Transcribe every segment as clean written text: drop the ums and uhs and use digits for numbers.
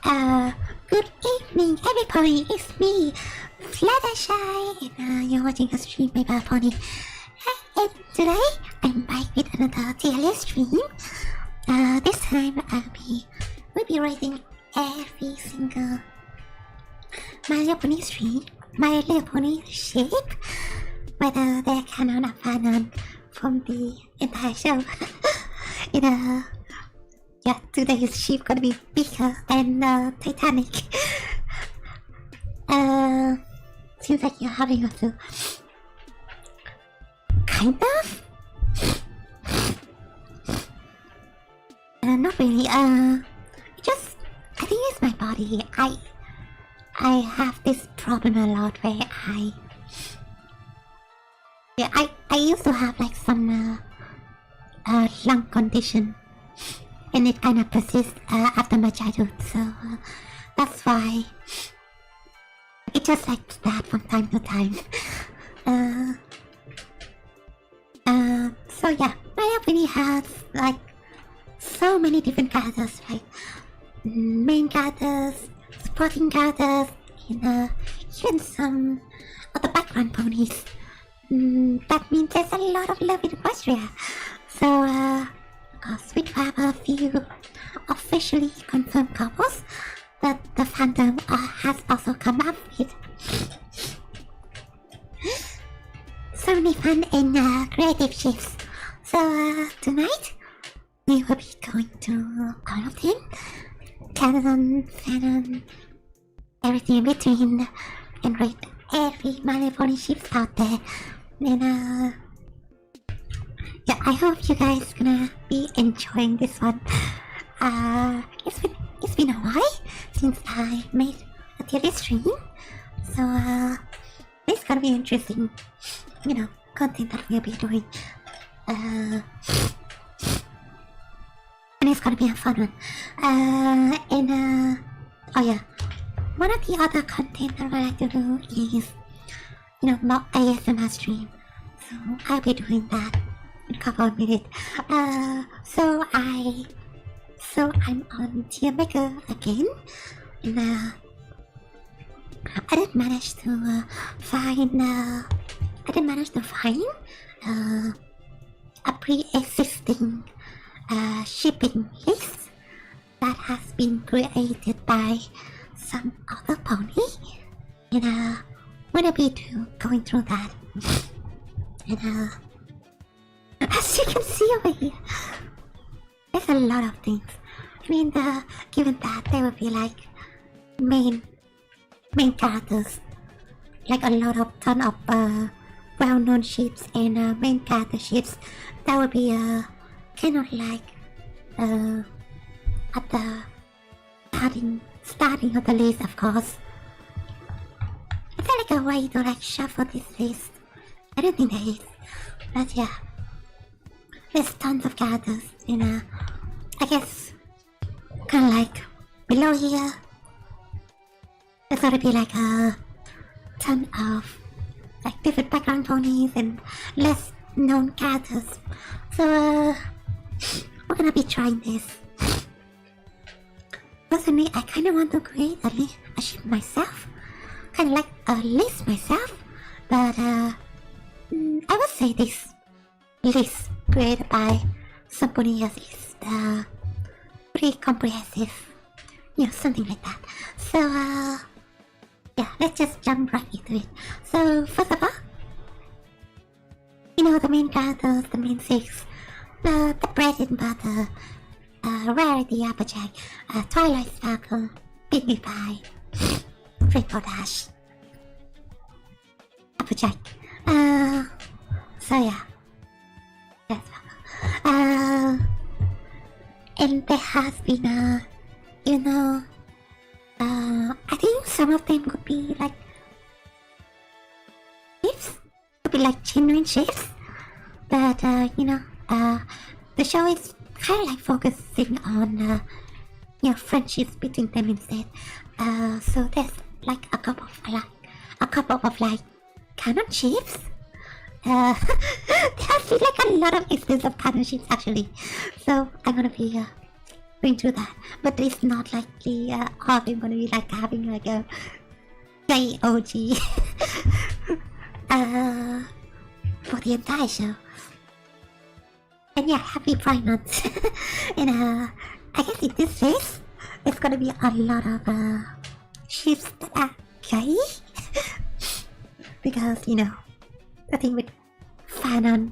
Good evening, everybody. It's me, Fluttershy, and you're watching a stream by Pony. And today, I'm back with another TLS stream. This time, we'll be rating every single My Little Pony stream, My Little Pony shape, whether they're canon or fanon from the entire show. Yeah, today's ship gonna be bigger than Titanic. Seems like you're having a flu. Kind of? Not really. I think it's my body. I have this problem a lot where I used to have like some lung condition. And it kind of persists after my childhood, so that's why it just like that from time to time. So yeah, my opinion has like so many different characters, like main characters, supporting characters, and even some of the background ponies. That means there's a lot of love in Equestria. So we have a few officially confirmed couples that the fandom has also come up with. So many fun and creative shifts. So tonight we will be going through all of them. Canon, fanon, everything in between, and rate every My Little Pony ships out there. And yeah, I hope you guys gonna be enjoying this one. It's been a while since I made a TV stream, so it's gonna be interesting, content that we'll be doing. And it's gonna be a fun one. Oh yeah, one of the other content that I like to do is, more ASMR stream. So I'll be doing that. Couple of minutes. So I'm on tier maker again, and I didn't manage to find a pre-existing shipping list that has been created by some other pony, and wanna be going through that, and as you can see over here, there's a lot of things. I mean, given that there will be like main characters, like a ton of well-known ships and main character ships, that will be kind of like at the starting of the list, of course. Is there like a way to like shuffle this list? I don't think there is, but yeah. There's tons of characters, I guess, kind of like below here, there's gonna be like a ton of like different background ponies and less known characters. So we're gonna be trying this. Personally, I kind of want to create a ship myself, kind of like a list myself, but I would say this list created by somebody else is pretty comprehensive, something like that. So yeah, let's just jump right into it. So first of all, the main characters, the main six, the bread and butter, Rarity, Applejack, Twilight Sparkle, Baby Pie, Rainbow Dash, Applejack. So yeah. And there has been I think some of them could be like shifts, could be like genuine shifts, but the show is kind of like focusing on friendships between them instead. So there's like a couple of like canon shifts. There has been like a lot of instances of canon ships actually, so I'm gonna be going through that, but it's not likely all of them gonna be like having like a gay OG for the entire show. And yeah, happy Pride Month. And I guess in this case, it's gonna be a lot of ships that are gay. Because, you know, the thing with fanon,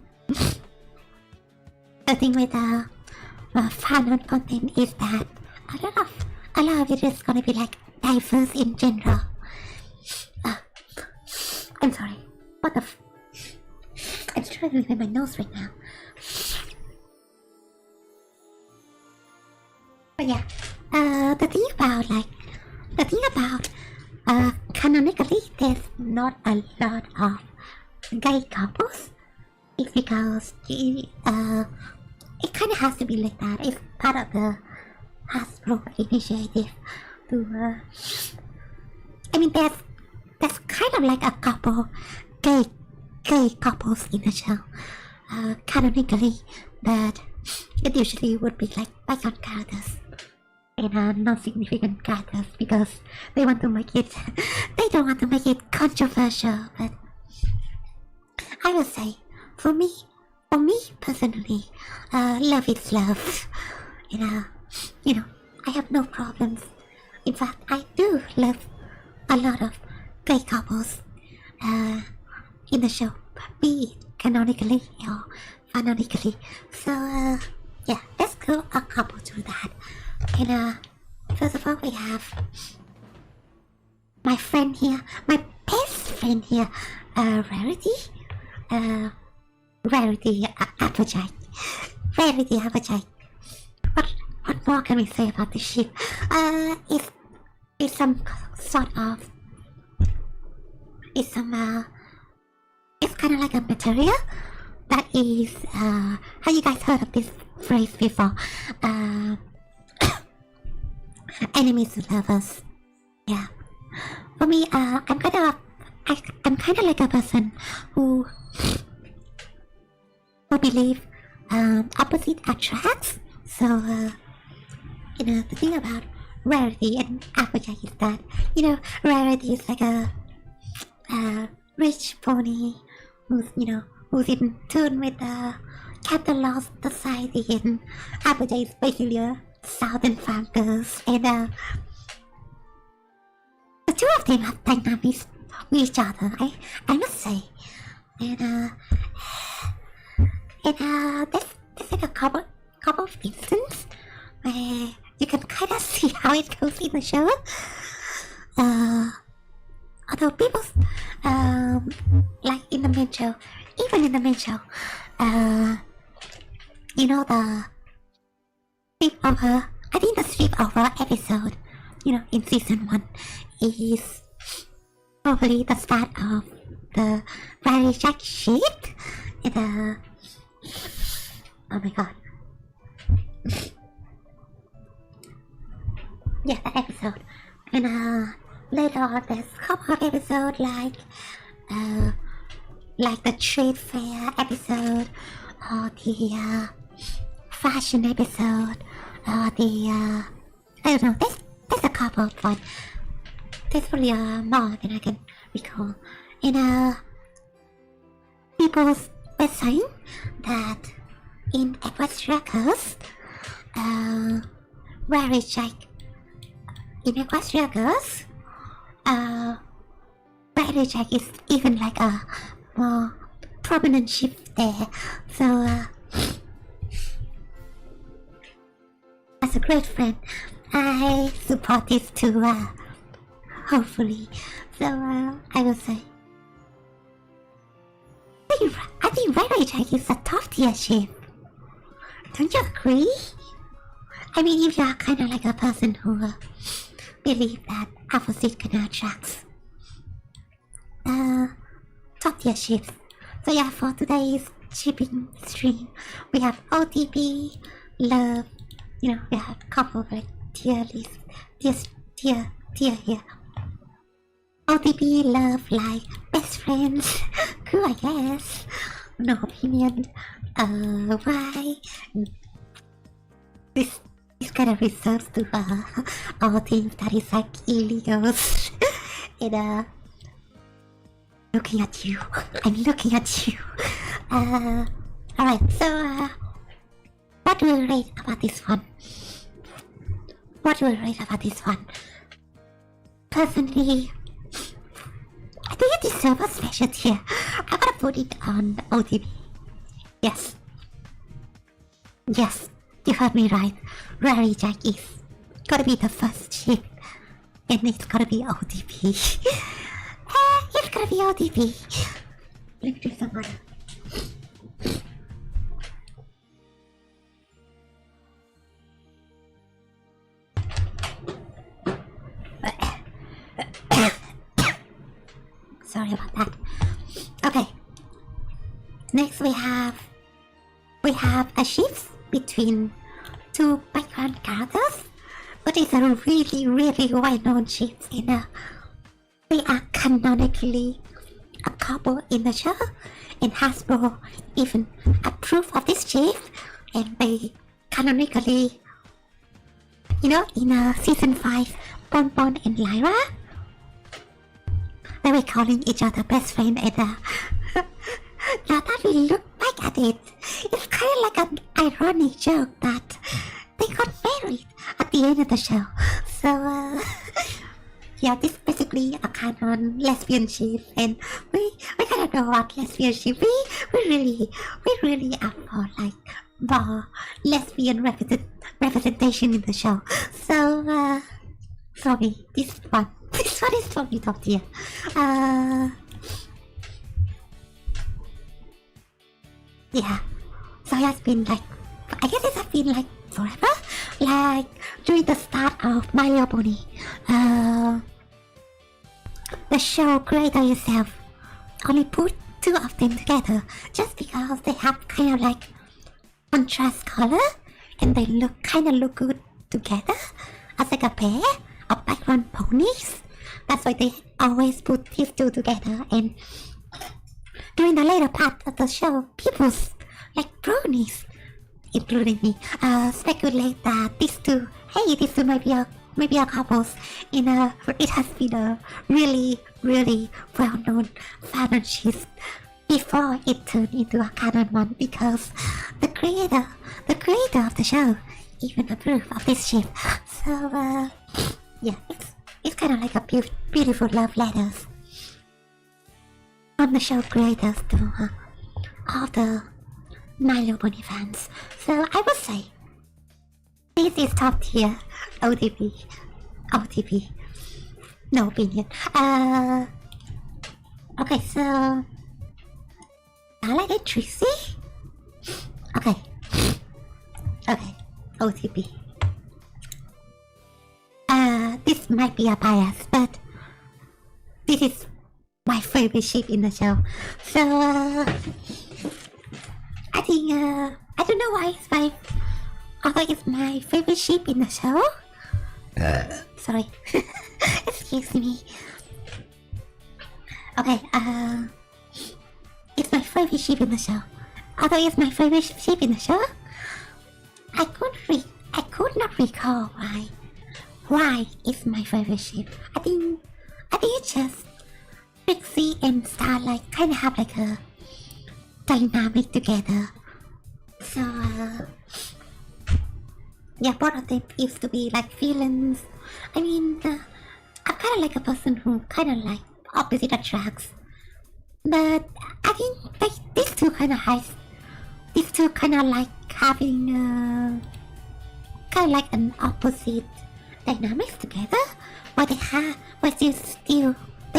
the thing with fanon content is that a lot of it is gonna be like diverse in general. I'm sorry, what the I'm struggling with my nose right now. But yeah, the thing about canonically there's not a lot of gay couples. It's because it kind of has to be like that. It's part of the Hasbro initiative to I mean there's kind of like a couple gay couples in the show canonically, but it usually would be like bicon characters and non-significant characters because they want to make it they don't want to make it controversial. But I will say for me personally, love is love. You know, I have no problems. In fact, I do love a lot of gay couples in the show, be it canonically or canonically. So yeah, let's go a couple through that. And first of all, we have my friend here, my best friend here, Rarity Applejack. Rarity Applejack. What more can we say about this ship? It's some sort of it's kind of like a material that is have you guys heard of this phrase before? Enemies to lovers. Yeah. For me, I'm kind of like a person who believe opposite attracts. So you know, the thing about Rarity and Applejack is that, you know, Rarity is like a rich pony who's in tune with the capitalist society, and Applejack is basically a southern farm girls, and the two of them have dynamics with each other, I must say. And there's like a couple of instances where you can kind of see how it goes in the show. Although people, like in the main show, even in the main show, you know, the sleepover, I think the sleepover episode, you know, in season 1 is probably the start of the Rarity Jack shit. And oh my god. Yeah, that episode. And later on there's a couple of episodes like the trade fair episode, or the fashion episode, or the I don't know, there's a couple of one. There's probably more than I can recall. And people were saying that in Equestria Girls, Rarity Jack in Equestria Girls, Rarity Jack is even like a more prominent ship there. So as a great friend, I support this too, hopefully. So I will say, I think Rarity Jack is a top tier ship. Don't you agree? I mean, if you are kind of like a person who believe that opposite can attract top tier ships. So yeah, for today's shipping stream, we have OTP, love, you know, we have a couple of like tier lists, tier here. OTP, love, like best friends, cool I guess, no opinion. Why? It's kind of reserved to all things that is like illegal. And looking at you. I'm looking at you. Alright, so what do we rate about this one? What do we rate about this one? Personally, I think it deserves a special tier. I'm gonna put it on OTP. Yes. Yes, you heard me right. Rary Jack is gotta be the first ship. And it's gotta be OTP. It's gotta be OTP. Let me drink some water. Sorry about that. Okay. Next we have a shift between two background characters, but it's a really well-known shift in we are canonically a couple in the show, and Hasbro even approved of this shift, and they canonically, in season 5, Bon and Lyra, they were calling each other best friend, and now that we look back at it, it's kind of like an ironic joke that they got married at the end of the show. So, yeah, this is basically a canon lesbian ship, and we kind of know what lesbian ship. We really are for like more lesbian representation in the show. So, sorry, this one is totally top tier. Yeah, so it has been like, I guess it has been like forever, like during the start of My Little Pony. The show creator itself only put two of them together just because they have kind of like contrast color and they kind of look good together as like a pair of background ponies. That's why they always put these two together, and during the later part of the show, people like bronies, including me, speculate that these two might be a couples. And it has been a really well-known fanon shift before it turned into a canon one, because the creator of the show even approved of this shift. So yeah, it's kind of like a beautiful love letters from the show creators to all the My Little Pony fans. So I would say this is top tier OTP. No opinion. Okay, so Starlight and Trixie? Okay, OTP. This might be a bias, but this is my favorite ship in the show. So, I think, I don't know why it's my favorite ship in the show. Sorry. Excuse me. Okay, it's my favorite ship in the show. Although it's my favorite ship in the show, I could not recall why it's my favorite ship. I think it's just Trixie and Starlight kind of have like a dynamic together. So yeah, both of them used to be like villains. I mean, I'm kind of like a person who kind of like opposite attracts, but I think like these two kind of like having kind of like an opposite dynamics together, but they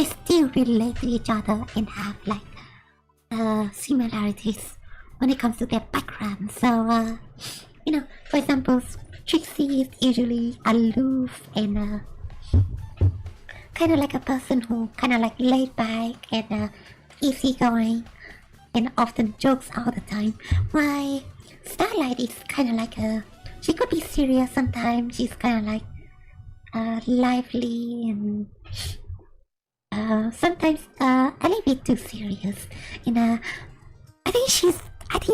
still relate to each other and have like similarities when it comes to their background. So for example, Trixie is usually aloof and kind of like a person who kind of like laid back and easygoing and often jokes all the time. While Starlight is kind of like she could be serious sometimes. She's kind of like lively and sometimes a little bit too serious. And I think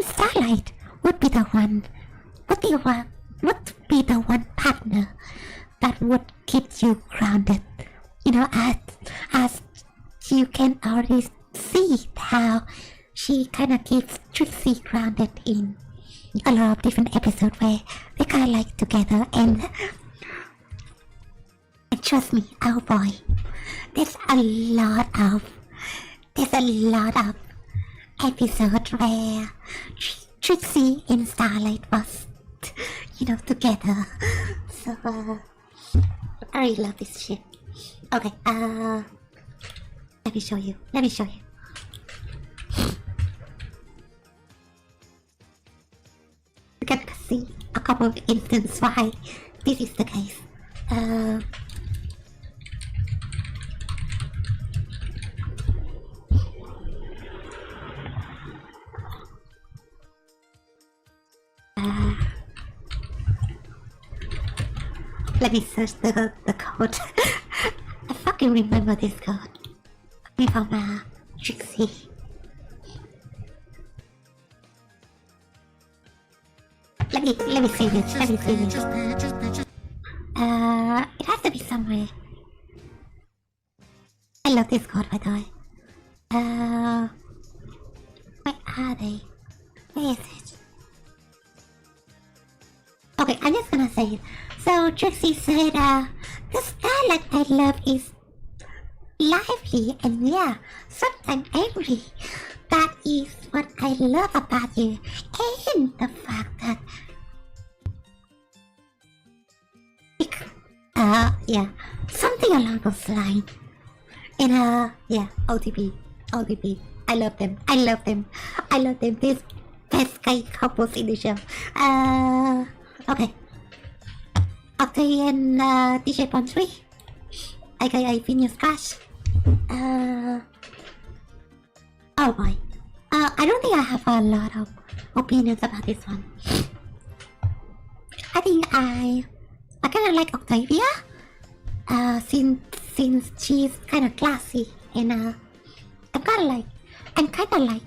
Starlight would be be the one partner that would keep you grounded. You know, as you can already see how she kind of keeps Trixie grounded in a lot of different episodes where they kind of like together and trust me, oh boy, there's a lot of episodes where Trixie and Starlight was, you know, together. So I really love this shit. Okay, let me show you. You can see a couple of instances why this is the case. Let me search the code. I fucking remember this code. Me from Trixie. Let me see this. It has to be somewhere. I love this code, by the way. Where are they? Where is it? Okay, I'm just gonna say it. So Trixie said, the Starlight I love is lively and yeah, sometimes angry. That is what I love about you. And the fact that yeah, something along those lines. And yeah, OTP. I love them. This best guy couples in the show. Okay. Octavian DJ Ponsui, aka Phineas Crash. Oh boy. I don't think I have a lot of opinions about this one. I think I kinda like Octavia. Since she's kinda classy and I'm kinda like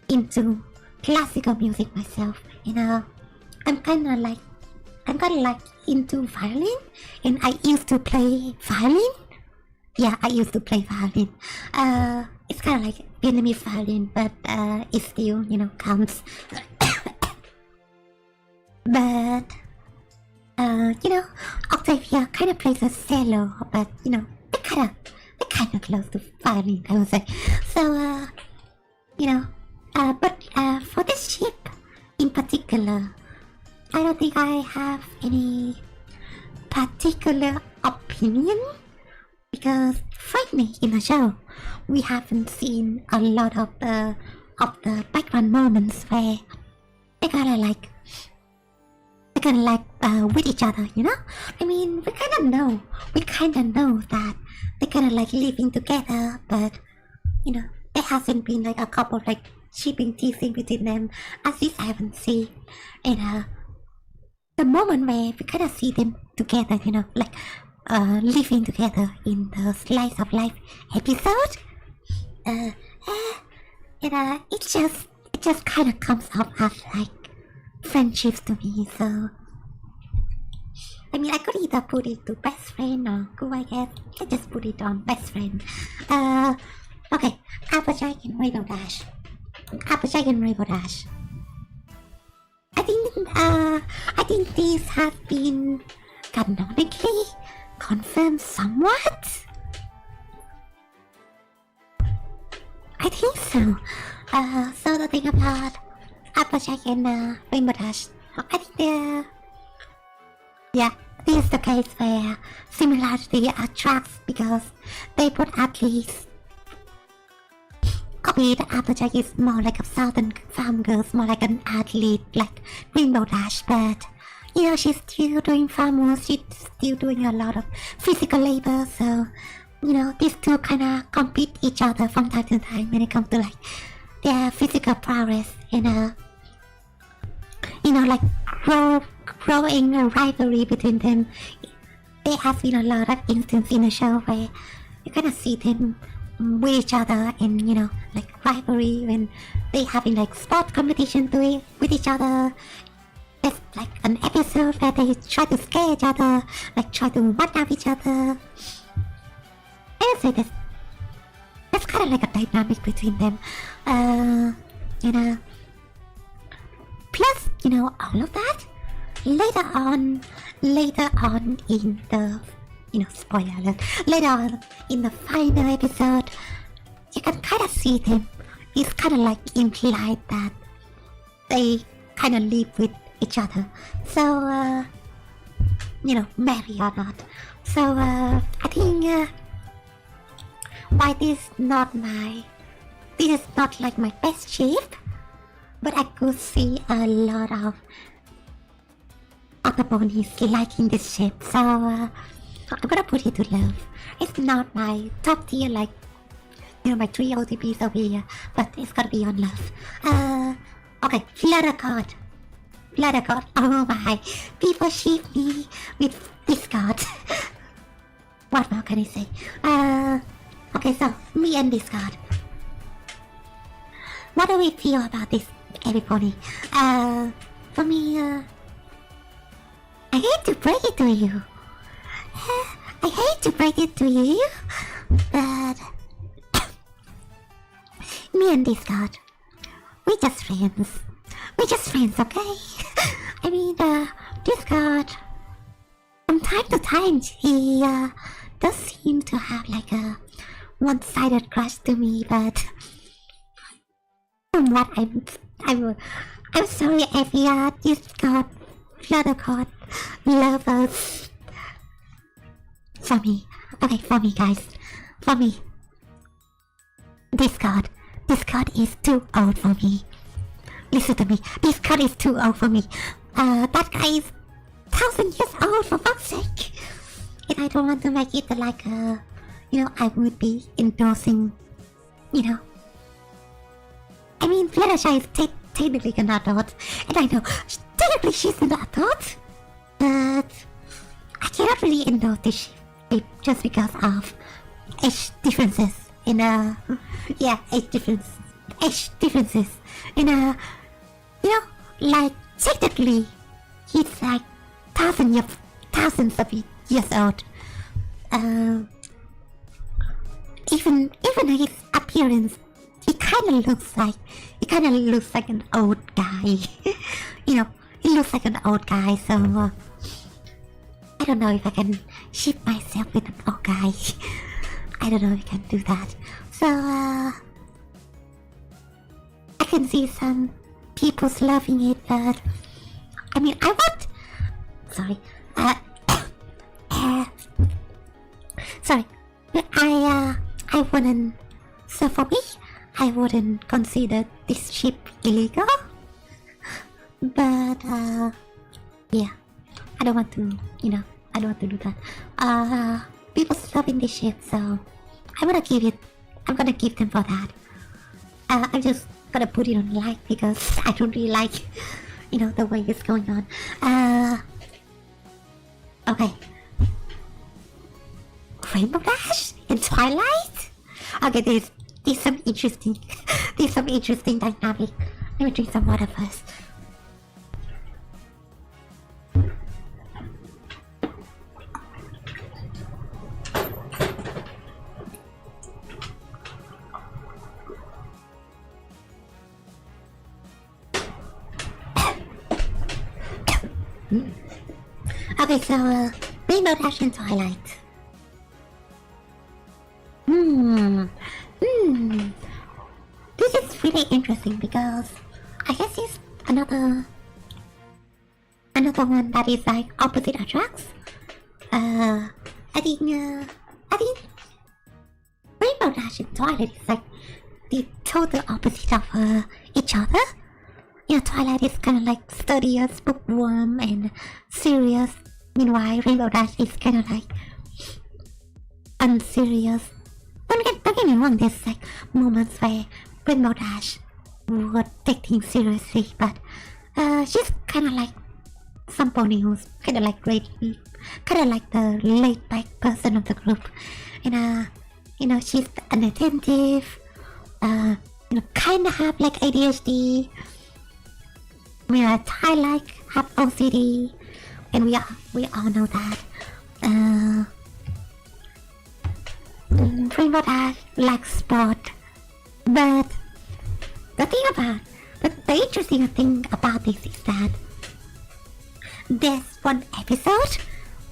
into classical music myself. You know, I'm kinda like into violin, and I used to play violin. Yeah, I used to play violin. It's kind of like Vietnamese violin, but it still, you know, counts. But you know, Octavia kind of plays a cello, but you know, they're kind of close to violin, I would say. So you know, but for this ship in particular, I don't think I have any particular opinion because, frankly, in the show, we haven't seen a lot of the background moments where they kinda like with each other, you know. I mean, we kind of know that they kind of like living together, but you know, there hasn't been like a couple like shipping teasing between them. At least I haven't seen, and the moment where we kind of see them together, you know, like living together in the slice of life episode, and it just kind of comes off as like friendships to me. So I mean, I could either put it to best friend or cool, I guess. I just put it on best friend. Okay, Applejack and Rainbow Dash. I think this has been canonically confirmed somewhat. I think so. So the thing about Applejack and Rainbow Dash, I think yeah, this is the case where similarity attracts because they both athletes. Albeit Applejack is more like a southern farm girl, more like an athlete like Rainbow Dash, but you know, she's still doing farm work, she's still doing a lot of physical labor, so you know, these two kinda compete each other from time to time when it comes to like their physical prowess and you know, like growing a rivalry between them. There has been a lot of instances in the show where you kinda see them with each other and you know, like rivalry when they having like sport competition with each other, there's like an episode where they try to scare each other, like try to one-up each other. I would say there's kind of like a dynamic between them. You know. Plus, you know, all of that, later on in the, you know, spoiler alert, later on in the final episode, you can kind of see them. It's kind of like implied that they kind of live with each other. So, you know, marry or not. So, I think, why this is not like my best ship, but I could see a lot of other ponies liking this ship, so I'm gonna put it to love. It's not my top tier, like, you know, my 3 OTPs over here, but it's gotta be on love. Okay, Fluttershy. Oh my, people ship me with this card. What more can I say? Okay, so me and this card. What do we feel about this, everybody? For me, I hate to break it to you. But me and this god, we just friends. Okay? I mean, this god, from time to time, he does seem to have like a one-sided crush to me, but from what I'm sorry, every this god, Fluttershy lovers. For me, okay, for me, guys, for me, this card is too old for me. Listen to me, this card is too old for me. That guy is 1,000 years old, for fuck's sake. And I don't want to make it like, you know, I would be endorsing, you know. I mean, Fluttershy is technically an adult, and I know, technically she's an adult, but I cannot really endorse this ship just because of age differences in age differences in you know, like technically he's like thousands of years old. Even his appearance, he kind of looks like an old guy. You know, he looks like an old guy, so I don't know if I can ship myself with an old guy. I don't know if I can do that. So, I can see some people's loving it, but I mean, I want. Sorry. Sorry. I wouldn't. So for me, I wouldn't consider this ship illegal. But yeah, I don't want to. You know, I don't want to do that. People's loving this ship, so I'm gonna give them for that. I'm just gonna put it on like because I don't really like, you know, the way it's going on. Okay. Rainbow Dash in Twilight? Okay, there's some interesting dynamic. Let me drink some water first. Okay, so Rainbow Dash and Twilight. This is really interesting because I guess it's another one that is like opposite attracts. I think Rainbow Dash and Twilight is like the total opposite of each other. You know, Twilight is kind of like studious, bookworm, and serious. Meanwhile, Rainbow Dash is kind of like unserious. Don't get me wrong, there's like moments where Rainbow Dash would take things seriously, but she's kind of like some pony who's kind of like the laid back person of the group. And you know, she's unattentive. You know, kind of have like ADHD. Twilight have OCD, and we all know that. Rainbow Dash likes sport, but the interesting thing about this is that there's one episode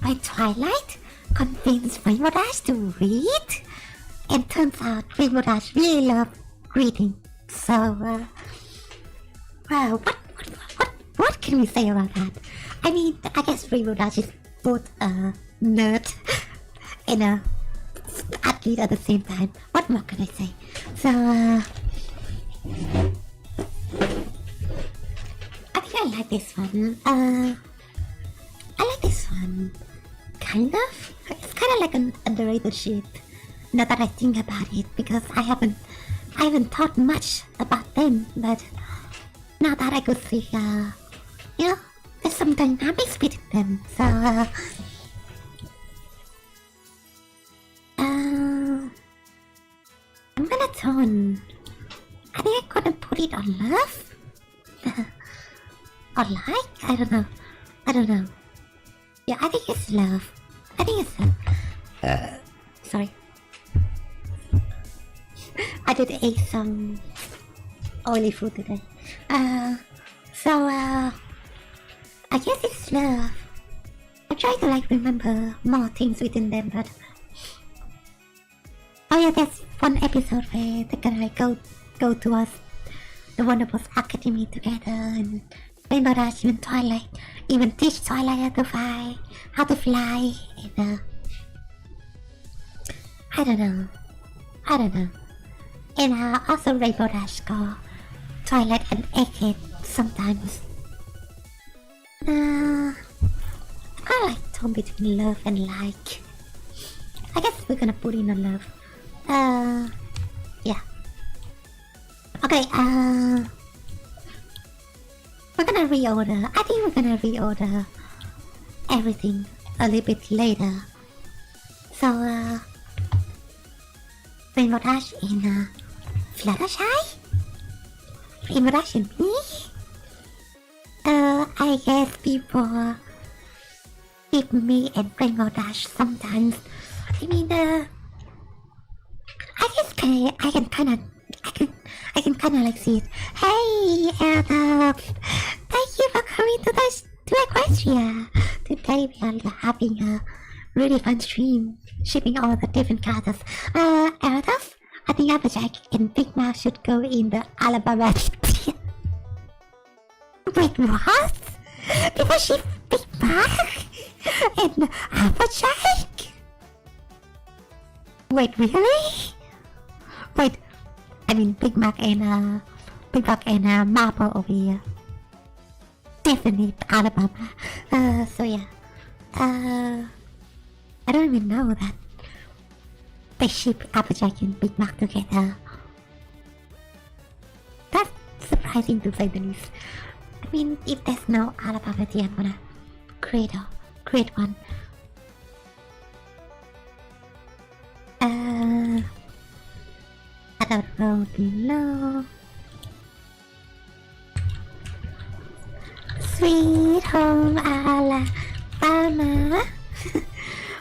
where Twilight convinced Rainbow Dash to read, and turns out Rainbow Dash really loves reading. So, well, what can we say about that? I mean, I guess Rainbow Dash is both a nerd and a athlete at the same time. What more can I say? So, I think I like this one. I like this one. Kind of. It's kind of like an underrated ship. Now that I think about it, because I haven't thought much about them, but now that I could see, there's some dynamics between them. So, I'm gonna tone. I think I'm gonna put it on love. Or like? I don't know. Yeah, I think it's love. Sorry. I did eat some oily food today. So, I guess it's love. I try to remember more things within them, but oh yeah, there's one episode where they're gonna go towards the Wonderful Academy together, and Rainbow Dash and Twilight even teach Twilight how to fly, and I don't know. And also Rainbow Dash call Twilight and Egghead sometimes. I like tone between love and like. I guess we're gonna put in a love. Yeah. Okay, we're gonna reorder. I think we're gonna reorder everything a little bit later. So, Rainbow Dash in Fluttershy? Rainbow Dash and me? I guess people give me and Rainbow Dash sometimes. I mean, I guess I can kind of see it. Hey, thank you for coming to Equestria. Today we are having a really fun stream, shipping all the different characters. Elders, I think Applejack and Big Mouth should go in the Alabama. Wait, what? People ship Big Mouth and Applejack? Wait, really? Wait, I mean Big Mac and Marble over here. Definitely Alabama. So yeah. I don't even know that they ship Applejack and Big Mac together. That's surprising to say the least. I mean, if there's no Alabama tea, I'm gonna create one. I don't know below. Sweet home Alabama.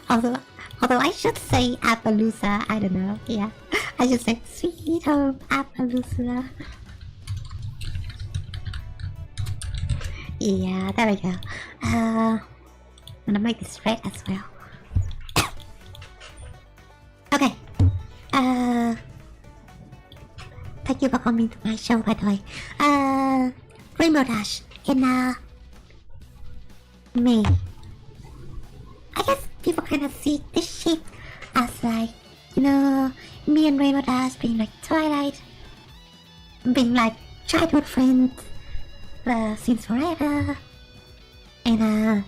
Although I should say Appaloosa, I don't know. Yeah, I should say sweet home Appaloosa. Yeah, there we go. I'm gonna make this red as well. Okay. Thank you for coming to my show, by the way. Rainbow Dash in me. I guess people kind of see this ship as me and Rainbow Dash being like Twilight, being like childhood friends since forever, and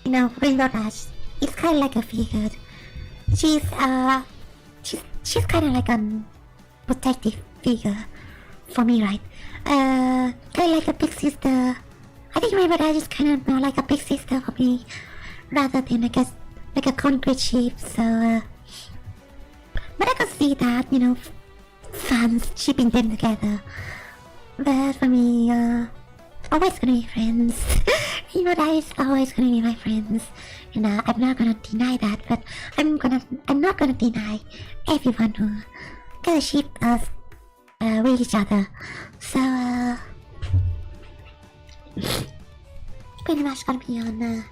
Rainbow Dash is kind of like a figure. She's kind of like a protective figure for me, right? Kind of like a big sister. I think Rainbow Dash is kind of more like a big sister for me, rather than like a concrete ship. So, but I could see that fans shipping them together. But for me, always gonna be friends. That is always gonna be my friends. I'm not gonna deny that, but I'm not gonna deny everyone who gonna ship us with each other. So pretty much gonna be on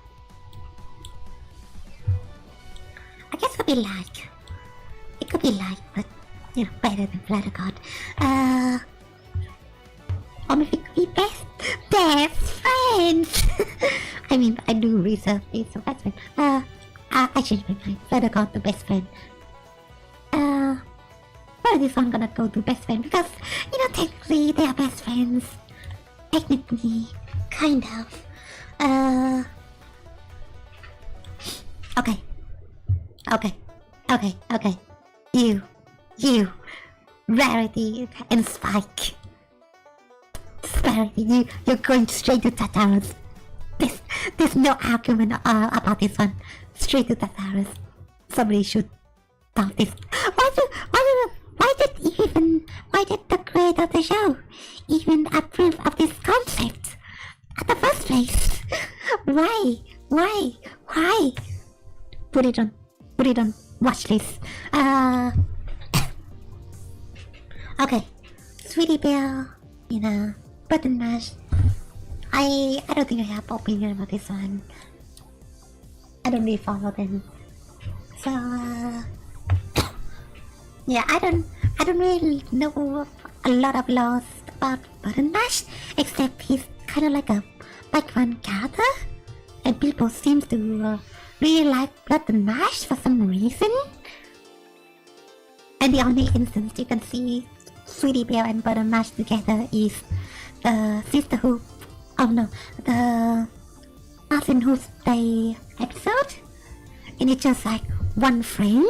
I guess it could be like. It could be like, but better than Flutter God. Or maybe it could be best friends. I mean, I do reserve it for best friend. I changed my mind. Flutter God the best friend. Why is this one gonna go to best friend? Because technically they are best friends. Technically, kind of. Okay. You, Rarity and Spike. Rarity, you're going straight to Tartarus. There's no argument about this one. Straight to Tartarus. Somebody should stop this. Why did the creator of the show even approve of this concept at the first place? Why? Put it on watch list. Okay, Sweetie Belle, Button Mash. I don't think I have opinion about this one. I don't really follow them. So yeah, I don't really know a lot of laws about Button Mash, except he's kind of like a background character, and people seem to really like Button Mash for some reason. And the only instance you can see Sweetie Belle and Button Mash together is the Sisterhood. Oh no, the Arsenhood Day episode, and it's just like one frame,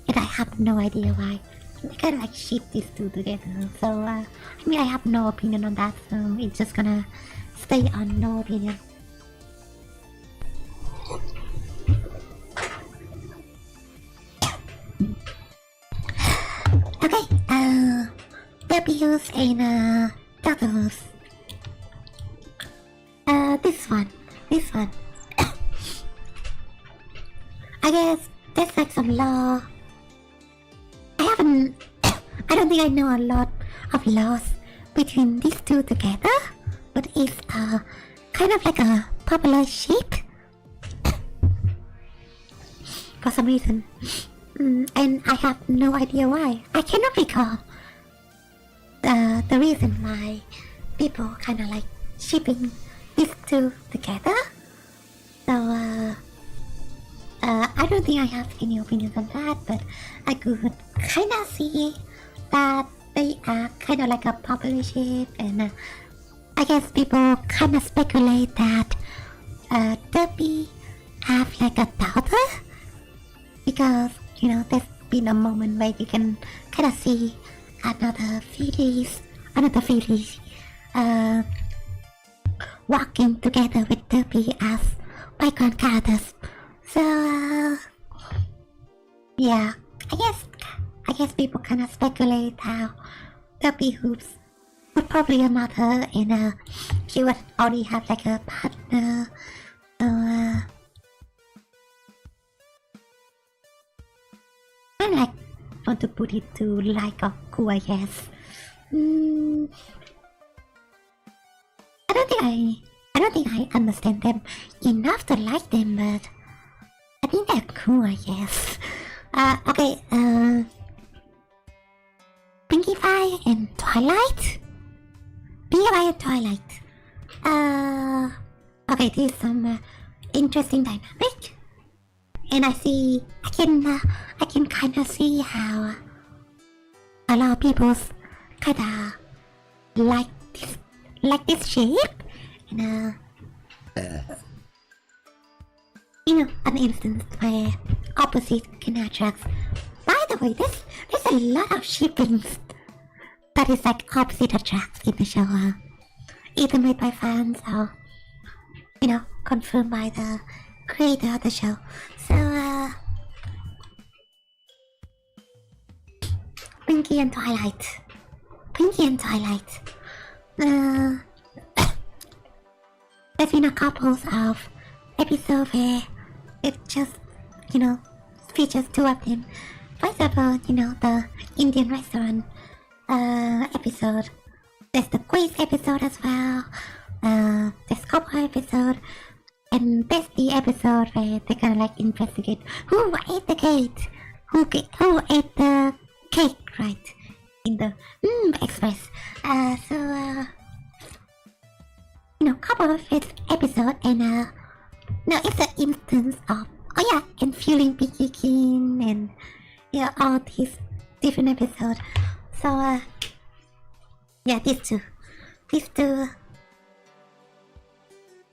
and I have no idea why. They kind of like ship these two together. So I have no opinion on that. So it's just gonna stay on no opinion. Okay, W's and W's. This one. I guess there's like some law. I don't think I know a lot of laws between these two together, but it's kind of like a popular ship for some reason. And I have no idea why. I cannot recall the reason why people kind of like shipping these two together. So I don't think I have any opinions on that, but I could kind of see that they are kind of like a popular ship, and I guess people kind of speculate that Derby have like a daughter, because there's been a moment where you can kind of see another Phillies walking together with Derby as background characters. So yeah, I guess people kind of speculate how Derby Hoops would probably a mother, and she would already have like a partner. So I like want to put it to like or cool, I guess. I don't think I understand them enough to like them, but I think they're cool, I guess. Okay, Pinkie Pie and Twilight? Pinkie Pie and Twilight. Okay, there's some interesting dynamic. And I can kind of see how a lot of people kind of like this shape. And an instance where opposite can attract. By the way, there's a lot of shippings that is like opposite attracts in the show, either made by fans or confirmed by the creator of the show. So Pinkie and Twilight. there's been a couple of episodes where it just, features two of them. For example, the Indian restaurant episode. There's the quiz episode as well. There's couple episode. And that's the episode where they kind of like investigate who ate the cake, who ate the cake, right? In the express. Couple of episode, and now it's an instance of and feeling picky keen, and all these different episodes. So these two.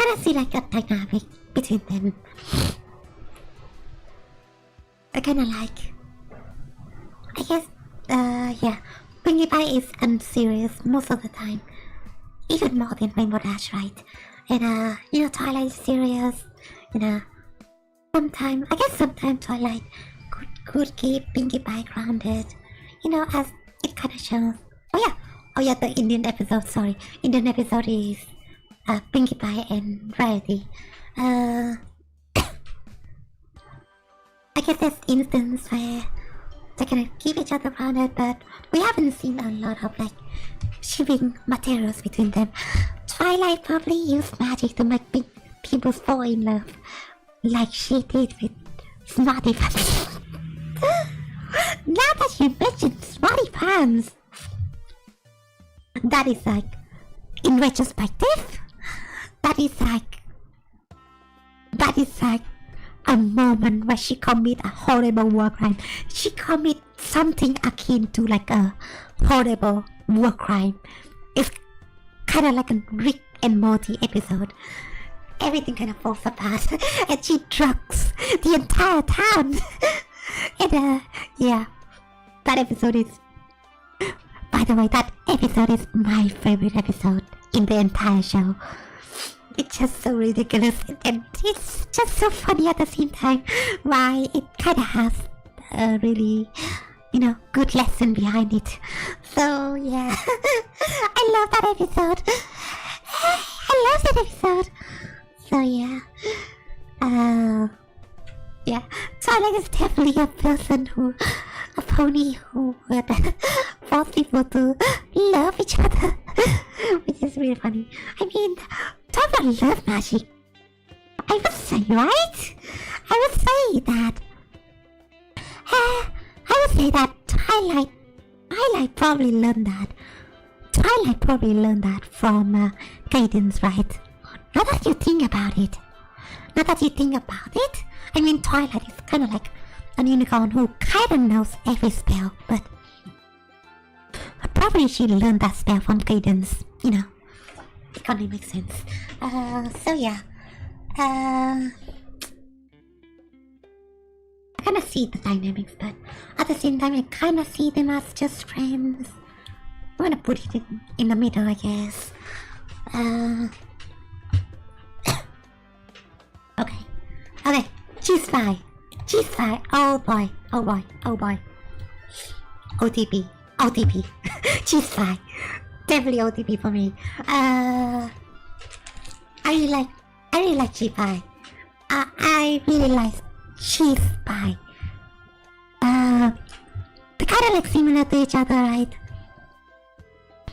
I see like a dynamic between them. I kinda like, I guess, Pinkie Pie is unserious most of the time. Even more than Rainbow Dash, right? And Twilight is serious. And sometimes Twilight could keep Pinkie Pie grounded. As it kinda shows. The Indian episode, Indian episode is Pinkie Pie and Rarity. I guess there's instance where they can keep each other grounded, but we haven't seen a lot of like shipping materials between them. Twilight probably used magic to make people fall in love, like she did with Smarty Pants. Now that you mentioned Smarty Pants, that is like, in retrospective, that is like a moment where she commit a horrible war crime. She commit something akin to like a horrible war crime. It's kind of like a Rick and Morty episode. Everything kind of falls apart, and she drugs the entire town. And that episode is. By the way, that episode is my favorite episode in the entire show. It's just so ridiculous, and it's just so funny at the same time. Why it kind of has a really, good lesson behind it. So yeah, I love that episode. I love that episode. So yeah, Twilight is definitely a pony who would force people to love each other, which is really funny. I mean, talk about love magic. I would say, right? I would say that Twilight probably learned that. Twilight probably learned that from Cadence, right? Now that you think about it, I mean, Twilight is kind of like an unicorn who kind of knows every spell, but probably she learned that spell from Cadence. It kind of makes sense. So yeah. I kind of see the dynamics, but at the same time, I kind of see them as just friends. I'm gonna put it in the middle, I guess. Okay. Cheese fry. Oh boy. OTP. Cheese fry. Definitely OTP for me. I really like cheese pie. I really like cheese pie. They're kind of like similar to each other, right?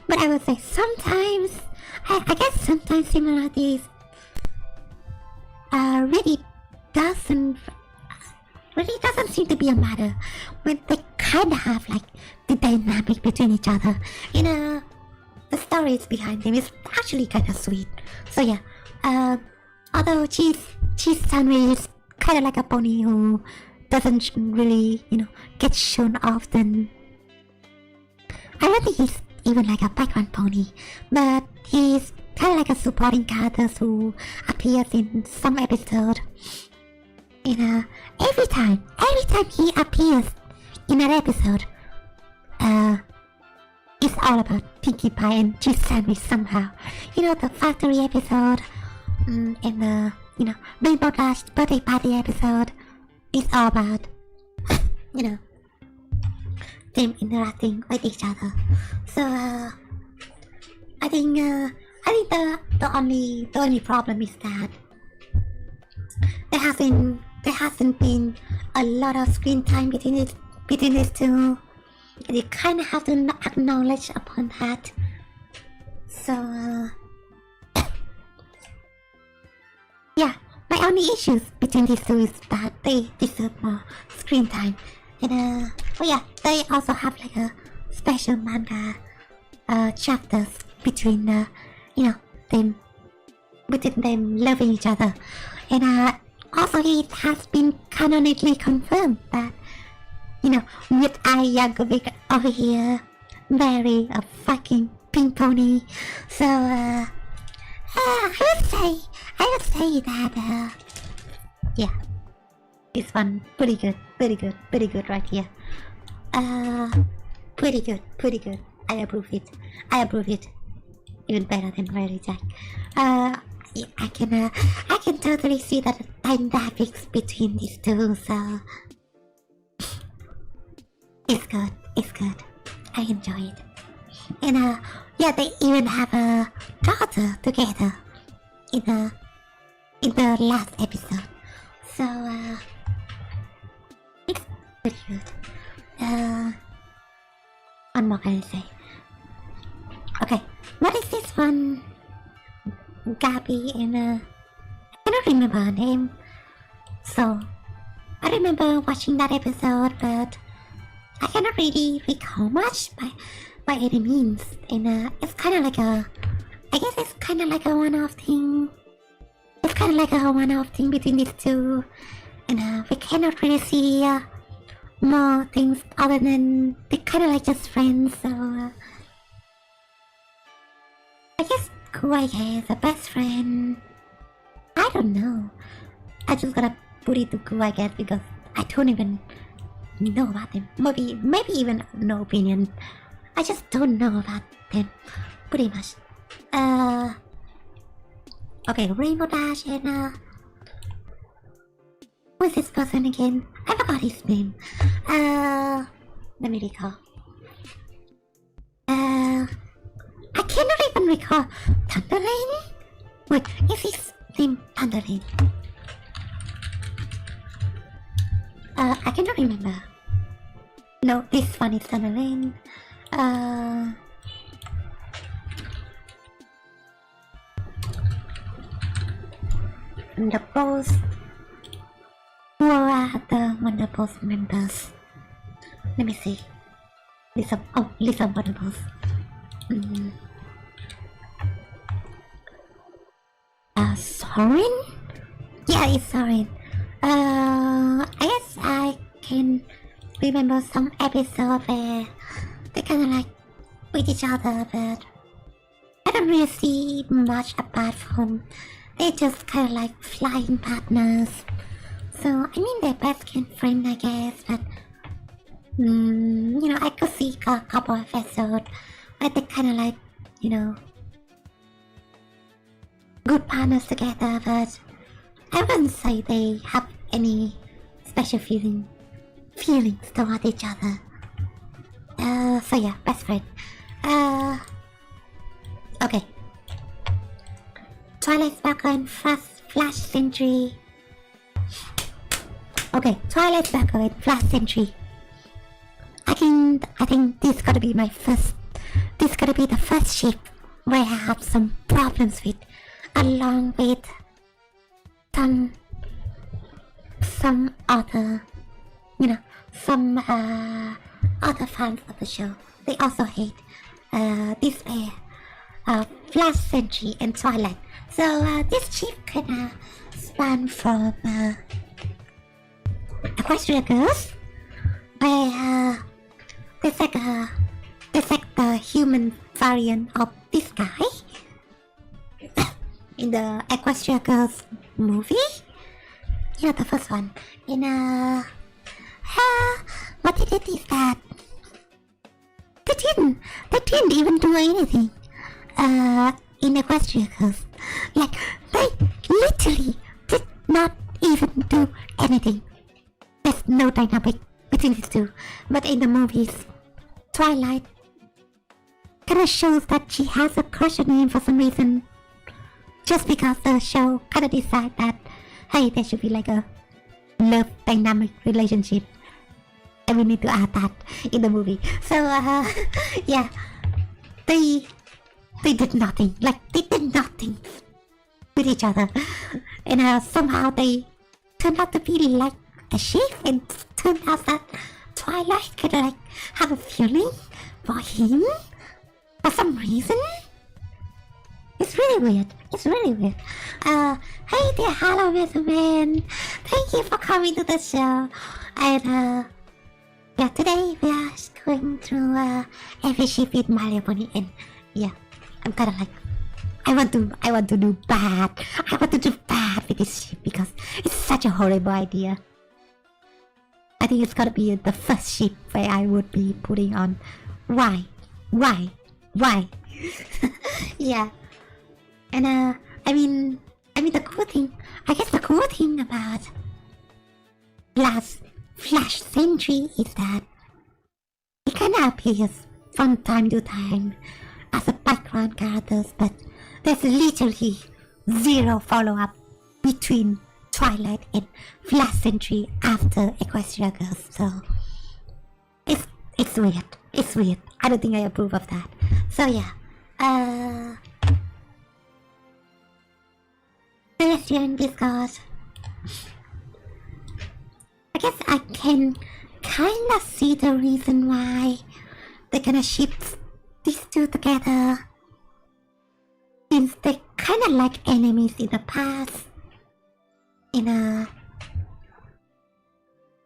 But I would say sometimes, I guess sometimes similarities really doesn't seem to be a matter when they kind of have like the dynamic between each other. The stories behind them is actually kind of sweet. So yeah, although Cheese Sandwich is kind of like a pony who doesn't really, get shown often. I don't think he's even like a background pony, but he's kind of like a supporting character who appears in some episode. Every time he appears in an episode, it's all about Pinkie Pie and Cheese Sandwich somehow. The factory episode, and the, Rainbow Dash birthday party episode, is all about, them interacting with each other. So, I think think the only problem is that there hasn't been a lot of screen time between these two. You kind of have to acknowledge upon that. So yeah, my only issues between these two is that they deserve more screen time. And but yeah, they also have like a special manga chapters between them loving each other. And also it has been canonically confirmed that with Ayagovic over here marrying a fucking pink pony. So I would say that yeah, this one pretty good right here. Pretty good. I approve it. Even better than Mary Jack. I can totally see that dynamics between these two. So it's good. I enjoy it. And yeah, they even have a daughter together in the last episode. So it's pretty good. What more can I say? Okay, what is this one? Gabby and I don't remember her name. So I remember watching that episode, but I cannot really recall much by any means. And it's kind of like I guess it's kind of like a one-off thing. It's kind of like a one-off thing between these two. And we cannot really see more things other than they're kind of like just friends. So I guess Kuwaye is a best friend. I don't know. I just gotta put it to Kuwaye because I don't even know about them. Maybe even no opinion. I just don't know about them. Pretty much. Okay, Rainbow Dash and who is this person again? I forgot his name. Let me recall. I cannot even recall. Thunderlane? Wait, is his name Thunderlane? I cannot remember. No, this one is Thunderlane. The boss. Who are the Wonder Boss members? Let me see. List of Wonder Boss. Soren? Yeah, it's Soren. I guess I can remember some episode where they kind of like with each other, but I don't really see much apart from they just kind of like flying partners. So I mean they're best friend, I guess, but I could see a couple of episodes where they kind of like good partners together, but I wouldn't say they have any special feelings toward each other. So yeah, best friend. Okay. Twilight Sparkle and Flash Sentry. Okay, Twilight Sparkle and Flash Sentry. I think this gotta be my first. This gotta be the first ship where I have some problems with, along with some other, some other fans of the show. They also hate this pair, Flash Sentry and Twilight. So this ship kinda span from Equestria Girls, where there's like the human variant of this guy in the Equestria Girls movie. Yeah, the first one. And what they did is that they didn't even do anything in Equestria Girls. Like they literally did not even do anything. There's no dynamic between these two. But in the movies, Twilight kind of shows that she has a crush on him for some reason. Just because the show kind of decide that, hey, there should be like a love dynamic relationship. And we need to add that in the movie. So, yeah. They did nothing. Like, they did nothing with each other. And somehow they turned out to be like a sheep. And turned out that Twilight could like have a feeling for him for some reason. It's really weird. It's really weird. Hey there, hello, Resumen. Thank you for coming to the show. And yeah, today we are going through every ship in My Little Pony, and yeah, I'm kind of like, I want to do bad. I want to do bad with this ship because it's such a horrible idea. I think it's gonna be the first ship where I would be putting on why, yeah. And I mean the cool thing, I guess the cool thing about Flash Sentry is that it kinda appears from time to time as a background characters, but there's literally zero follow-up between Twilight and Flash Sentry after Equestria Girls, so it's weird. It's weird. I don't think I approve of that. So yeah. Question Discord. I guess I can kinda see the reason why they're gonna ship these two together. Since they kinda like enemies in the past. And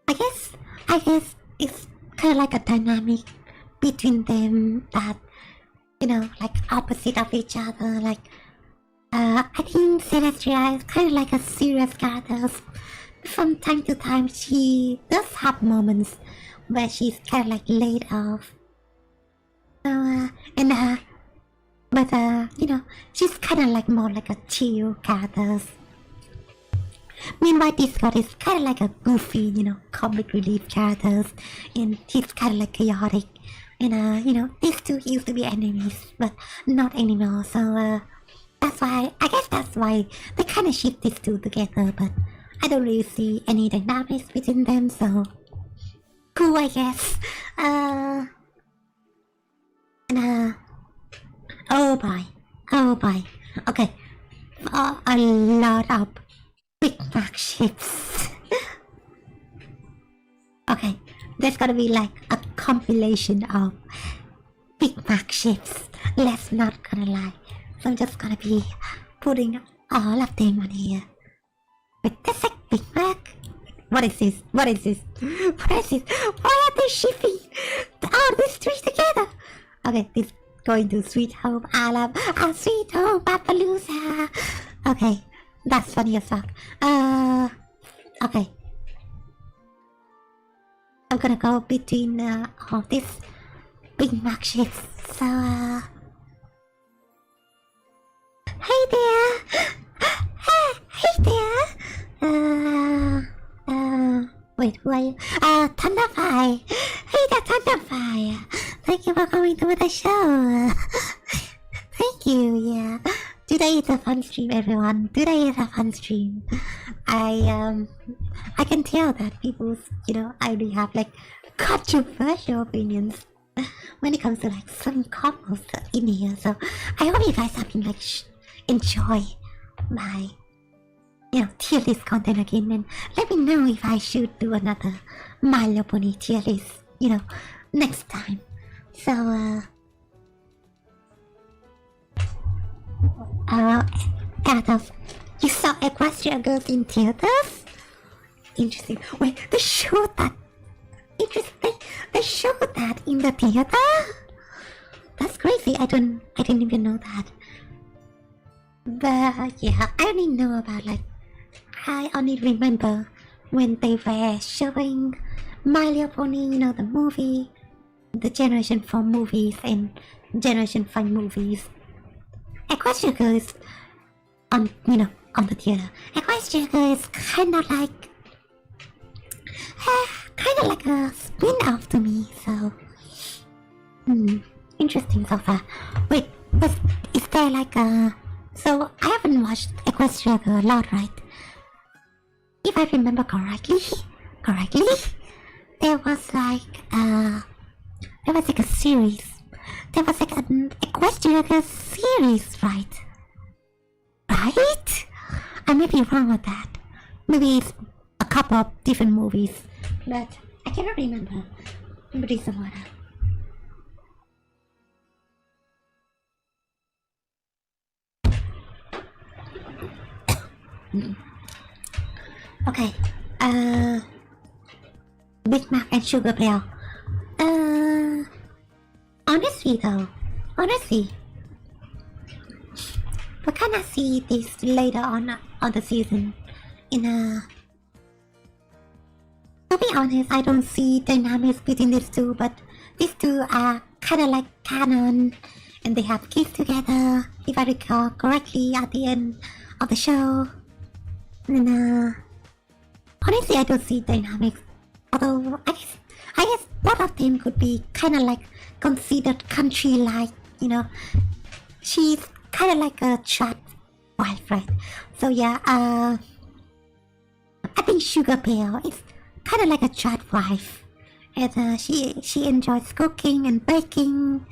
I guess it's kinda like a dynamic between them that, you know, like opposite of each other. Like I think Celestia is kinda like a serious character. From time to time she does have moments where she's kinda like laid off. So but you know, she's kinda like more like a chill character. Meanwhile, Discord is kinda like a goofy, you know, comic relief characters, and he's kinda like chaotic. And you know, these two used to be enemies, but not anymore. So that's why, I guess that's why they kinda ship these two together, but I don't really see any dynamics between them, so cool, I guess. Oh boy. Okay, a lot of Big Mac ships. Okay, there's gonna be like a compilation of Big Mac ships. Let's not gonna lie. So I'm just gonna be putting all of them on here. Wait, that's like Big Mac? What is this? Why are they shipping all these three together? Okay, this going to Sweet Home Alab, Sweet Home Papalooza. Okay, that's funny as fuck. Okay. I'm gonna go between all these Big Mac ships. So hey there! Hey there! Wait, who are you? Thunderfire! Hey there, Thunderfire! Thank you for coming to the show! Thank you, yeah. Today is a fun stream, everyone. Today is a fun stream. I can tell that people, you know, I really have like controversial opinions when it comes to like some couples in here. So I hope you guys have been like enjoy my, you know, tier list content again, and let me know if I should do another My Little Pony tier list, you know, next time. So Adolf, you saw Equestria Girls in theaters? Interesting. Wait, they showed that. Interesting. They showed that in the theater? That's crazy. I didn't even know that. But yeah, I only know about like, I only remember when they were showing My Little Pony, you know, the movie, the Generation 4 movies and Generation 5 movies. Equestria Girl is on, you know, on the theater. Equestria Girl is kind of like a spin-off to me, so interesting. interesting so far. Wait, is there like a... So, I haven't watched Equestria a lot, right? If I remember correctly, there was like a series. There was like an Equestria series, right? Right? I may be wrong with that. Maybe it's a couple of different movies, but I cannot remember. Maybe some water. Okay. Big Mac and Sugar Bell. Honestly, we're gonna see this later on the season. To be honest, I don't see dynamics between these two, but these two are kind of like canon, and they have kids together, if I recall correctly, at the end of the show. And honestly, I don't see dynamics. Although I guess both of them could be kind of like considered country-like. She's kind of like a chat wife, right? So yeah, I think Sugar Bell is kind of like a chat wife, and she enjoys cooking and baking,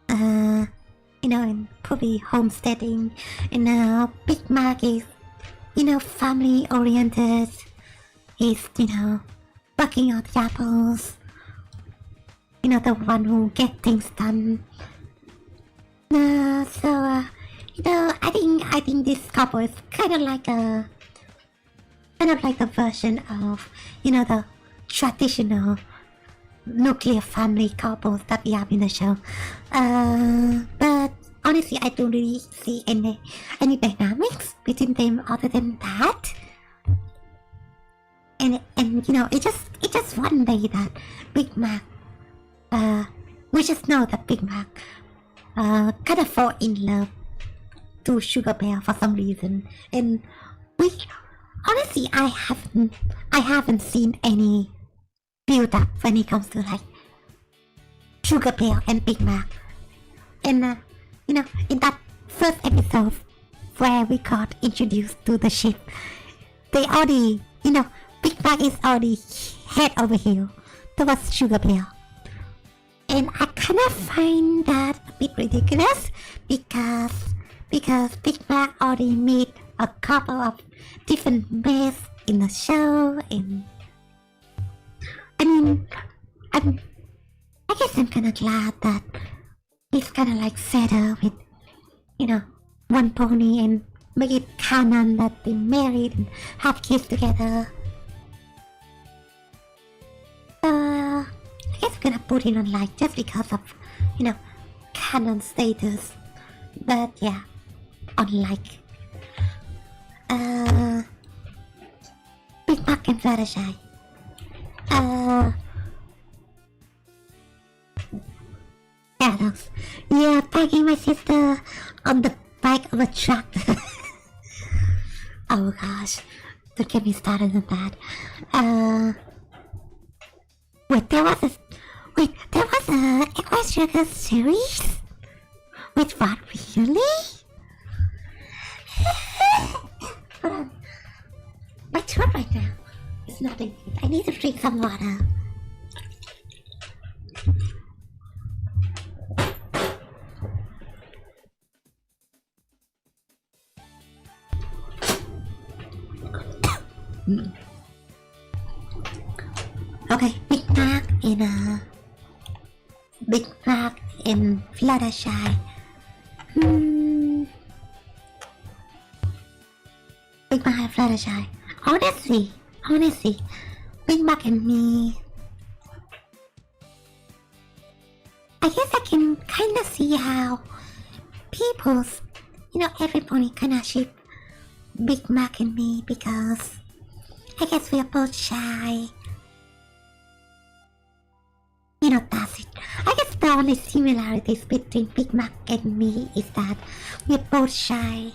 and probably homesteading. And Big Mac is, family oriented. He's, bucking out the apples. The one who gets things done. I think this couple is kind of like a version of, the traditional nuclear family couples that we have in the show. But honestly, I don't really see any dynamics between them other than that. And it's just one day that Big Mac, we just know that Big Mac kind of fall in love to Sugar Bear for some reason, and honestly, I haven't seen any build up when it comes to like Sugar Bear and Big Mac. And in that first episode where we got introduced to the ship, they already, Big Mac is already head over heel towards Sugar Bear. And I kind of find that a bit ridiculous because Big Mac already made a couple of different mess in the show, and I guess I'm kind of glad that he's kind of like settled with, one pony, and make it canon that they married and have kids together. I guess I'm gonna put it on like just because of, canon status. But yeah, unlike Big Mac and Fluttershy. Yeah, tagging my sister on the back of a truck. Oh gosh, don't get me started on that. There was a Equestria series? Wait, what, really? Hold on. My throat right now is nothing. I need to drink some water. Okay, Big Mac in Fluttershy. Big Mac and Fluttershy. Honestly, Big Mac and me, I guess I can kind of see how people's, everybody kind of ship Big Mac and me, because I guess we are both shy. That's it. I guess the only similarities between Big Mac and me is that we're both shy.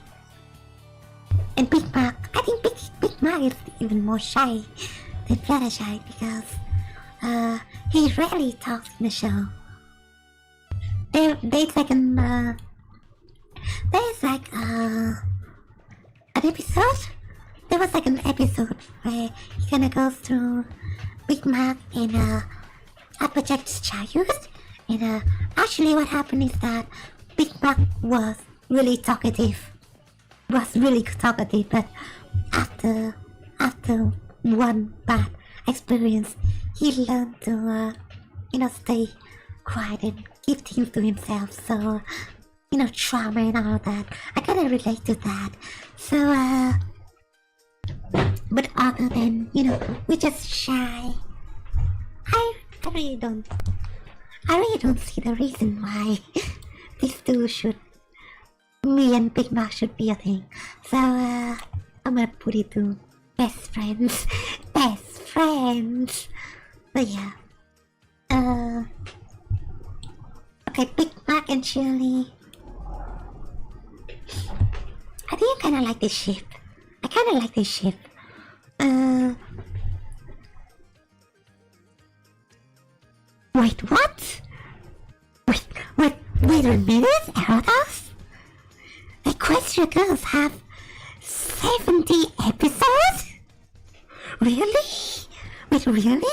And Big Mac, I think Big Mac is even more shy than Fluttershy, because he rarely talks in the show. there's like an episode. There was like an episode where he kind of goes through Big Mac and Applejack's childhood. And actually, what happened is that Big Mac was really talkative. But after one bad experience, he learned to stay quiet and keep things to himself. So trauma and all that. I kind of relate to that. So but other than we're just shy. I really don't see the reason why these two me and Big Mac should be a thing. So I'm gonna put it to best friends. But yeah. Okay, Big Mac and Shirley. I think I kinda like this ship. Wait, what? Wait a minute, Erodos? Equestria Girls have 70 episodes? Really? Wait, really?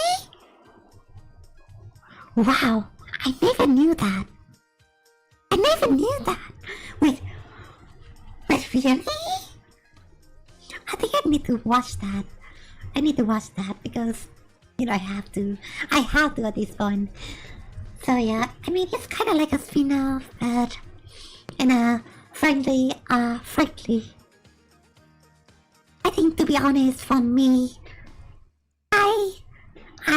Wow, I never knew that. Wait, really? I think I need to watch that. Because I have to at this point. So yeah, I mean it's kind of like a spin-off, but frankly, I think, to be honest, for me, I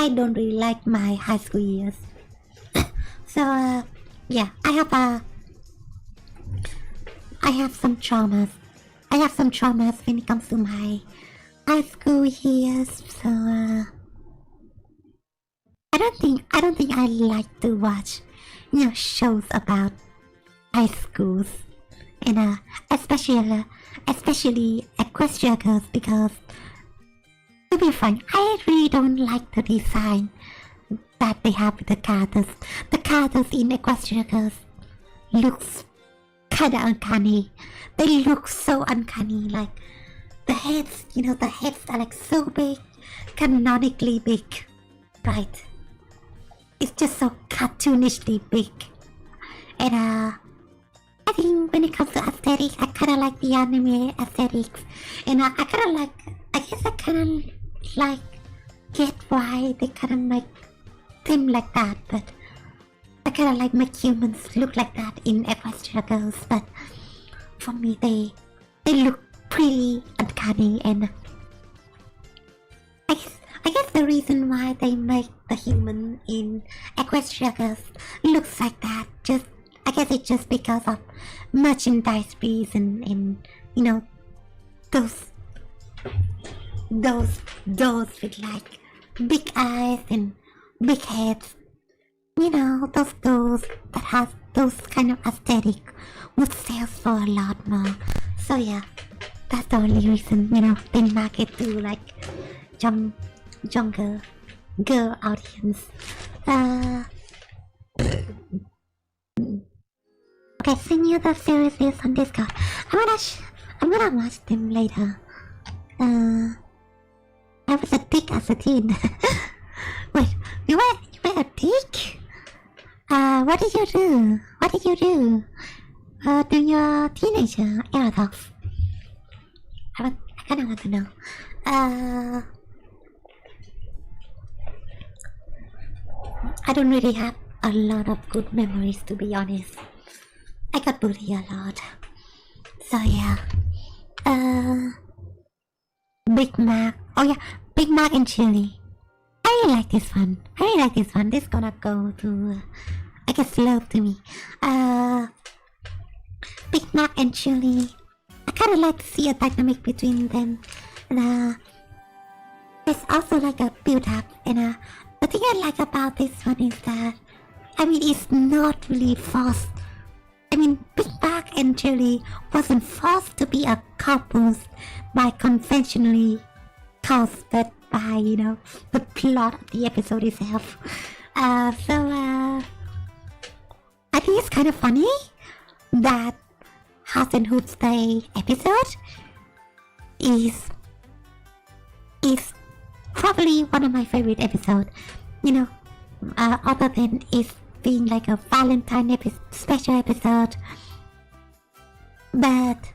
don't really like my high school years. So yeah, I have some traumas. When it comes to my high school years. So I don't think I like to watch shows about high schools, and especially Equestria Girls, because to be frank, I really don't like the design that they have with the characters. The characters in Equestria Girls looks kinda uncanny. They look so uncanny, like the heads are like so big, canonically big, right? It's just so cartoonishly big. And I think when it comes to aesthetics, I kinda like the anime aesthetics. And I kinda get why they kinda make them like that, but I kinda like make humans look like that in Equestria Girls. But for me, they look pretty uncanny, and I guess the reason why they make the human in Equestria Girls looks like that, I guess it's just because of merchandise reason, and those with like big eyes and big heads, those dolls that have those kind of aesthetic would sell for a lot more. So yeah, that's the only reason they market to like younger girl audience. Okay, send you the series list on Discord. I'm gonna watch them later. I was a dick as a teen. Wait, you were a dick? What did you do? During your teenager era of? I kinda want to know. I don't really have a lot of good memories, to be honest. I got bullied a lot. So yeah. Big Mac. Oh yeah, Big Mac and Chili. I really like this one. This gonna go to, I guess, love to me. Big Mac and Chili. I kinda like to see a dynamic between them. And there's also like a build up, and the thing I like about this one is that, I mean, it's not really forced. I mean, Big Mac and Chili wasn't forced to be a couple by conventionally caused, but by, the plot of the episode itself. I think it's kind of funny that House and Hoops Day episode is probably one of my favorite episodes. Other than it being like a Valentine special episode, but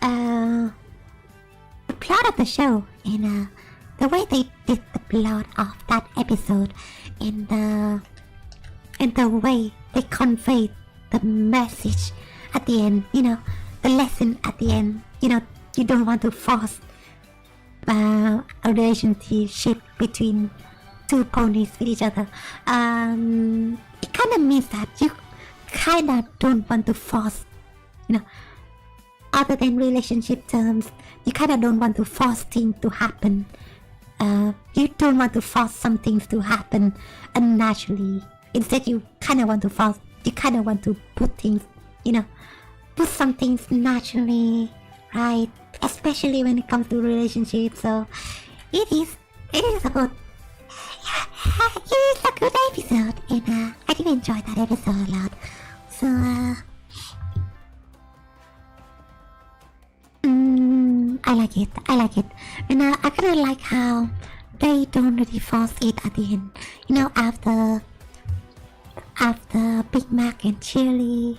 the plot of the show and the way they did the plot of that episode and the way they conveyed the message at the end, the lesson at the end, you don't want to force a relationship between two ponies with each other. It kind of means that you kind of don't want to force, other than relationship terms, you kind of don't want to force things to happen. You don't want to force some things to happen unnaturally. Instead, you kind of want to put things, put some things naturally, right? Especially when it comes to relationships. So it is a good episode, and I did enjoy that episode a lot. So I like it, and I kind of like how they don't really force it at the end. After Big Mac and Chili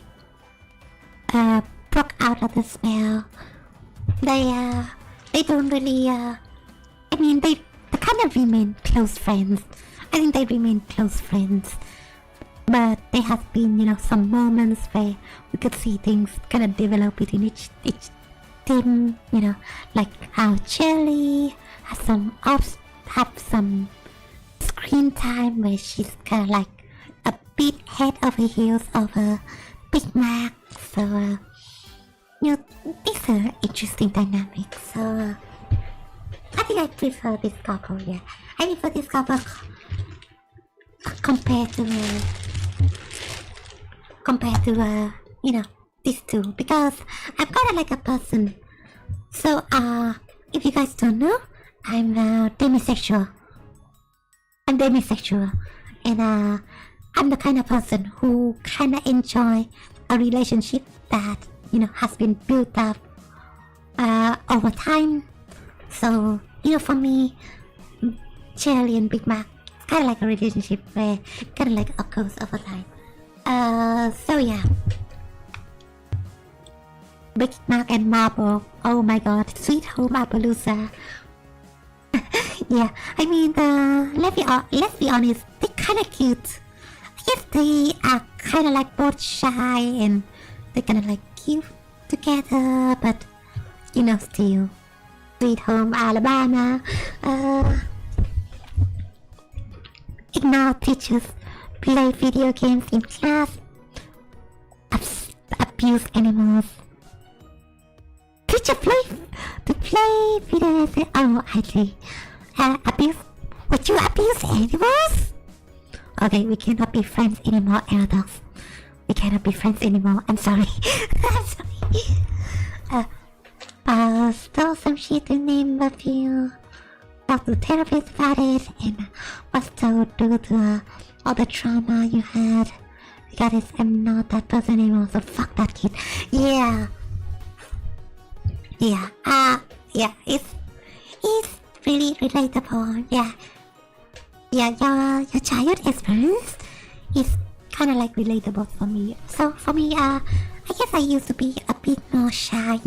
broke out of the spell, they don't really they kind of remain close friends. I think they remain close friends, but there has been some moments where we could see things kind of develop between each team, like how Chili has some screen time where she's kind of like a bit head over heels over Big Mac. So these are interesting dynamics. So I think I prefer this couple. Yeah, I prefer this couple compared to these two, because I'm kind of like a person. So if you guys don't know, I'm demisexual. And I'm the kind of person who kind of enjoy a relationship that has been built up over time. So for me, Cherry and Big Mac, it's kind of like a relationship where it kind of like occurs over time. So yeah, Big Mac and Marble, oh my god, Sweet Home Appaloosa. Yeah, let's be honest, they're kind of cute. I guess they are kind of like both shy and they're kind of like cute together, but still, Sweet Home Alabama. Ignore teachers, play video games in class, abuse animals. Teacher play video games. Oh, I see. Abuse? Would you abuse animals? Okay, we cannot be friends anymore, adults. We cannot be friends anymore. I'm sorry. I'm sorry. Stole some shit to name a few. Talk to therapist about it, and was told due to all the trauma you had. Because I'm not that person anymore, so fuck that kid. Yeah. Yeah, it's really relatable. Yeah, your childhood experience is kind of like relatable for me. So for me, I guess I used to be a bit more shy.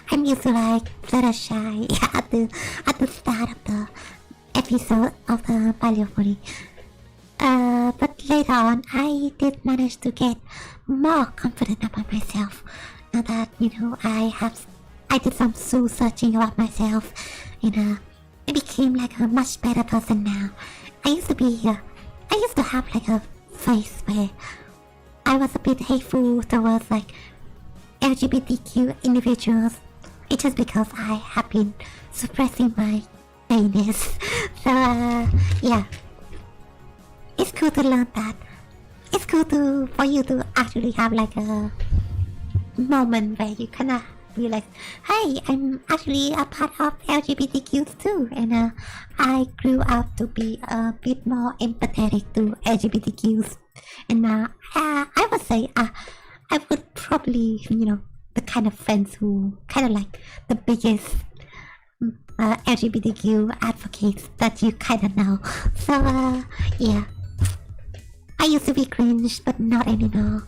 I'm used to like Fluttershy at the start of the episode of the Polyphony. But later on, I did manage to get more confident about myself. Now that I did some soul searching about myself, I became like a much better person now. I used to have like a phase where I was a bit hateful towards like LGBTQ individuals. It's just because I have been suppressing my gayness. So yeah, it's cool to learn that. It's cool for you to actually have like a moment where you kind of realize, hey, I'm actually a part of LGBTQ too, and I grew up to be a bit more empathetic to LGBTQs, and I would say I would probably, the kind of friends who kind of like the biggest LGBTQ advocates that you kind of know. So, yeah. I used to be cringe, but not anymore.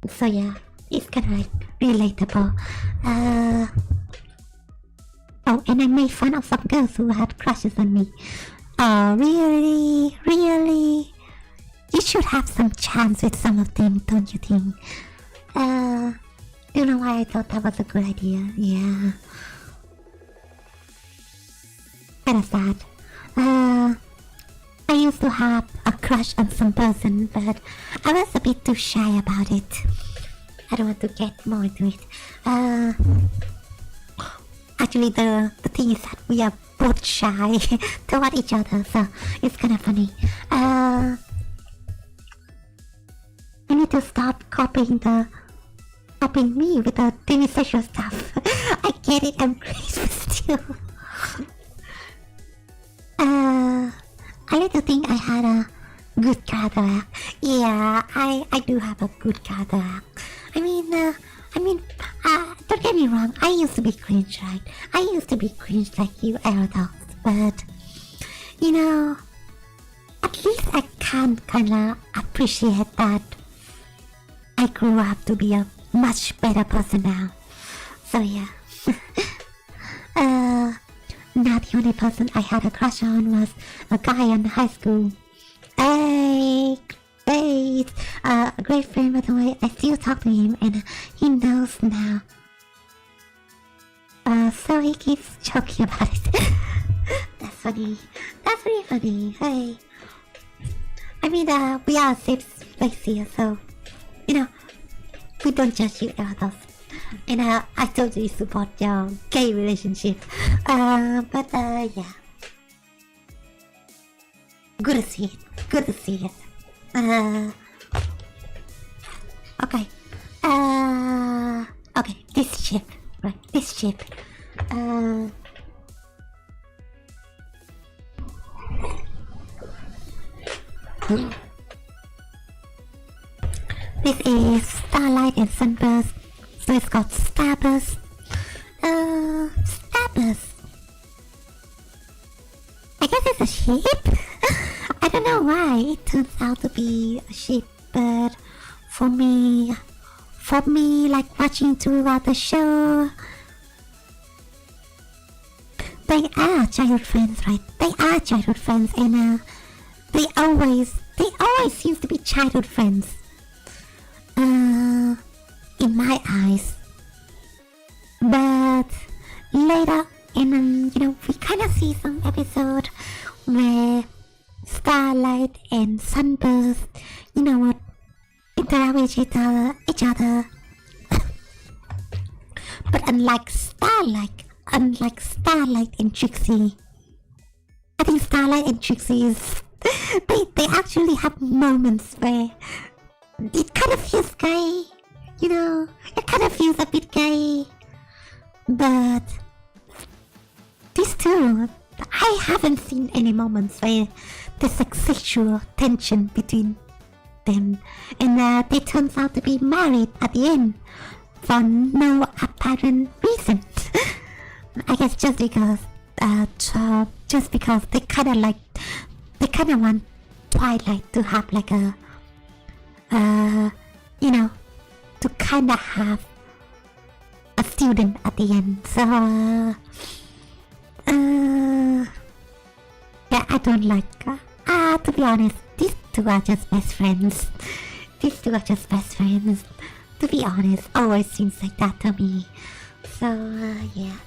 So, yeah, it's kind of like relatable. Oh, and I made fun of some girls who had crushes on me. Oh, really? Really? You should have some chance with some of them, don't you think? You know why I thought that was a good idea? Yeah. Kinda sad. I used to have a crush on some person, but I was a bit too shy about it. I don't want to get more into it. Actually, the thing is that we are both shy toward each other, so it's kind of funny. I need to stop copying me with the demisexual stuff. I get it, I'm crazy, but still. I like to think I had a good character arc. Yeah, I do have a good character arc. I mean, don't get me wrong, I used to be cringe, right? I used to be cringe like you, Aerodox, but, at least I can kinda appreciate that I grew up to be a much better person now. So yeah. Not the only person I had a crush on was a guy in high school. Hey, a great friend, by the way. I still talk to him, and he knows now. So he keeps joking about it. That's funny. That's really funny. Hey. I mean, we are a safe place here, so, we don't judge you, elders. And I totally support your gay relationship. But yeah. Good to see it. Good to see it. Okay. Okay, this ship. Right, this ship. This is Starlight and Sunburst. So it's called Starburst. Starburst. I guess it's a sheep. I don't know why it turns out to be a sheep, but for me, like watching throughout the show, they are childhood friends, right? They are childhood friends, and they always seem to be childhood friends. In my eyes. But later, and we kind of see some episode where Starlight and Sunburst, interact with each other. But unlike Starlight and Trixie, I think Starlight and Trixie is they actually have moments where it kind of feels gay, it kind of feels a bit gay. But these two, I haven't seen any moments where there's like sexual tension between them, and they turn out to be married at the end for no apparent reason. I guess just because they kind of want Twilight to have like a to kind of have a student at the end. So, yeah, I don't like, to be honest, these two are just best friends. To be honest, always seems like that to me. So, yeah.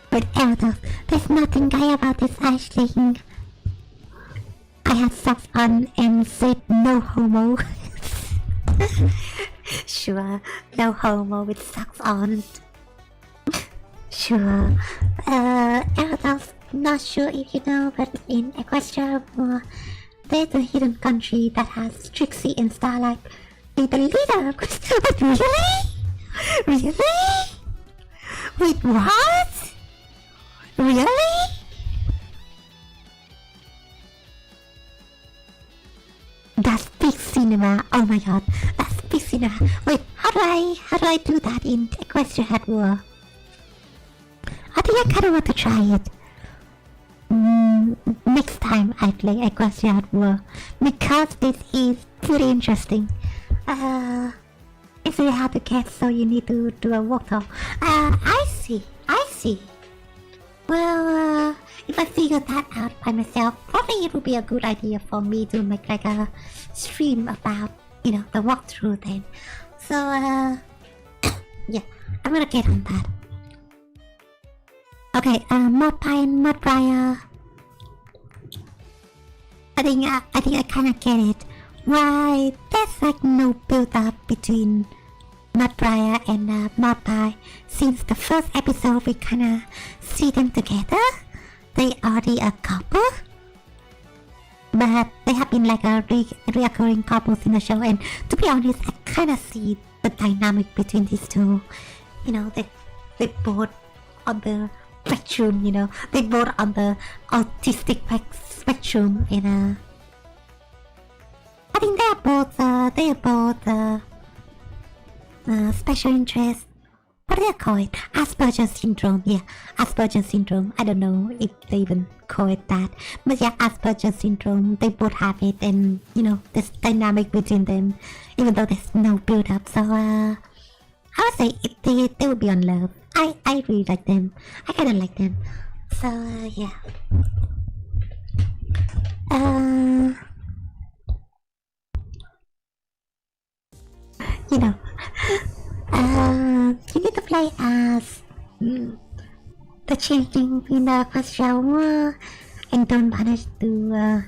But Elder, there's nothing gay about this ice thing. I had socks on and said no homo. Sure, no homo with socks on. Sure. Elder's not sure if you know, but in Equestria, there's a hidden country that has Trixie and Starlight be the leader. But really? Really? Wait, what? Really? cinema. Oh my god, that's big cinema. Wait, how do I do that in Equestria at War? I think I kinda want to try it. Next time I play Equestria at War, because this is pretty interesting. It's really hard to get, so you need to do a walkthrough. I see. Well, if I figure that out by myself, probably it would be a good idea for me to make like a stream about, the walkthrough then. So, yeah, I'm gonna get on that. Okay, mod pie and mod prior. I think I kinda get it. Why there's like no build up between mod prior and mod pie. Since the first episode we kinda see them together. They already a couple. But they have been like a reoccurring couples in the show, and to be honest, I kinda see the dynamic between these two. They both on the spectrum, they both on the autistic spectrum, and I think they are both special interest. What do they call it? Asperger's syndrome. Yeah, Asperger's syndrome. I don't know if they even call it that, but yeah, Asperger's syndrome. They both have it, and there's dynamic between them, even though there's no build up. So I would say they would be on love. I really like them. I kinda like them. So yeah. You need to play as the changeling in the first shower and don't manage to.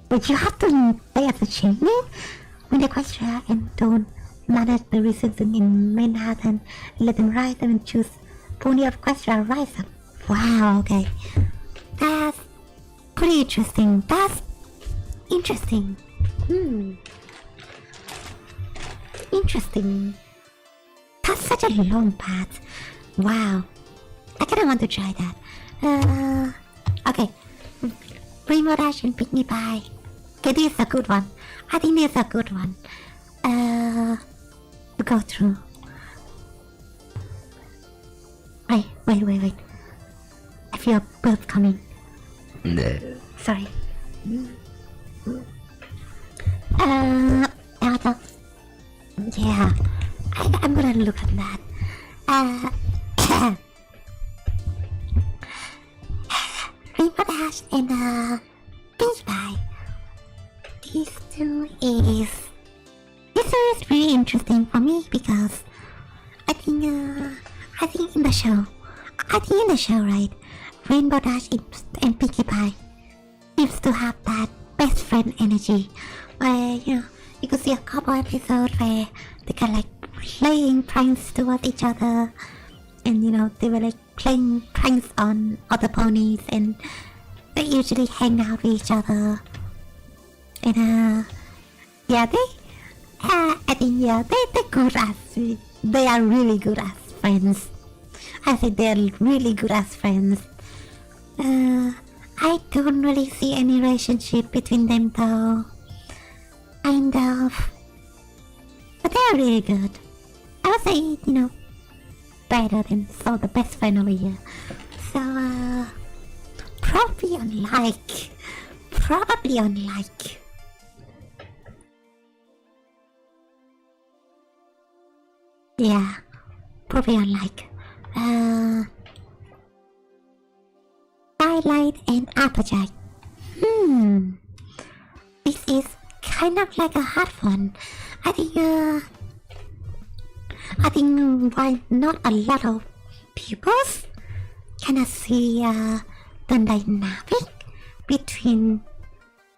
But you have to play as a changeling in the question and don't manage the researching in Manhattan. Let them rise them and choose pony of question rise up. Wow, okay. That's pretty interesting. That's interesting. Interesting. That's such a long path. Wow. I kinda want to try that. Okay. Primo Dash and Pick Me Pie. Okay, this is a good one. I think this is a good one. To go through. Wait. I feel birth coming. Sorry. Yeah. I'm gonna look at that. Rainbow Dash and Pinkie Pie. This two is really interesting for me because I think in the show, right, Rainbow Dash and Pinkie Pie seems to have that best friend energy, where you could see a couple episodes where they kind of like playing pranks towards each other, and they were like playing pranks on other ponies, and they usually hang out with each other, and yeah, I think they're good as they are really good as friends. I think they're really good as friends. I don't really see any relationship between them though. Kind of. But they're really good. I would say, better than the best friend over here. So, probably unlike. Yeah, probably unlike. Twilight and Applejack. This is kind of like a hard one. I think why not a lot of pupils can see the dynamic between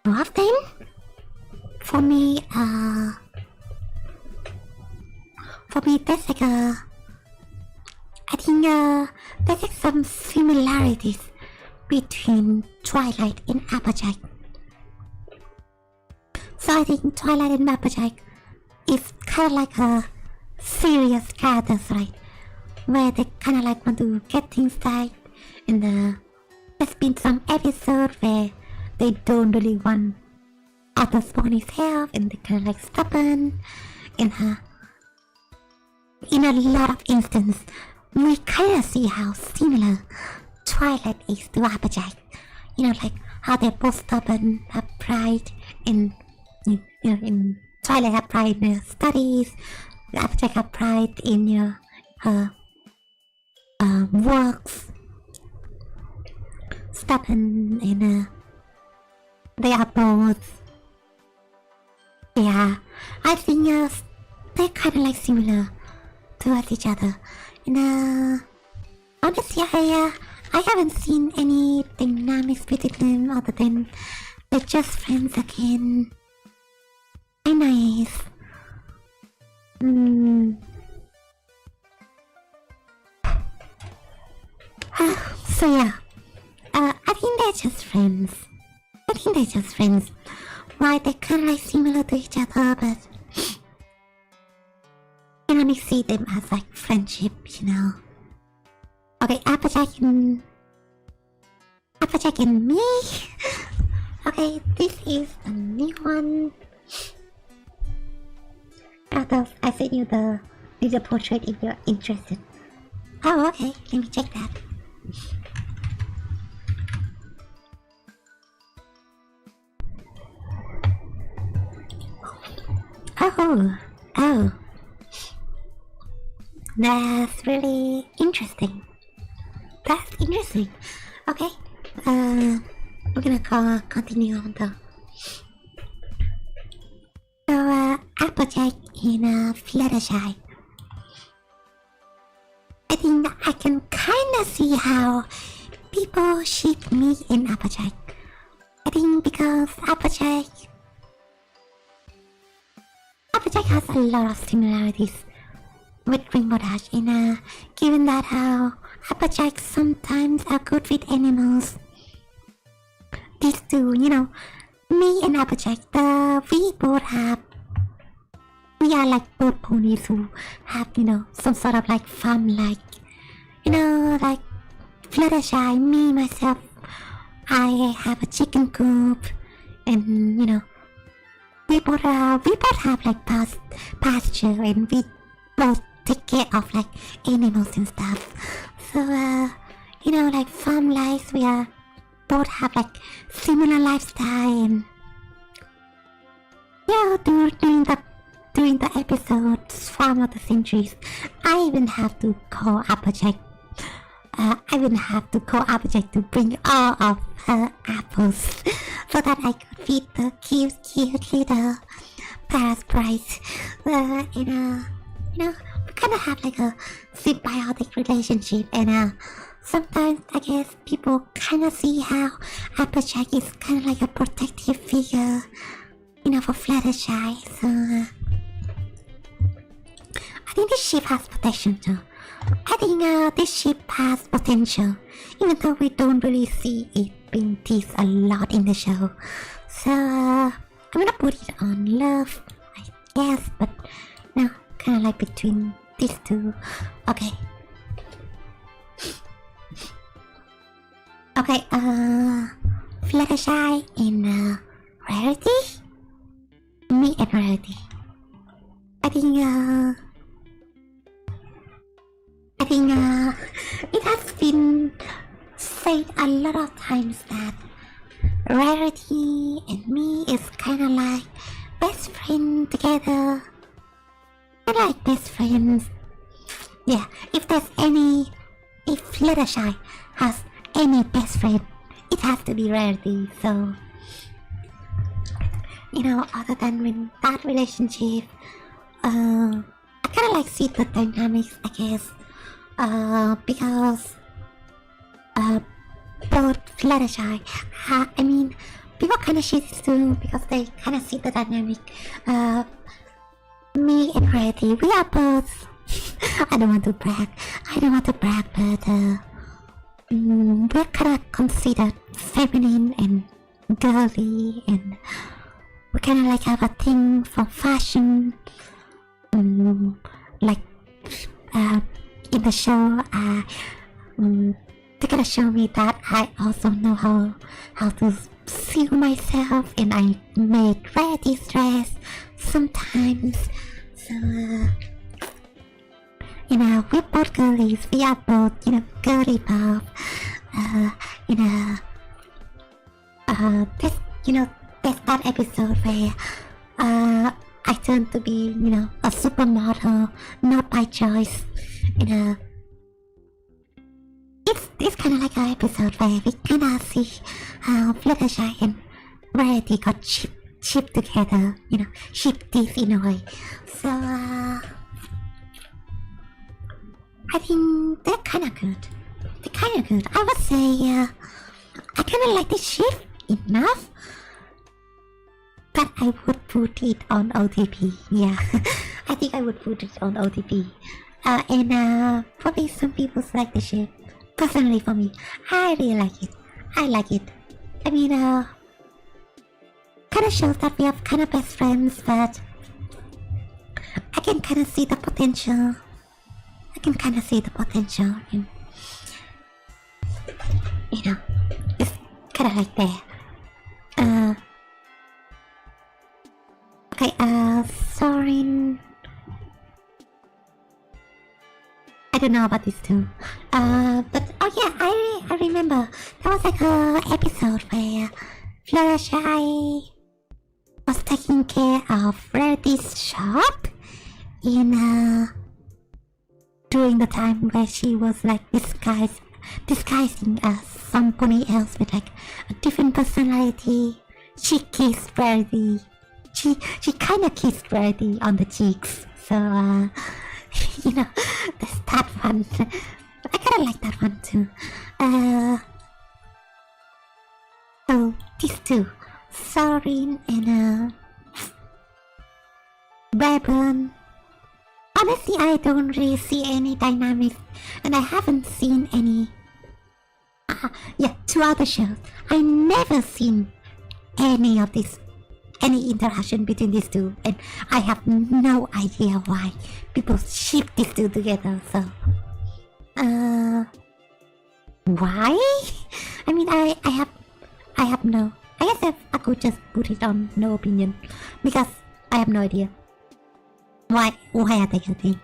two of them. For me, there's like I think there's like some similarities between Twilight and Applejack. So I think Twilight and Applejack is kind of like a serious characters, right? Where they kind of like want to get things right, and there's been some episodes where they don't really want other spawn itself, and they're kind of like stubborn. And in a lot of instances, we kind of see how similar Twilight is to Applejack. You know, like how they're both stubborn, have pride in, in Twilight have pride in her studies, Applejack have pride in her works, stubborn, and they are both. Yeah, I think they're kind of like similar towards each other. And honestly, I haven't seen any dynamics between them other than they're just friends again. Very nice. So yeah, I think they're just friends. Why they're kind of like similar to each other, but I only see them as like friendship, you know. Okay, Applejack and me. Okay, this is a new one. I sent you the little portrait if you're interested. Oh, okay, let me check that. Oh. That's really interesting. Okay, we're gonna continue on though. So, Applejack and Fluttershy. I think I can kinda see how people ship me and Applejack. I think because Applejack has a lot of similarities with Rainbow Dash, and given that how Applejack sometimes are good with animals, these two, you know, me and Applejack, we are like both ponies who have, you know, some sort of like farm-like, you know, like Fluttershy, me, myself, I have a chicken coop, and, you know, we both have like pasture, and we both take care of like animals and stuff. So, you know, like farm life, we both have like similar lifestyle, and yeah, during the episodes Farm of the Centuries, I even have to call Applejack. To bring all of her apples so that I could feed the cute little parasprites. You know, we kind of have like a symbiotic relationship, and sometimes I guess people kind of see how Applejack is kind of like a protective figure, you know, for Fluttershy. So I think this ship has protection too. I think this ship has potential, even though we don't really see it being teased a lot in the show. So I'm gonna put it on love, I guess, but no, kind of like between these two. Okay. Okay, Fluttershy and Rarity? Me and Rarity. I think it has been said a lot of times that Rarity and me is kind of like best friends together. I like best friends. Yeah, if Fluttershy has any best friend, it has to be Rarity. So, you know, other than with that relationship, I kind of like see the dynamics, I guess. Because both Fluttershy, I mean, people kind of shit this too because they kind of see the dynamic. Me and Rarity, we are both. I don't want to brag, but we're kind of considered feminine and girly, and we kind of like have a thing for fashion. Like, in the show, they're gonna show me that I also know how to seal myself and I make Rarity stress sometimes. So, we're both girlies. We are both, girly pop. There's that episode where, I turned to be, a supermodel, not by choice. It's kind of like an episode where we kind of see how Fluttershy and Rarity got shipped together, shipped this in a way. So, I think they're kind of good. I would say, I kind of like the ship enough, but I would put it on OTP. Yeah, I think I would put it on OTP. And probably some people like the ship. Personally, for me, I really like it. I like it. I mean, kind of shows that we are kind of best friends, but I can kind of see the potential. It's kind of like there. Okay, Sorin. I don't know about this too. But oh yeah, I remember there was like a episode where Fluttershy was taking care of Rarity's shop in during the time where she was like disguising as somebody else with like a different personality. She kissed Rarity. She kind of kissed Rarity on the cheeks. So there's that one. I kind of like that one too. So these two, Sorin and Baburn. Honestly, I don't really see any dynamics, and I haven't seen any. Two other shows. I never seen any interaction between these two, and I have no idea why people ship these two together. So, why? I mean, I have no. I guess I could just put it on no opinion, because I have no idea. Why are they a thing?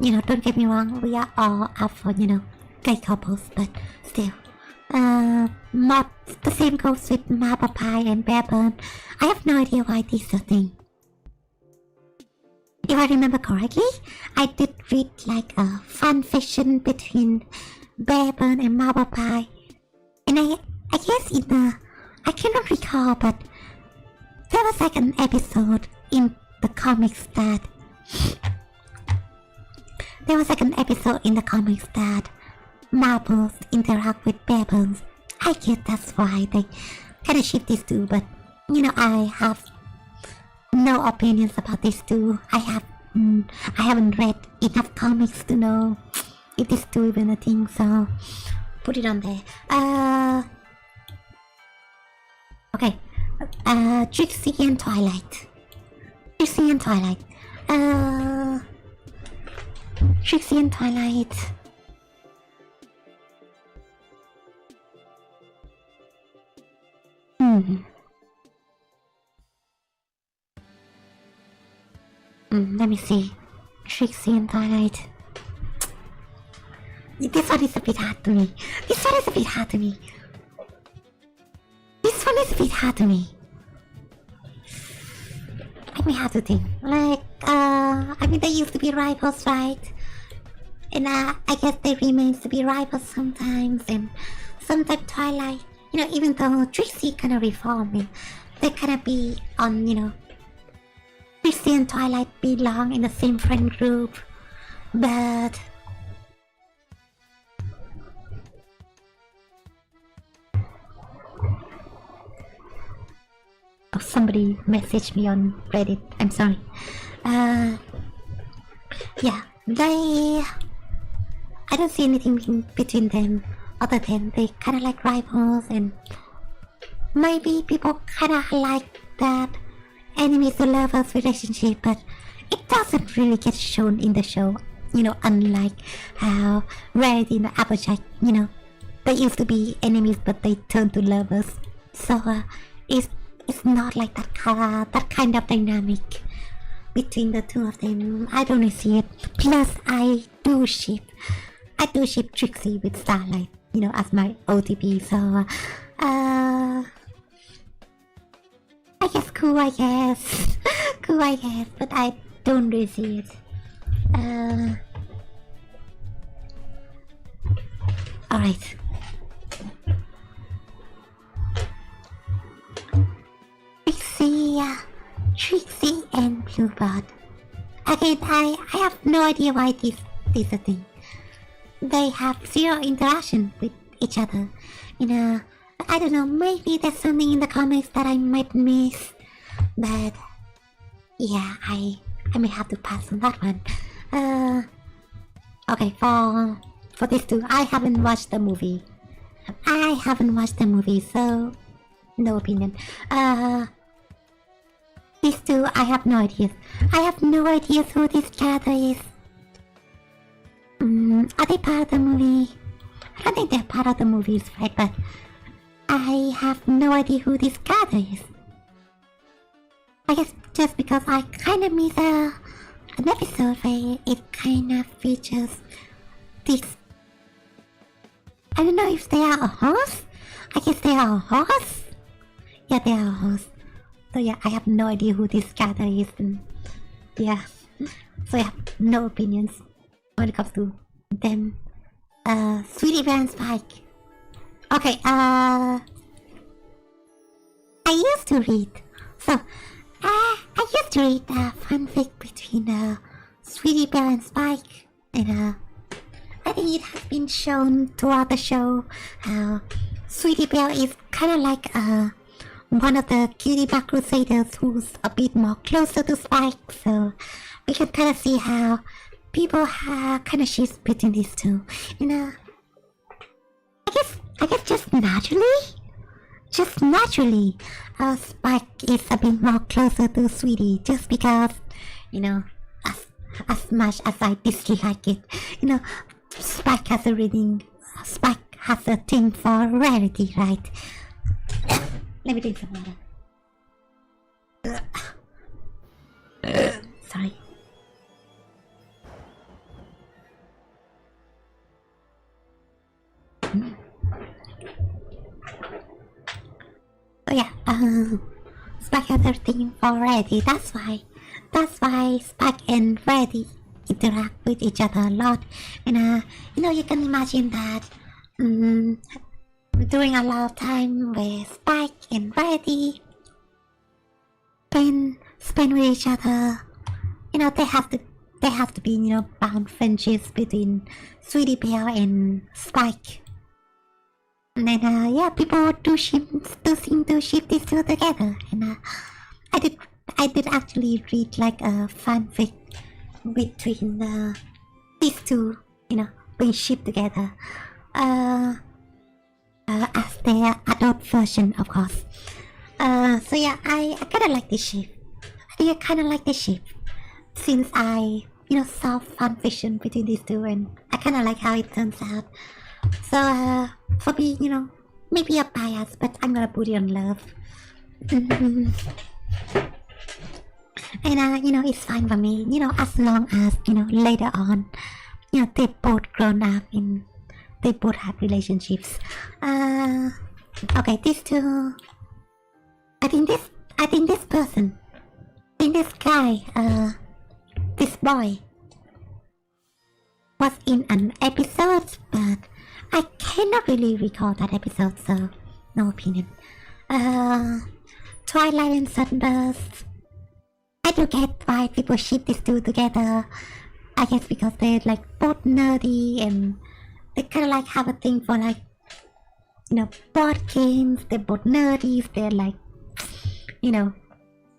Don't get me wrong, we are all up for, gay couples, but still. The same goes with Marble Pie and Baburn. I have no idea why this is a thing. If I remember correctly, I did read like a fan fiction between Baburn and Marble Pie. And I guess I cannot recall, but there was like an episode in the comics that marbles interact with Baburns. I guess that's why they kind of ship these two, but I have no opinions about these two. I haven't read enough comics to know if these two even a thing, so put it on there. Okay. Trixie and Twilight. Trixie and Twilight. Let me see. Trixie and Twilight. This one is a bit hard to me. Let me have to think. They used to be rivals, right? And I guess they remain to be rivals sometimes, and sometimes Twilight, even though Trixie kind of reformed, they kind of be on, Trixie and Twilight belong in the same friend group, but somebody messaged me on Reddit. I'm sorry. I don't see anything between them other than they kind of like rivals, and maybe people kind of like that enemies to lovers relationship, but it doesn't really get shown in the show. Unlike how Rarity and Applejack, they used to be enemies, but they turned to lovers. So it's not like that kind of dynamic between the two of them. I don't really see it. Plus, I do ship Trixie with Starlight, as my OTP. So I guess cool. I guess cool. I guess, but I don't really see it. All right. Trixie and Bluebird. Again, I have no idea why this is a thing. They have zero interaction with each other. I don't know, maybe there's something in the comics that I might miss. But yeah, I may have to pass on that one. Okay, for this too, I haven't watched the movie. So no opinion. These two, I have no idea. Who this character is. Are they part of the movie? I don't think they're part of the movies, right? But I have no idea who this character is. I guess just because I kind of miss an episode where it kind of features this. I don't know if they are a horse. I guess they are a horse. Yeah, they are a horse. So yeah, I have no idea who this character is, and yeah, so I have no opinions when it comes to them. Sweetie Bear and Spike. Okay, I used to read a fanfic between Sweetie Bear and Spike, and I think it has been shown throughout the show how Sweetie Bear is kind of like one of the cutie bar crusaders who's a bit more closer to Spike, so we can kind of see how people have kind of shifts between these two. I guess just naturally, Spike is a bit more closer to Sweetie, just because, as much as I dislike it, Spike has a thing for rarity, right? Let me drink some water. Sorry. So yeah, Spike has a thing for Reddy. That's why Spike and Reddy interact with each other a lot. And you can imagine that during a lot of time where Spike and Reddy spend with each other, they have to be bound friendships between Sweetie Bear and Spike. And then yeah, people do seem to ship these two together. And I did actually read like a fanfic between these two, being shipped together. As their adult version, of course. So yeah, I kind of like this ship. I think I kind of like this ship since I, saw fanfiction between these two, and I kind of like how it turns out. So for me, maybe a bias, but I'm gonna put it on love. And it's fine for me. As long as later on, they both grown up and they both have relationships. Okay, these two. I think this guy, this boy, was in an episode, but I cannot really recall that episode, so no opinion. Twilight and Sunburst. I do get why people ship these two together. I guess because they're like both nerdy and they kind of like have a thing for like, board games. They're both nerdies. They're like,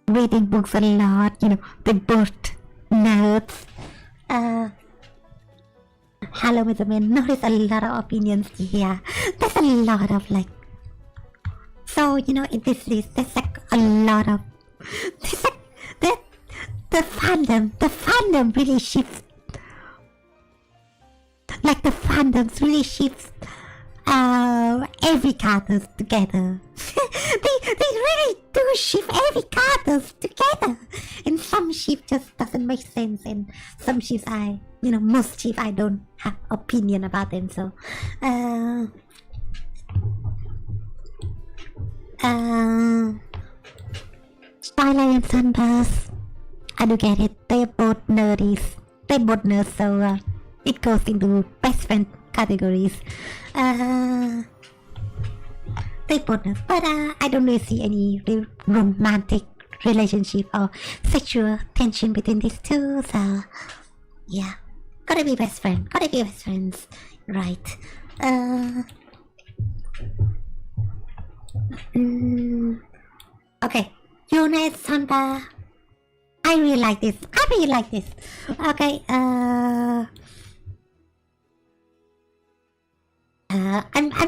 reading books a lot. They're both nerds. Hello, Mr. Man. Notice a lot of opinions here. There's a lot of like. So in this list, there's like a lot of. There's like the fandom really shifts. Like the fandoms really shifts every characters together. they really do ship every characters together. And some ship just doesn't make sense, and some ships most ships I don't have opinion about them. So, Twilight and Sunburst, I do get it. They're both nerdies. They're both nerds, so it goes into best friend categories. They both nerds, but I don't really see any real romantic relationship or sexual tension between these two. So yeah, gotta be best friend. Gotta be best friends, right? Okay, Yuna and Santa. I really like this. Okay, I'm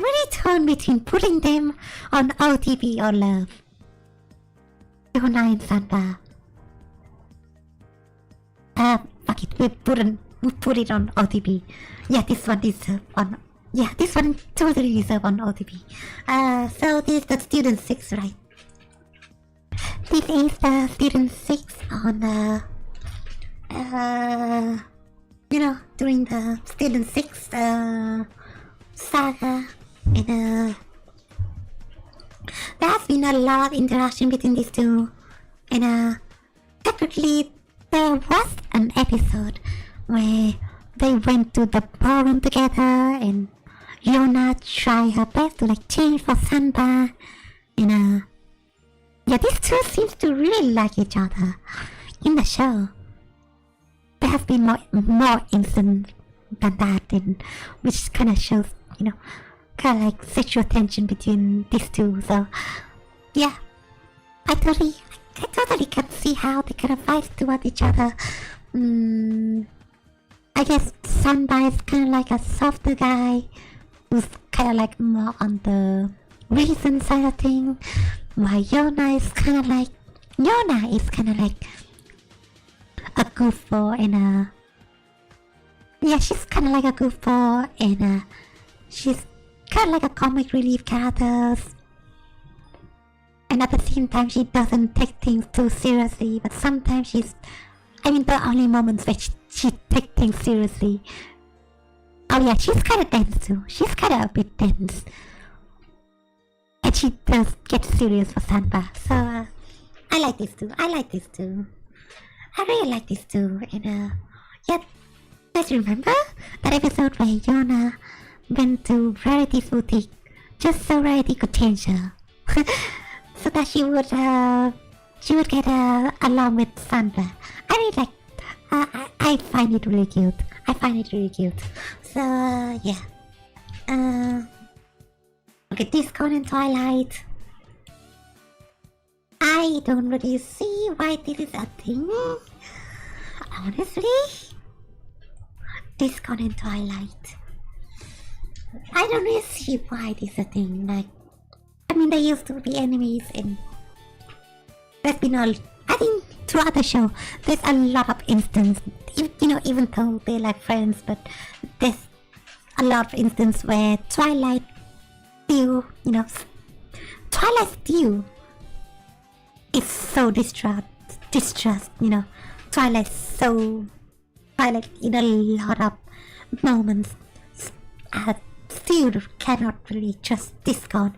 really torn between putting them on OTP or love. Yuna and Santa. Fuck it. We put it on OTP. Yeah, this one deserves on. Yeah, this one totally deserves on OTP. So this is the student 6, right? This is the student 6 on during the student 6 saga, and there has been a lot of interaction between these two, and technically there was an episode where they went to the ballroom together, and Yona tried her best to change for Sanba, and yeah, these two seems to really like each other in the show. There have been more incidents than that, and which kind of shows, kind of sexual tension between these two. So yeah, I totally can see how they kind of fight towards each other. I guess Sanba is kind of like a softer guy who's kind of more on the reason side of things, while Yona is kind of like a goofball, and yeah, she's kind of like a goofball, and she's kind of like a comic relief character, and at the same time she doesn't take things too seriously, but sometimes the only moments where she takes things seriously. Oh yeah, she's kind of dense too. She's kind of a bit dense. And she does get serious for Sanba. So, I like this too. I really like this too. And, yeah, guys remember that episode where Yona went to Rarity's boutique just so Rarity could change her? So that she would get along with Sanba. I really like I find it really cute. So, yeah. Okay, Discord and Twilight. I don't really see why this is a thing. Honestly. Discord and Twilight. I don't really see why this is a thing. They used to be enemies, and there's been I think throughout the show, there's a lot of instances, even though they're like friends, but there's a lot of instances where Twilight still is so distrust, Twilight in a lot of moments still cannot really trust Discord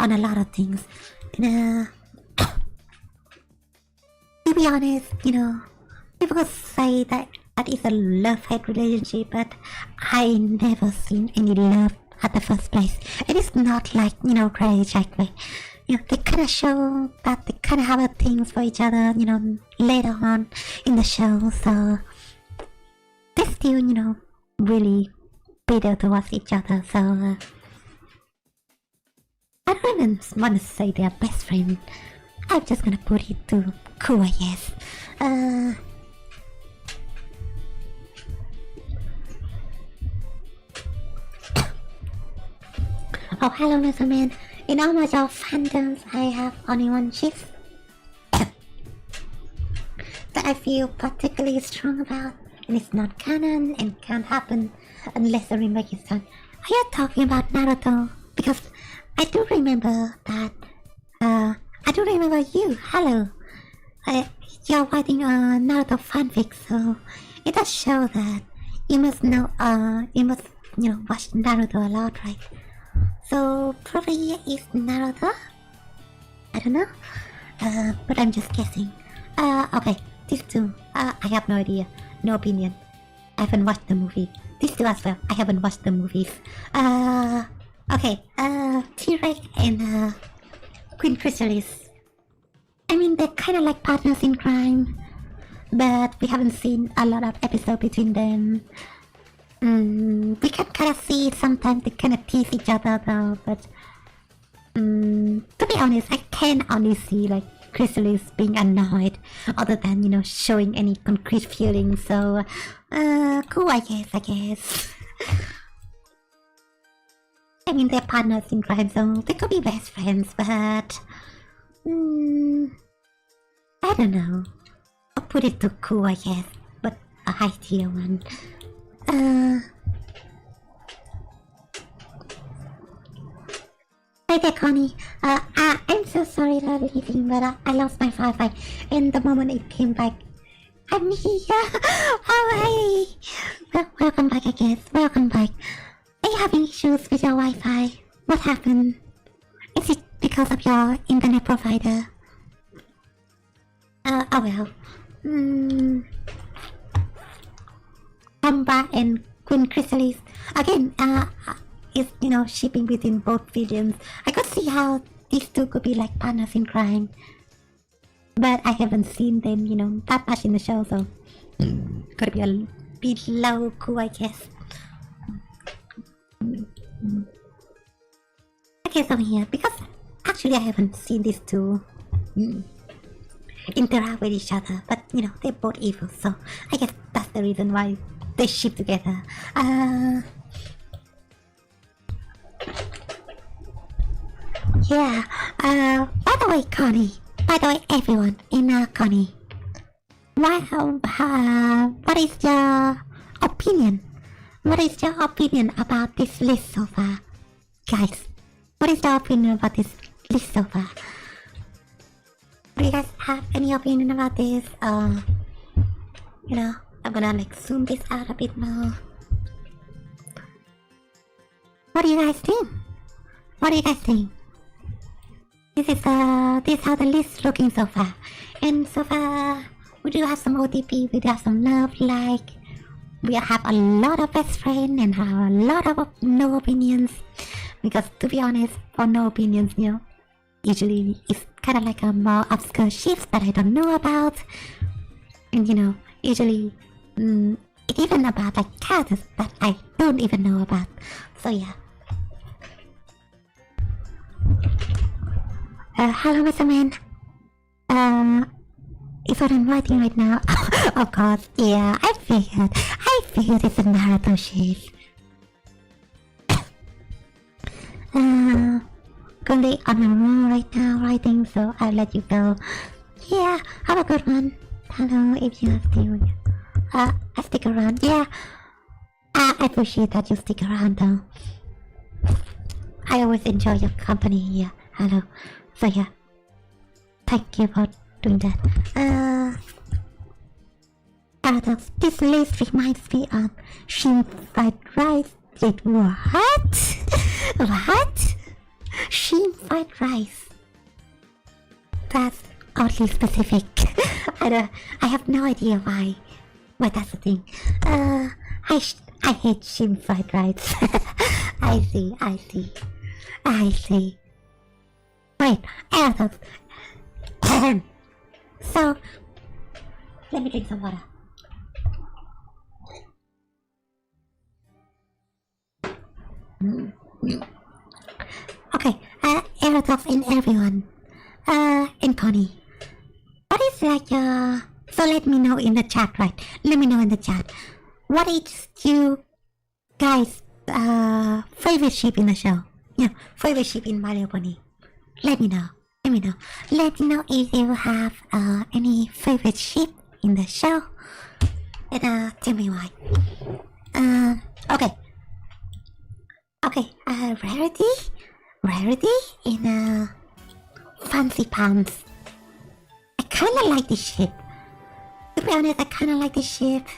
on a lot of things. And, to be honest, people say that is a love-hate relationship, but I never seen any love at the first place. It is not like, Crazy Jack, where, they kind of show that they kind of have things for each other, later on in the show, so they still, really bitter towards each other, so I don't even want to say they're best friends. I'm just gonna put it to cool, I guess. Oh, hello, Mr. Man. In all my job fandoms, I have only one shift that I feel particularly strong about, and it's not canon and can't happen unless a remake is done. are you talking about Naruto? Because I do remember that. I do remember you. Hello. You're writing a Naruto fanfic, so it does show that you must know. You must watch Naruto a lot, right? So probably it's Naruto. I don't know. But I'm just guessing. Okay. These two. I have no idea. No opinion. I haven't watched the movie. These two as well. I haven't watched the movies. Okay. T-Rex and Queen Chrysalis. I mean, they're kind of like partners in crime, but we haven't seen a lot of episodes between them. We can kind of see sometimes they kind of tease each other though, but to be honest, I can only see like Chrysalis being annoyed, other than showing any concrete feelings. So, cool, I guess. I mean, they're partners in crime, so they could be best friends, but I don't know. I'll put it to cool, I guess, but a high tier one. Hi there, Connie. I'm so sorry that I'm leaving, but I lost my Wi-Fi, and the moment it came back, I'm here. Alright. Welcome back, I guess. Welcome back. Are you having issues with your Wi-Fi? What happened? Is it because of your internet provider? Oh well. Umbra and Queen Chrysalis. Again, is shipping between both villains. I could see how these two could be like partners in crime, but I haven't seen them that much in the show, so could be a bit low cool, I guess. Okay, so here, because actually I haven't seen these two interact with each other, but they're both evil, so I guess that's the reason why they ship together. Yeah, by the way, Connie, everyone in Connie, what is your opinion? What is your opinion about this list so far? Guys, what is your opinion about this list so far? Do you guys have any opinion about this? I'm gonna zoom this out a bit more. What do you guys think? This is how the list is looking so far. And so far, we do have some OTP, we do have some love, we have a lot of best friends and have a lot of no opinions. Because to be honest, for no opinions, usually it's kind of like a more obscure shifts that I don't know about. And usually it's even about characters that I don't even know about. So yeah. Hello, Mr. Man. Is what I'm writing right now. Of course, yeah, I figured it's a Naruto shift. Currently on a roll right now writing, so I'll let you go. Yeah, have a good one. Hello, if you have to. I stick around. Yeah, I appreciate that you stick around though. I always enjoy your company here. Hello. So yeah, thank you for doing that. This list reminds me of shrimp fried rice. Wait, what? What? Shrimp fried rice. That's oddly specific. I have no idea why. But that's the thing. I hate shrimp fried rice. I see. Wait, so, let me drink some water. Okay, Aerotox and everyone. And Connie. What is so let me know in the chat, right? Let me know in the chat. What is you guys' favorite ship in the show? Favorite ship in My Little Pony. Let me know. Let me know if you have any favorite ship in the show. And tell me why. Okay. Okay, rarity in fancy pants. I kinda like the shape. To be honest, I kinda like the shape.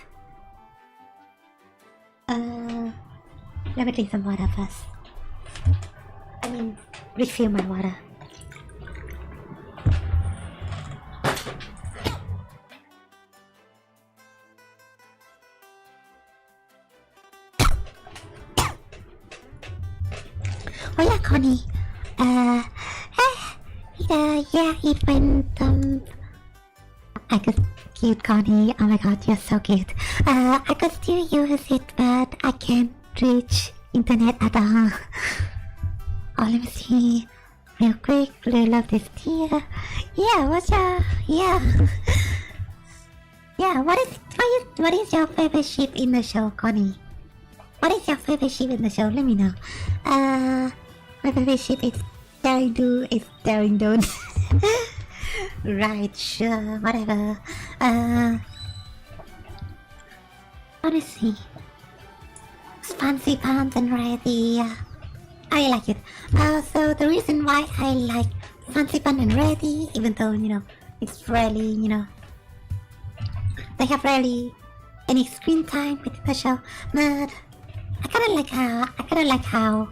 Let me drink some water first. I mean, refill my water. Hola, Connie. Yeah, it went, I could cute, Connie. Oh my god, you're so cute. I could still use it, but I can't reach internet at all. Oh, let me see. Real quick, really love this deer. Yeah, yeah, what is your favorite ship in the show, Connie? What is your favorite ship in the show? Let me know. My favorite ship is Daring Do. It's Daring Don't. Right, sure, whatever. Let me see. Fancy pants and variety. I like it. So the reason why I like fancy pants and variety, even though it's rarely, they have rarely any screen time within the show, but I kind of like how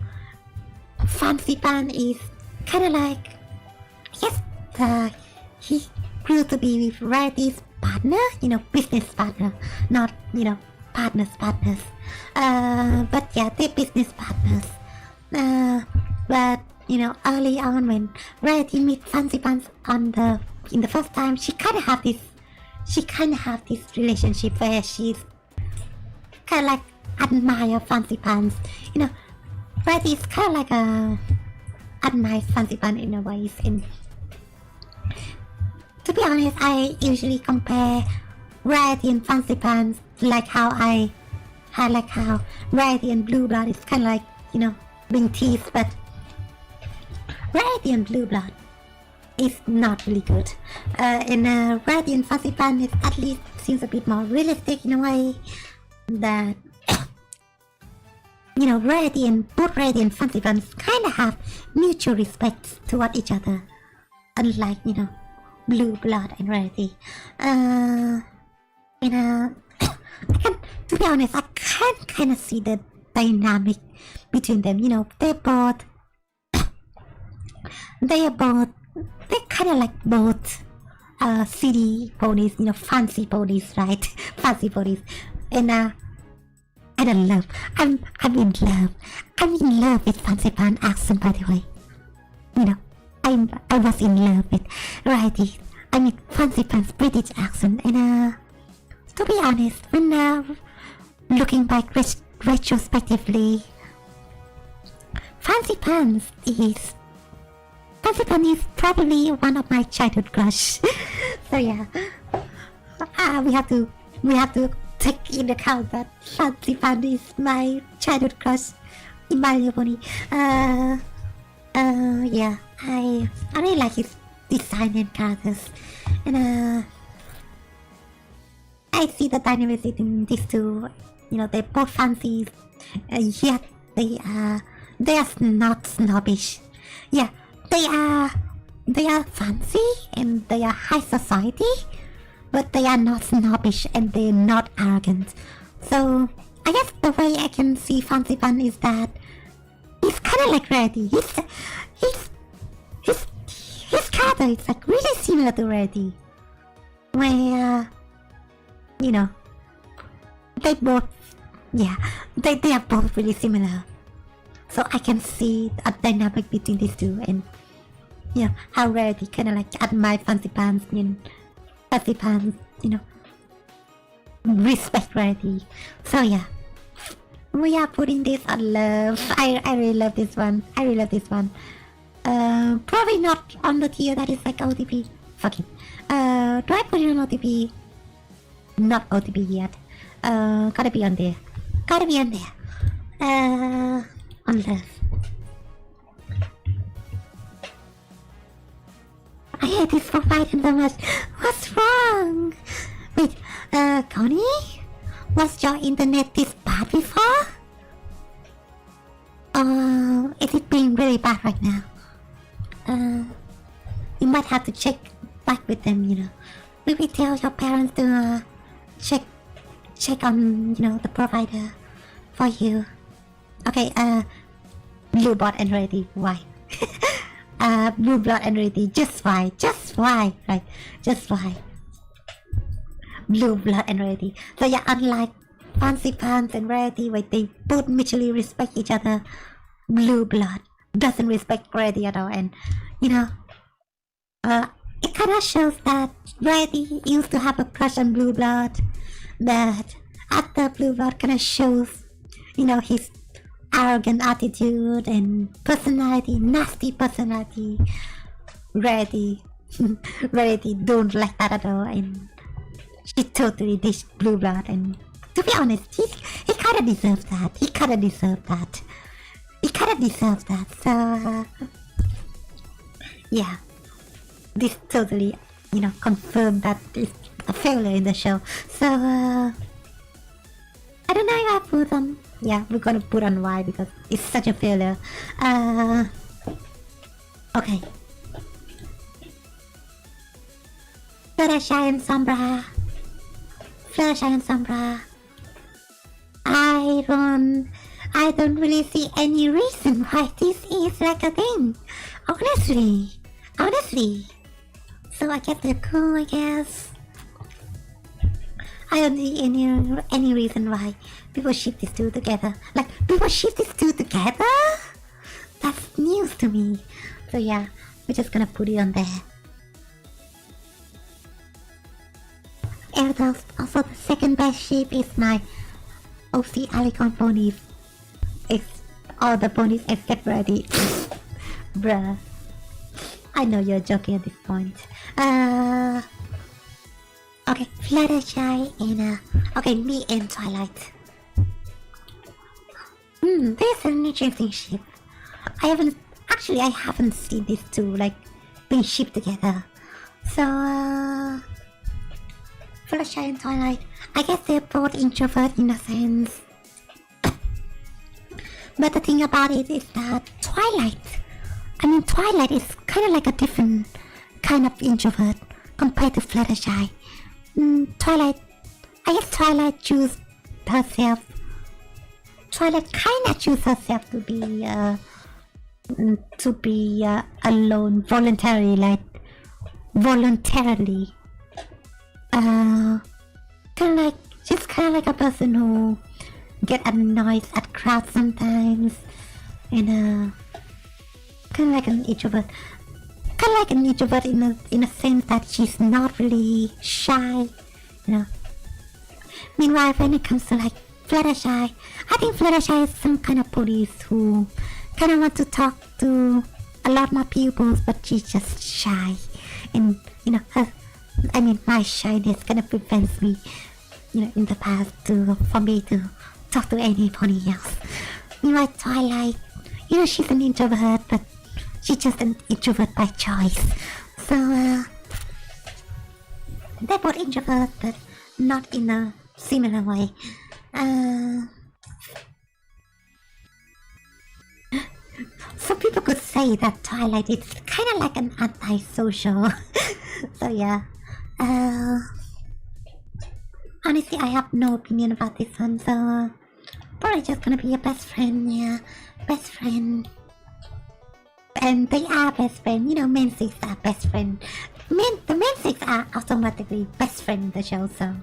fancy pants is kind of like, yes, he grew to be with Rarity's partner, business partner, not partners. But yeah, they're business partners. But early on when Rarity meet Fancy Pants in the first time, she kind of have this relationship where she's kind of like admire Fancy Pants. Rarity is kind of like admire Fancy Pants in a way. And to be honest, I usually compare Rarity and Fancy Pants like how Rarity and Blue Blood is kind of like being teased, but Rarity and Blue Blood is not really good. And Rarity and Fancy Pants is at least seems a bit more realistic in a way that Rarity and Fancy Pants kind of have mutual respect toward each other, unlike Blue Blood and Rarity. To be honest, I can kind of see the dynamic between them. They're kind of like both city ponies, fancy ponies, right? Fancy ponies. And I don't love. I'm in love. I'm in love with Fancy Pants accent, by the way. I was in love with Rarity. I mean Fancy Pants British accent. And to be honest, when looking back retrospectively, Fancy Pants is probably one of my childhood crush. So yeah, we have to take into account that Fancy Pants is my childhood crush in My Little Pony. Yeah, I really like his design and characters, and I see the dynamics in these two. They're both fancy, yet they are not snobbish. Yeah, they are fancy and they are high society, but they are not snobbish and they're not arrogant. So I guess the way I can see Fancy Pants is that he's kind of like Rarity. His character is like really similar to Rarity, where they both, yeah, they are both really similar. So I can see a dynamic between these two, and how Rarity kind of like admire Fancy Pants, and Fancy Pants, respect Rarity. So yeah, we are putting this on love. I really love this one. Probably not on the tier that is like OTP. Fucking. Do I put it on OTP? Not OTP yet. Gotta be on there. On love. I hate this for fighting so much. What's wrong? Wait, Connie? Was your internet this bad before? Is it being really bad right now? You might have to check back with them, you know. Maybe tell your parents to check on, you know, the provider for you. Okay, blue blood and ready, why? Blue blood and ready, just why, right? Just why. Blue blood and ready. So yeah, unlike fancy pants and rarity, where they both mutually respect each other, blue blood doesn't respect rarity at all, and you know, it kind of shows that rarity used to have a crush on blue blood, but after blue blood kind of shows, you know, his arrogant attitude and personality, nasty personality, rarity don't like that at all, and she totally dished blue blood. And to be honest, he kind of deserves that. He kind of deserves that. So yeah, this totally, you know, confirmed that it's a failure in the show. So I don't know if I put on. Yeah, we're gonna put on why, because it's such a failure. Okay. Fluttershy and Sombra. I don't really see any reason why this is like a thing. Honestly. So I guess they're cool, I guess. I don't see any reason why people ship these two together. Like, people ship these two together? That's news to me. So yeah, we're just gonna put it on there. And also the second best ship is my OC Alicon ponies. It's all the ponies except ready. Bruh. I know you're joking at this point. Okay, Fluttershy and okay, me and Twilight. This is an interesting ship. I haven't seen these two like being shipped together. So Fluttershy and Twilight, I guess they're both introvert in a sense. But the thing about it is that Twilight is kind of like a different kind of introvert compared to Fluttershy. Twilight choose herself. Twilight kinda choose herself to be alone voluntarily. She's kinda like a person who get annoyed at crowds sometimes, and kinda like an introvert. In a sense that she's not really shy, you know. Meanwhile, when it comes to like Fluttershy, I think Fluttershy is some kind of police who kind of want to talk to a lot more pupils, but she's just shy, and you know, my shyness kind of prevents me, you know, in the past for me to talk to anybody else. Meanwhile, Twilight, you know, she's an introvert, but she's just an introvert by choice. So they're both introverts, but not in a similar way. Some people could say that Twilight is kind of like an antisocial. So yeah. Honestly, I have no opinion about this one, so probably just gonna be a best friend, yeah. Best friend. And they are best friend, you know, main six are best friend. The main six are automatically best friend in the show, so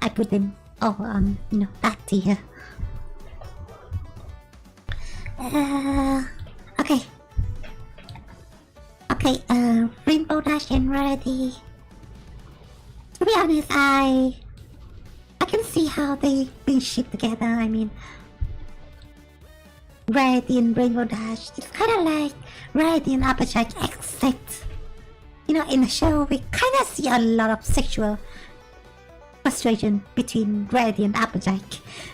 I put them all on, you know, that tier. Okay, Rainbow Dash and Rarity. To be honest, I can see how they've been shipped together. I mean, Rarity and Rainbow Dash, it's kind of like Rarity and Applejack, except, you know, in the show we kind of see a lot of sexual frustration between Rarity and Applejack,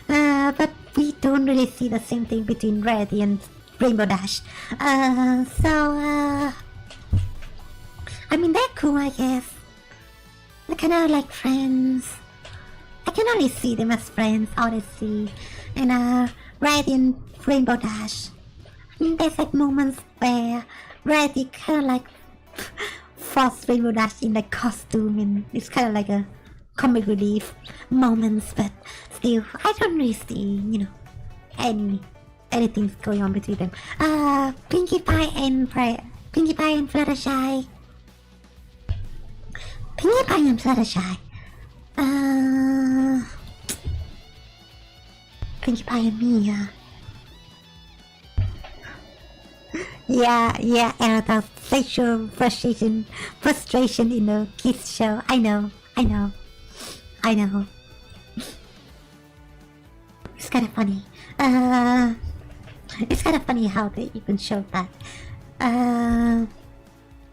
but we don't really see the same thing between Rarity and Rainbow Dash. I mean, they're cool, I guess. They're kind of like friends. I can only see them as friends, honestly. And Rarity and Rainbow Dash. I mean, there's like moments where Rarity kind of like force Rainbow Dash in like costume, and it's kind of like a comic relief moments, but still, I don't really see, anything's going on between them. Pinkie Pie and Fluttershy. Pinkie Pie and Fluttershy. Pinkie Pie and me, Yeah, and the sexual frustration in the kids show. I know. It's kind of funny. It's kind of funny how they even show that.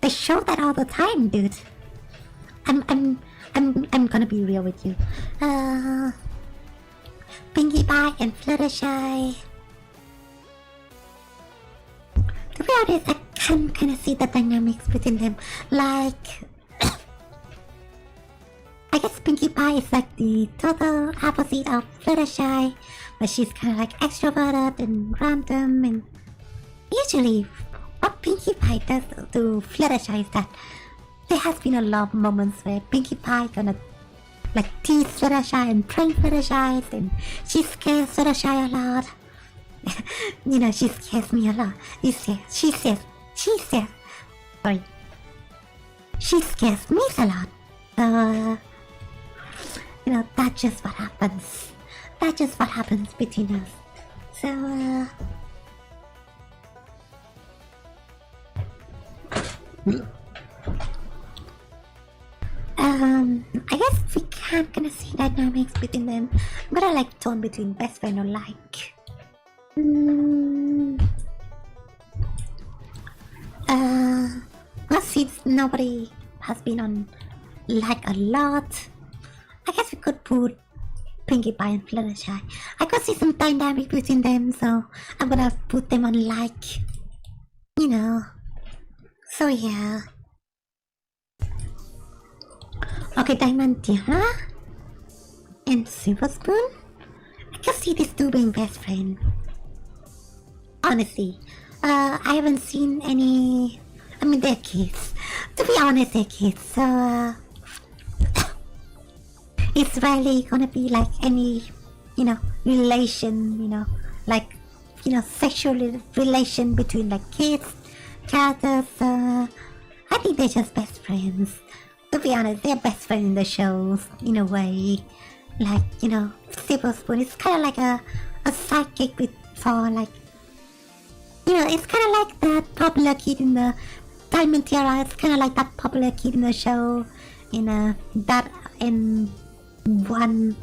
They show that all the time, dude. I'm gonna be real with you. Pinkie Pie and Fluttershy. To be honest, I can kind of see the dynamics between them. Like, I guess Pinkie Pie is like the total opposite of Fluttershy, but she's kind of like extroverted and random, and usually what Pinkie Pie does to Fluttershy is that there has been a lot of moments where Pinkie Pie gonna like tease Fluttershy and prank Fluttershy, and she scares Fluttershy a lot. She scares me a lot. She scares me a lot. That's just what happens. That's just what happens between us. So, I guess we can't gonna see dynamics between them. I'm gonna like tone between best friend or like. Well, since nobody has been on like a lot, I guess we could put Pinkie Pie and Fluttershy. I could see some dynamic between them, so I'm gonna put them on like, So yeah. Okay, Diamond Tiara and Silver Spoon. I can see these two being best friends. Honestly, I haven't seen any. I mean, they're kids. To be honest, they're kids. So it's rarely gonna be like any, relation. Sexual relation between like kids, characters. I think they're just best friends. To be honest, they're best friends in the shows in a way. Like, Silver Spoon is kind of like a sidekick for like. It's kind of like that popular kid in the Diamond Tiara. It's kind of like that popular kid in the show, that and one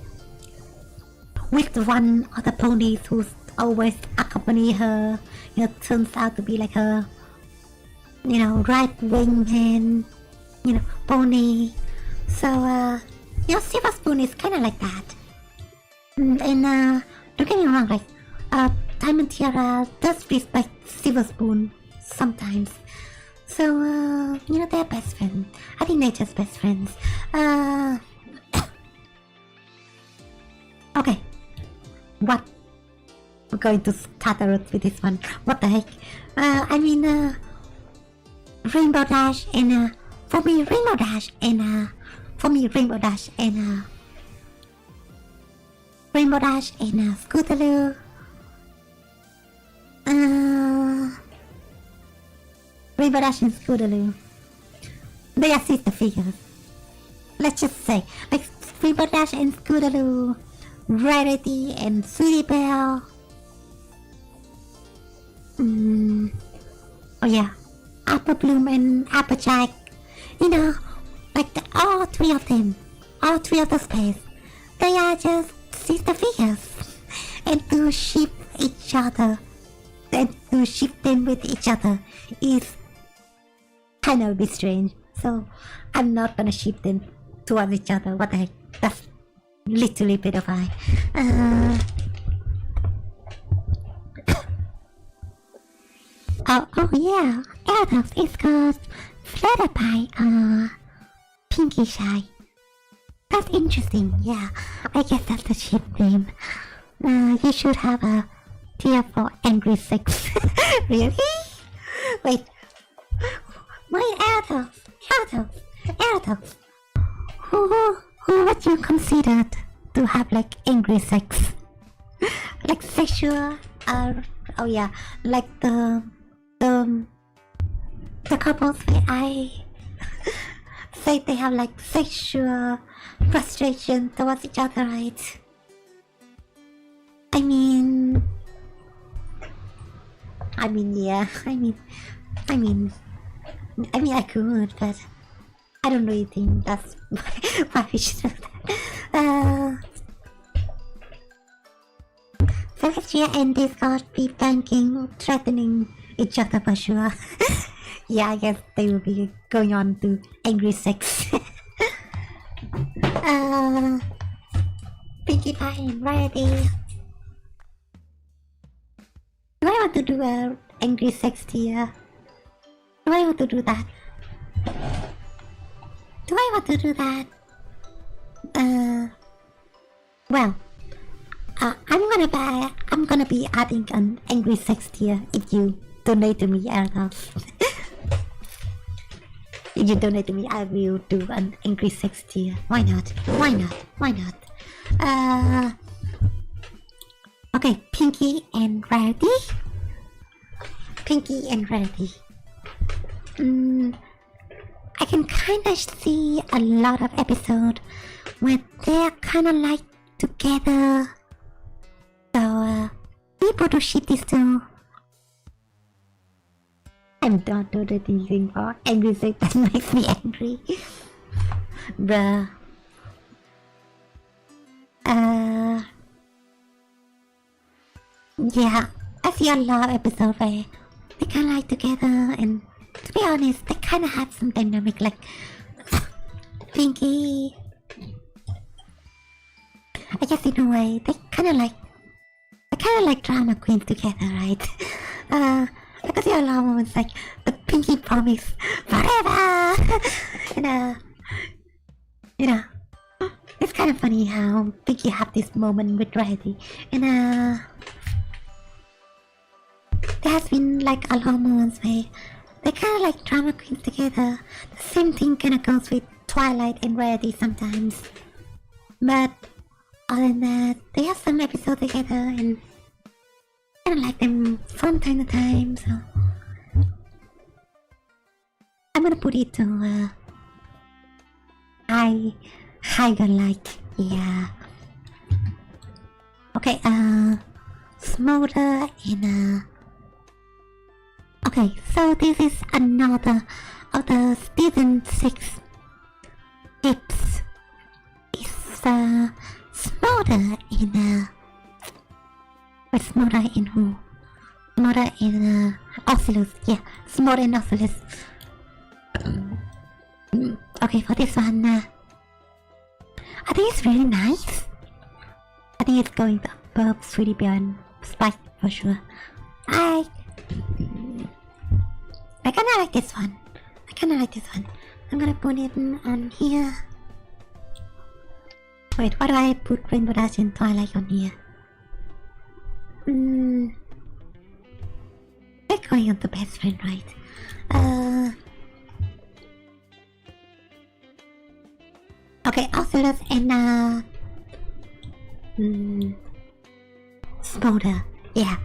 with one of the ponies who's always accompany her. Turns out to be like her, right wing hand, pony. So, Silver Spoon is kind of like that. And don't get me wrong, like, Diamond Tiara does respect Silver Spoon sometimes. So, they're best friends. I think they're just best friends. Okay. What? We're going to start a route with this one. What the heck? Rainbow Dash and, for me, Rainbow Dash and, Scootaloo. Rainbow Dash and Scootaloo. They are sister figures. Let's just say, like Rainbow Dash and Scootaloo, Rarity and Sweetie Belle. Oh yeah, Apple Bloom and Applejack. Like all three of them, all three of the space, they are just sister figures. And to ship each other, and to ship them with each other is kind of a bit strange. So I'm not gonna ship them towards each other. What the heck? That's literally pedophile. Oh yeah, Eldox is called Fluttershy, Pinkie Shy. That's interesting, yeah. I guess that's the ship name. You should have a tier for angry sex. Really? Wait. My adults. Who would you consider to have like angry sex? Like sexual, oh yeah, like the couples where I say they have like sexual frustration towards each other, right? I mean, yeah. I mean, I could, but I don't really think that's why we should do that. Celestia and Discord be banking, threatening each other for sure. Yeah, I guess they will be going on to angry sex. Pinkie Pie and Variety. Do I want to do a angry sex tier? Do I want to do that? Well, I'm gonna be adding an angry sex tier if you donate to me, Erdos. If you donate to me, I will do an angry sex tier. Why not? Okay, Pinkie and Rarity. I can kinda see a lot of episodes where they're kinda like together. So, people to ship this too. I'm not doing anything for angry sex that makes me angry. Bruh. Yeah, I see a lot of episodes where they kinda like together, and to be honest, they kinda have some dynamic, like Pinkie. I guess in a way, they kinda like drama queens together, right? I can see a lot of moments like the Pinkie promise forever, and it's kind of funny how Pinkie have this moment with Riley, and there has been like a lot of moments where they kind of like drama queens together. The same thing kind of goes with Twilight and Rarity sometimes, but other than that, they have some episodes together and I don't like them from time to time, so I'm gonna put it to I don't like, yeah. Okay, Smolder and okay, so this is another of the season 6 tips. It's Smolder in wait, Smolder in who? Smolder in Oculus, yeah, Smolder in Oculus. Okay, for this one, I think it's really nice. I think it's going above Sweetie Beyond Spike for sure. I kinda like this one. I'm gonna put it on here. Wait, why do I put Rainbow Dash and Twilight on here? They're going on the best friend, right? Okay, Oculus and Smolder, yeah.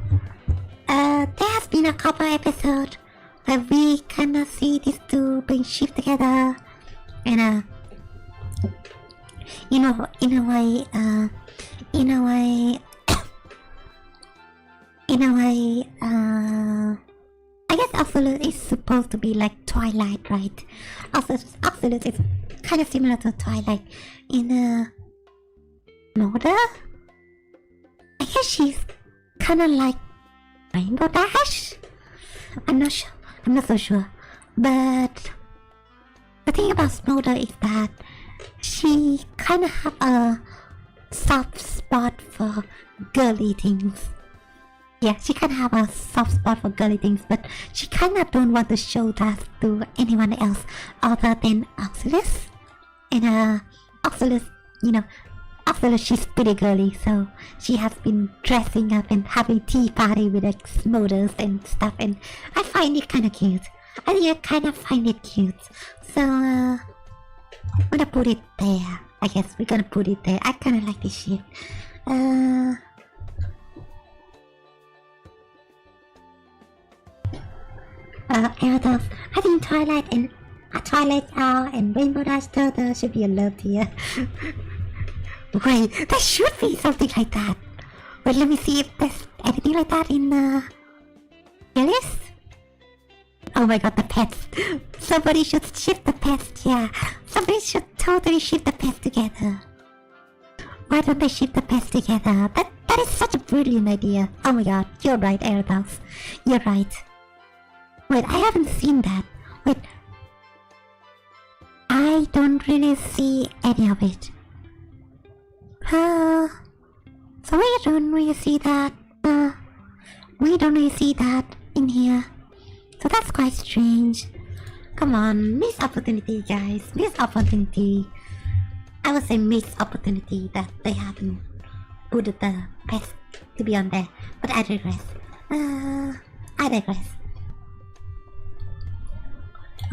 There has been a couple episodes where we kinda see these two being shipped together, and in a way, I guess Oculus is supposed to be like Twilight, right? Oculus is kind of similar to Twilight in Smolder. I guess she's kind of like Rainbow Dash. I'm not so sure. But the thing about Smolder is that she kind of have a soft spot for girly things. Yeah, she kind of have a soft spot for girly things, but she kind of don't want to show that to anyone else other than Oculus. And Oculus, Absolutely, she's pretty girly, so she has been dressing up and having tea party with like smokers and stuff, and I find it kind of cute. I think I kind of find it cute. So, I'm gonna put it there. I guess we're gonna put it there. I kind of like this shit. Elders, I think Twilight and Rainbow Dash Turtle should be a love tier. Wait, there should be something like that. Wait, let me see if there's anything like that in the list. Oh my god, the pets. Somebody should shift the pets, yeah. Somebody should totally shift the pets together. Why don't they shift the pets together? That is such a brilliant idea. Oh my god, you're right, Elders. You're right. Wait, I haven't seen that. Wait. I don't really see any of it. So we don't really see that. We don't really see that in here. So that's quite strange. Come on, missed opportunity, guys. Missed opportunity. I would say missed opportunity that they haven't put the pest to be on there. But I digress. I digress.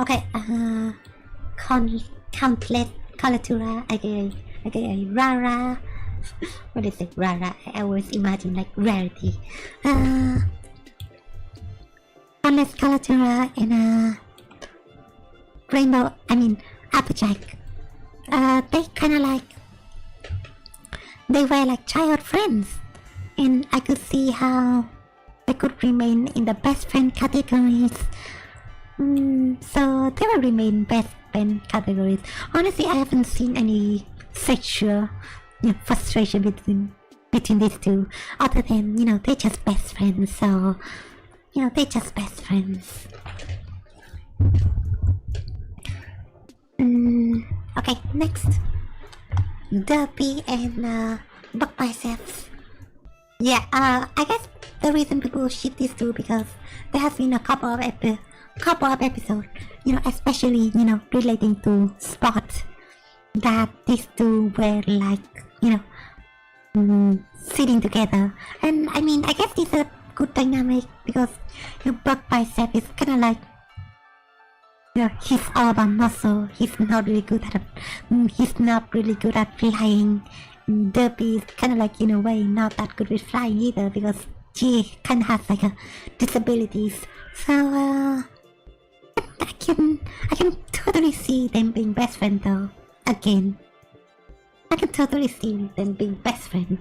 Okay, Countless Colatura, aka Rara. What is it, Rara? I always imagine like rarity. Countless Colatura and Applejack. They kinda like, they were like childhood friends, and I could see how they could remain in the best friend categories. So they will remain best friend categories. Honestly, I haven't seen any sexual frustration between these two, other than they're just best friends. So they're just best friends. Okay, next, Derpy and Buck Biceps. Yeah, I guess the reason people ship these two because there has been a couple of episodes, especially relating to Spot, that these two were like sitting together, and I guess it's a good dynamic because Buck Bicep is kind of like he's all about muscle. He's not really good at flying. Derpy is kind of like in a way not that good with flying either because she kind of has like a disabilities. So I can totally see them being best friends though. Again, I can totally see them being best friends,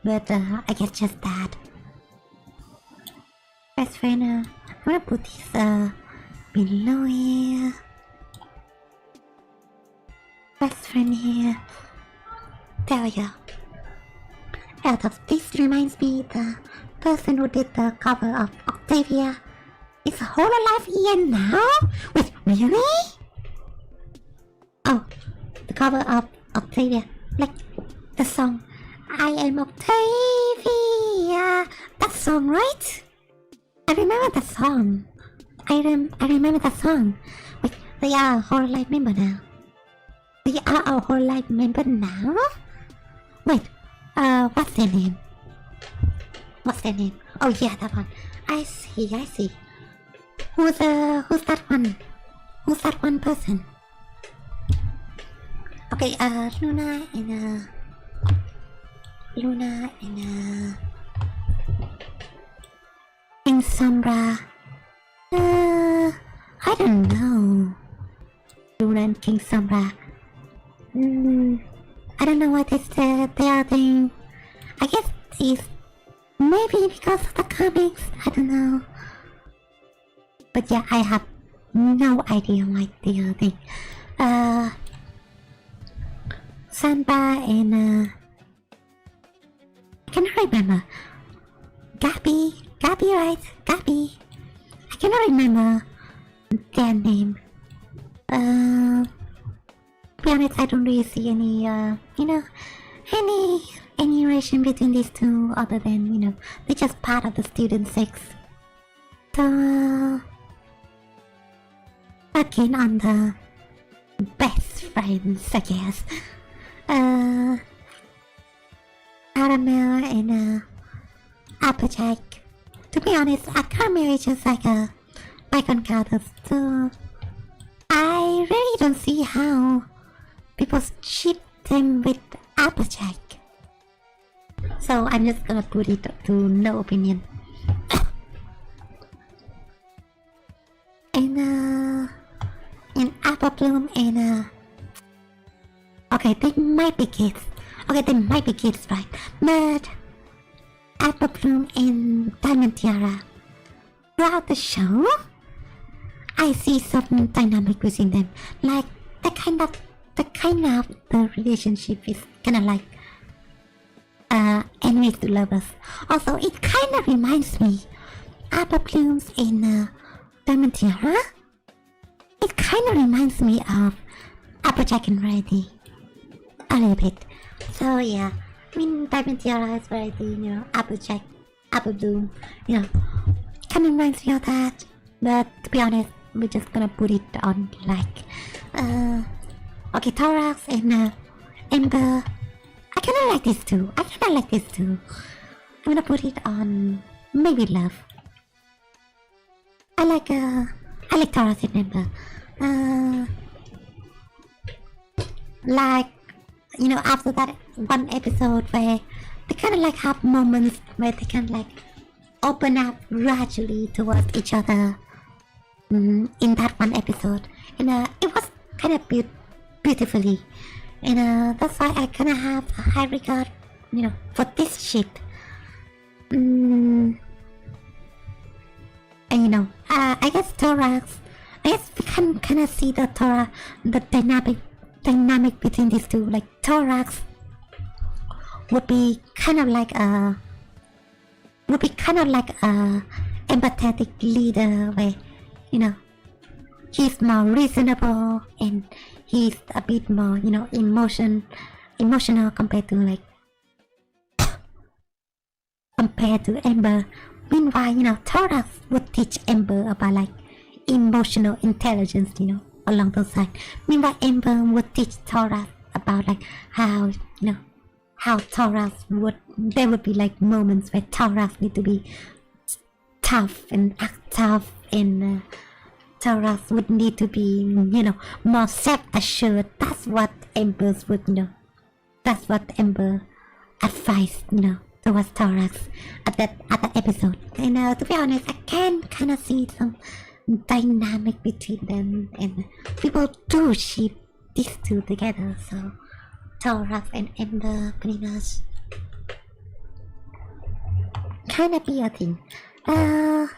but I guess just that. Best friend. I'm gonna put this below here. Best friend here. There we go. This reminds me the person who did the cover of Octavia is Hololive here now? Wait, really? Oh, the cover of Octavia, like the song I Am Octavia. That song, right? I remember the song. I remember the song. Wait, they are a Hololive member now. They are a Hololive member now? Wait, what's their name? Oh yeah, that one. I see. Who's that one? Who's that one person? Okay, Luna and King Sombra. I don't know. Luna and King Sombra. I don't know what they are doing. I guess it's maybe because of the comics. I don't know. But yeah, I have no idea what they are doing. Samba and I cannot remember. Gabby, right? Gabby. I cannot remember their name. To be honest, I don't really see any, any relation between these two other than, they're just part of the Student 6. So, again on the best friends, I guess. caramel and applejack. To be honest, a caramel is just like a bacon powder, so I really don't see how people cheat them with applejack. So I'm just gonna put it to no opinion. And apple bloom and okay, they might be kids. Okay, they might be kids, right? But apple bloom and diamond tiara. Throughout the show, I see some dynamic between them. Like the kind of the relationship is kind of like enemies to lovers. Also, it kind of reminds me apple blooms and diamond tiara. It kind of reminds me of applejack and Rarity a little bit. So yeah, I mean diamond tiara is Rarity, you know, applejack, apple bloom, you know, kind of reminds me of that. But to be honest, we're just gonna put it on like okay, Thorax and Ember. I kinda like this too. I'm gonna put it on maybe love. I like Thorax and Ember. Like, you know, after that one episode where they kinda like have moments where they can like open up gradually towards each other. In that one episode, and it was kind of beautifully, and that's why I kind of have a high regard, you know, for this ship. And you know, I guess Thorax. I guess we can kind of see the dynamic between these two. Like Thorax would be kind of like a empathetic leader where, you know, he's more reasonable and he's a bit more, you know, emotional compared to Ember. Meanwhile, you know, Thorax would teach Ember about like emotional intelligence, you know, along those lines. Meanwhile, Ember would teach Thorax about like how, you know, how there would be like moments where Thorax need to be tough and act tough, and Thorax would need to be, you know, more self-assured. That's what Ember would, you know, that's what Ember advised, you know, towards Thorax at that episode. And to be honest, I can kind of see some dynamic between them, and people do ship these two together. So Thorax and Ember pretty much kind of be a thing. Oh,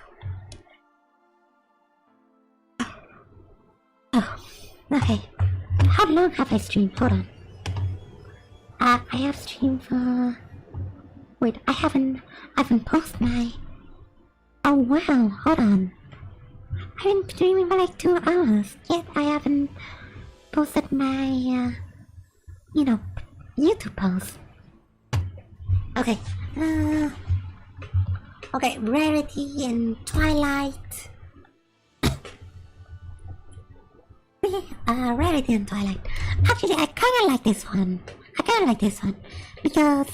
okay. How long have I streamed? Hold on. I have streamed for... Wait, I haven't posted my... Oh wow, hold on. I've been streaming for like 2 hours, yet I haven't posted my, you know, YouTube post. Okay, okay, Rarity and Twilight. Rarity and Twilight. Actually, I kinda like this one. Because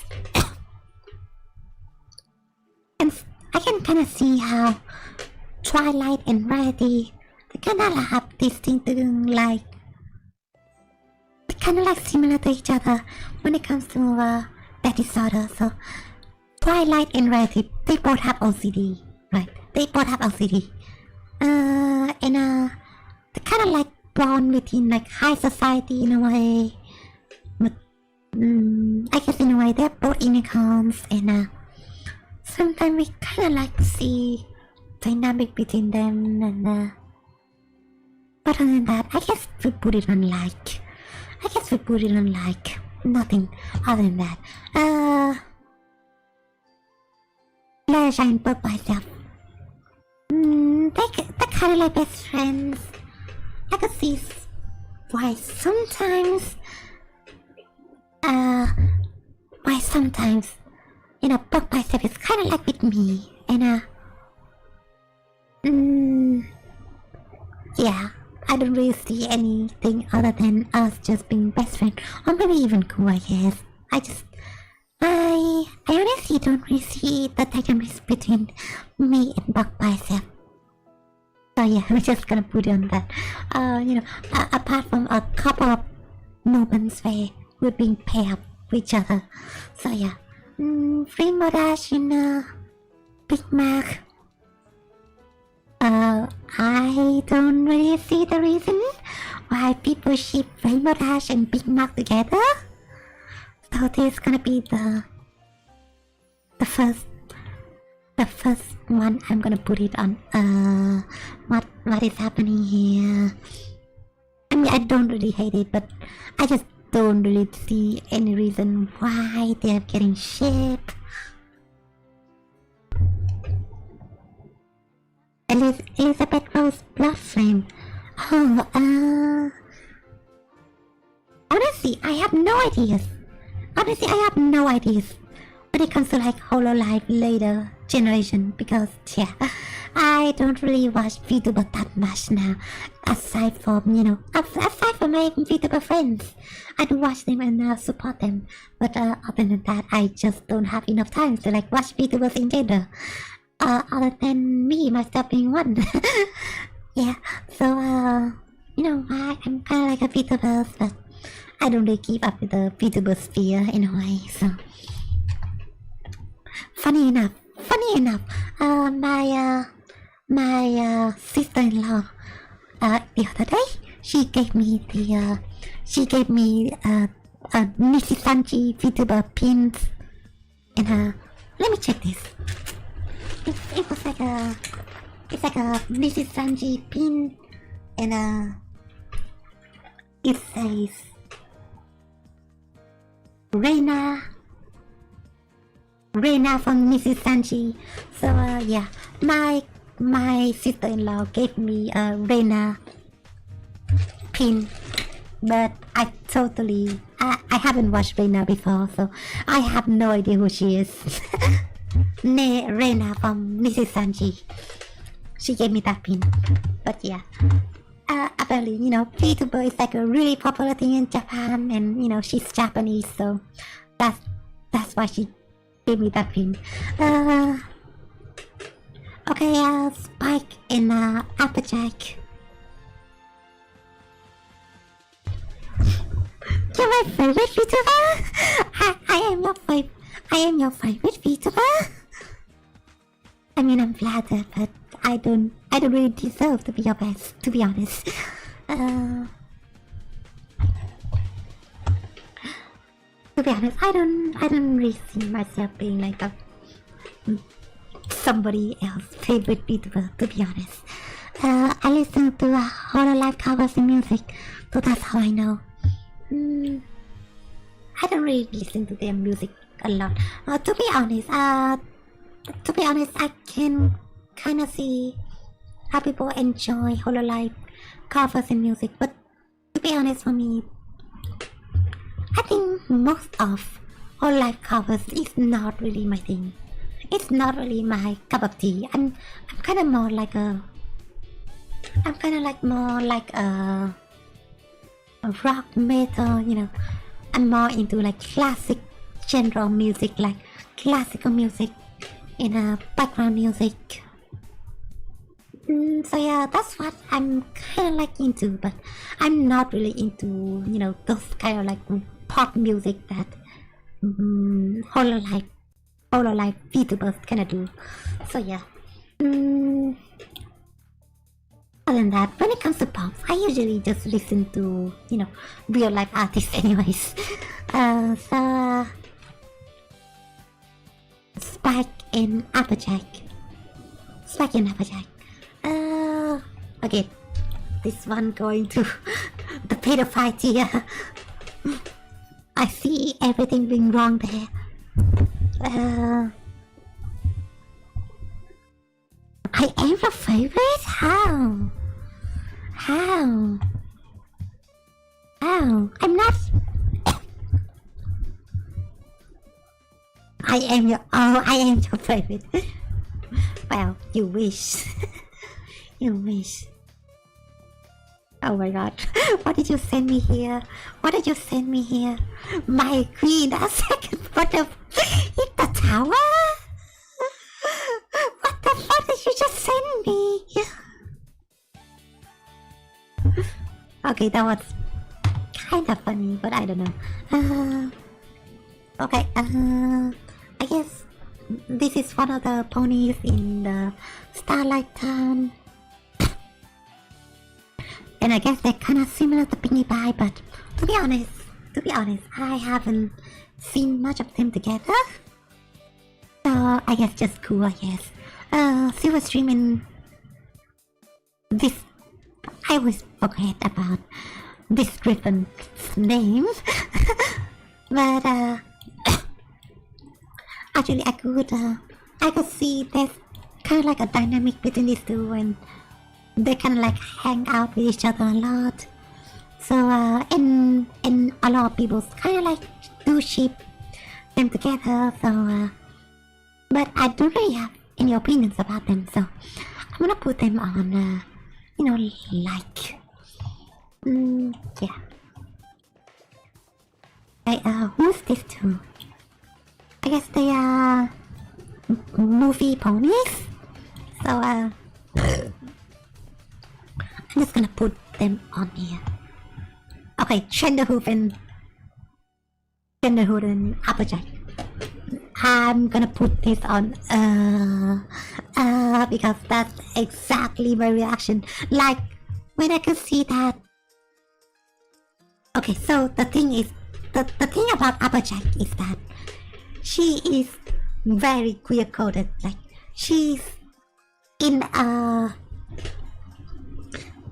and I can kinda see how Twilight and Rarity, they kinda have this thing to do, like they kinda like similar to each other when it comes to that disorder. So Twilight and Rarity, they both have OCD, right? They kinda like born within like high society in a way, but I guess in a way they're both unicorns, and sometimes we kinda like see dynamic between them, and but other than that, I guess we put it on like, nothing other than that. Fluttershy and Purple myself, they're kinda like best friends. I could see why sometimes, you know, Purple myself is kinda like with me, and yeah, I don't really see anything other than us just being best friends, or maybe even cool, I guess. I honestly don't really see the dynamics between me and Buck myself. So yeah, we're just gonna put it on that. Apart from a couple of moments where we're being paired up with each other. So yeah. Free Modash in Big Mac. I don't really see the reason why people ship Rainbow Dash and Big Mac together. So this is gonna be the first one I'm gonna put it on. What is happening here? I mean, I don't really hate it, but I just don't really see any reason why they're getting shipped. Elizabeth Rose Blood Flame. Honestly, I have no ideas. When it comes to like Hololive later generation, because yeah, I don't really watch Vtuber that much now. Aside from my Vtuber friends, I do watch them and support them. But other than that, I just don't have enough time to like watch Vtubers in general. Other than me, myself being one. Yeah, so I'm kind of like a Vtuber, but I don't really keep up with the Vtuber sphere in a way. So funny enough, my sister-in-law, the other day, she gave me a Nishisanji Vtuber pins, and let me check this. It was like a Nishisanji pin, and it says Reina from Mrs. Sanji. So yeah, my sister-in-law gave me a Reina pin, but I haven't watched Reina before, so I have no idea who she is. Reina from Mrs. Sanji. She gave me that pin, but yeah. Apparently, Vtuber is like a really popular thing in Japan, and she's Japanese, so that's why she gave me that pin. Okay, Spike and Applejack. You're my favorite Vtuber. I am your favorite Vtuber. I mean, I'm flattered, but I don't really deserve to be your best, to be honest. To be honest, I don't really see myself being like somebody else's favorite Vtuber, to be honest. I listen to Hololive covers and music, so that's how I know. I don't really listen to their music a lot. To be honest, I can kind of see how people enjoy Hololive covers and music, but to be honest, for me, I think most of Hololive covers is not really my thing. It's not really my cup of tea. I'm kind of more like a rock metal, I'm more into like classic genre music, like classical music in background music. So yeah, that's what I'm kind of like into, but I'm not really into those kind of like pop music that Hololive Vtubers kind of do. So yeah. Other than that, when it comes to pop, I usually just listen to real life artists anyways. So Spike and Applejack. Okay, this one going to the pedophile here. I see everything being wrong there. I am your favorite? How? I'm not. I am your favorite. Well, you wish. You wish. Oh my god. What did you send me here? What did you send me here? My queen, a second photo hit the tower? What the fuck did you just send me? Okay, that was kind of funny, but I don't know. Okay, I guess this is one of the ponies in the Starlight Town. And I guess they're kind of similar to Pinkie Pie, but to be honest, I haven't seen much of them together. So I guess just cool, I guess. Silver Stream in this, I always forget about this griffin's name. But actually I could see there's kind of like a dynamic between these two, and they kind of like hang out with each other a lot. So and a lot of people kind of like do ship them together. So but I don't really have any opinions about them. So I'm gonna put them on like yeah. Okay, who's this two? I guess they are movie ponies. So I'm just gonna put them on here. Okay, Trenderhoof and Applejack. I'm gonna put this on because that's exactly my reaction. Like when I could see that. Okay, so the thing is, the thing about Applejack is that she is very queer coded. Like she's in a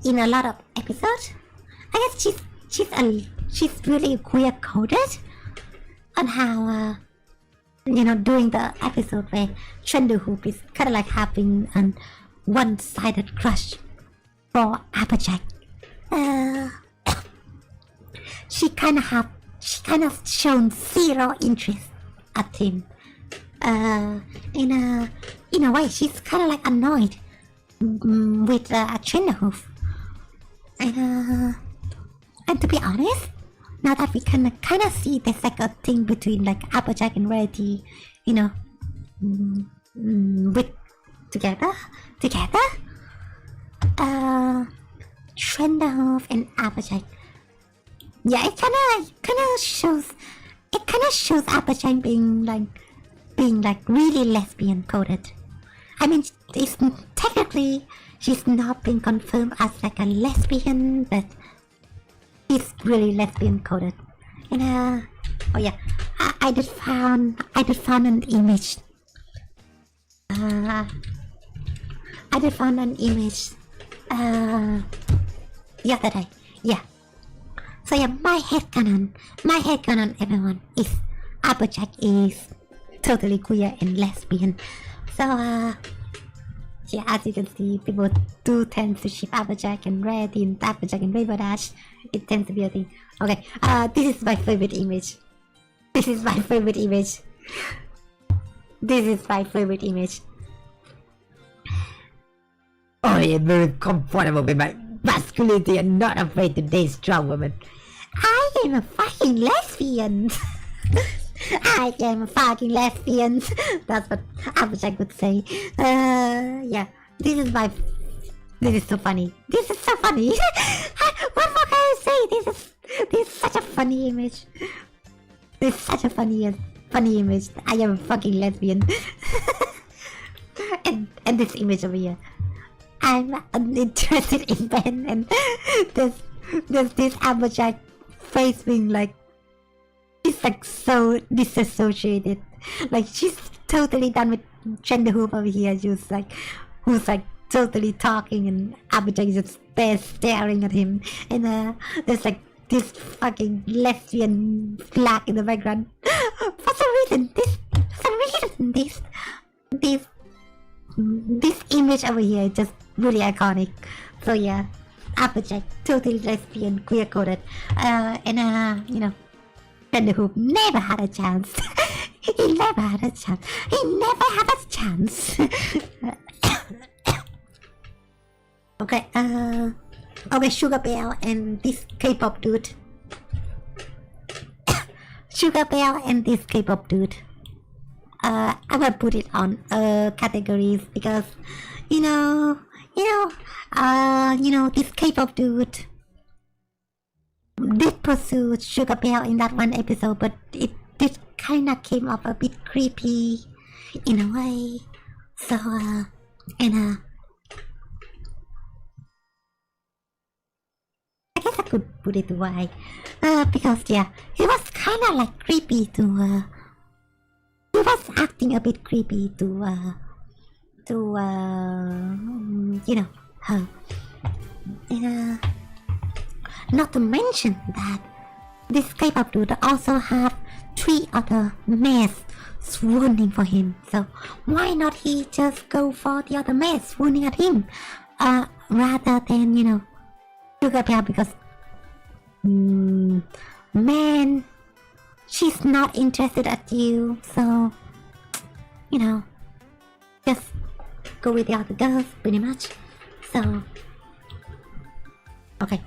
lot of episodes. I guess she's really queer coded on how during the episode where Trenderhoof is kind of like having an one-sided crush for Applejack. She kind of shown zero interest at him. In a way, she's kind of like annoyed with Trenderhoof. And to be honest, now that we can kind of see there's like a thing between like Applejack and Rarity, with together, Trenderhoof and Applejack. Yeah, it kind of shows Applejack being like really lesbian coded. I mean, it's technically she's not been confirmed as like a lesbian, but she's really lesbian coded. And oh yeah, I did found an image. I did found an image the other day. Yeah. So yeah, my headcanon, everyone, is Applejack is totally queer and lesbian. So yeah, as you can see, people do tend to ship Applejack and Rarity and Applejack and Rainbow Dash. It tends to be a thing. Okay, this is my favorite image. This is my favorite image. I am very comfortable with my masculinity and not afraid to date strong women. I am a fucking lesbian. I am a fucking lesbian. That's what Applejack would say. Yeah, this is so funny. This is so funny. What more can I say? This is such a funny image. This is such a funny image. I am a fucking lesbian. and this image over here. I'm uninterested in men, and there's this Applejack face being like, she's like so disassociated. Like she's totally done with Trenderhoof over here. Who's like totally talking, and Applejack is just there staring at him. And there's like this fucking lesbian flag in the background. For some reason, this image over here is just really iconic. So yeah, Applejack, totally lesbian, queer coded, and Trenderhoof never had a chance. He never had a chance. Okay, Okay, Sugar Bell and this K-pop dude. Sugar Bell and this K-pop dude. I will put it on categories because this K-pop dude did pursue Sugar Bell in that one episode, but it did kind of came off a bit creepy in a way. So I guess I could put it why, because yeah, it was kind of like creepy to he was acting a bit creepy to her. And, not to mention that this K-pop dude also have 3 other males swooning for him. So why not he just go for the other males swooning at him, rather than Sugar Bell, because man, she's not interested at you, so just go with the other girls pretty much. So okay,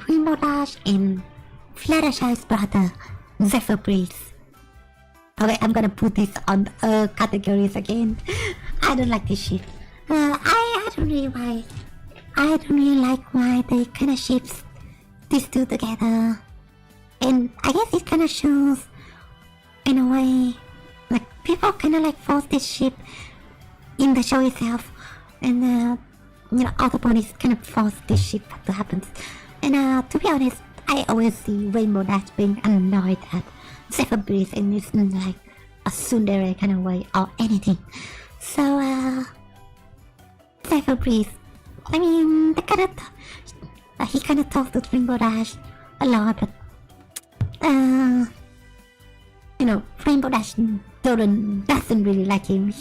Rainbow Dash and Fluttershy's brother Zephyr Breeze. Okay, I'm gonna put this on categories again. I don't like this shit. I don't really like why they kind of ships these two together, and I guess it kind of shows in a way like people kind of like force this ship in the show itself, and all the ponies kind of force this ship to happen. And to be honest, I always see Rainbow Dash being annoyed at Zephyr Breeze in this like a tsundere kind of way or anything. So Zephyr Breeze, I mean, he kind of talks to Rainbow Dash a lot, but Rainbow Dash doesn't really like him.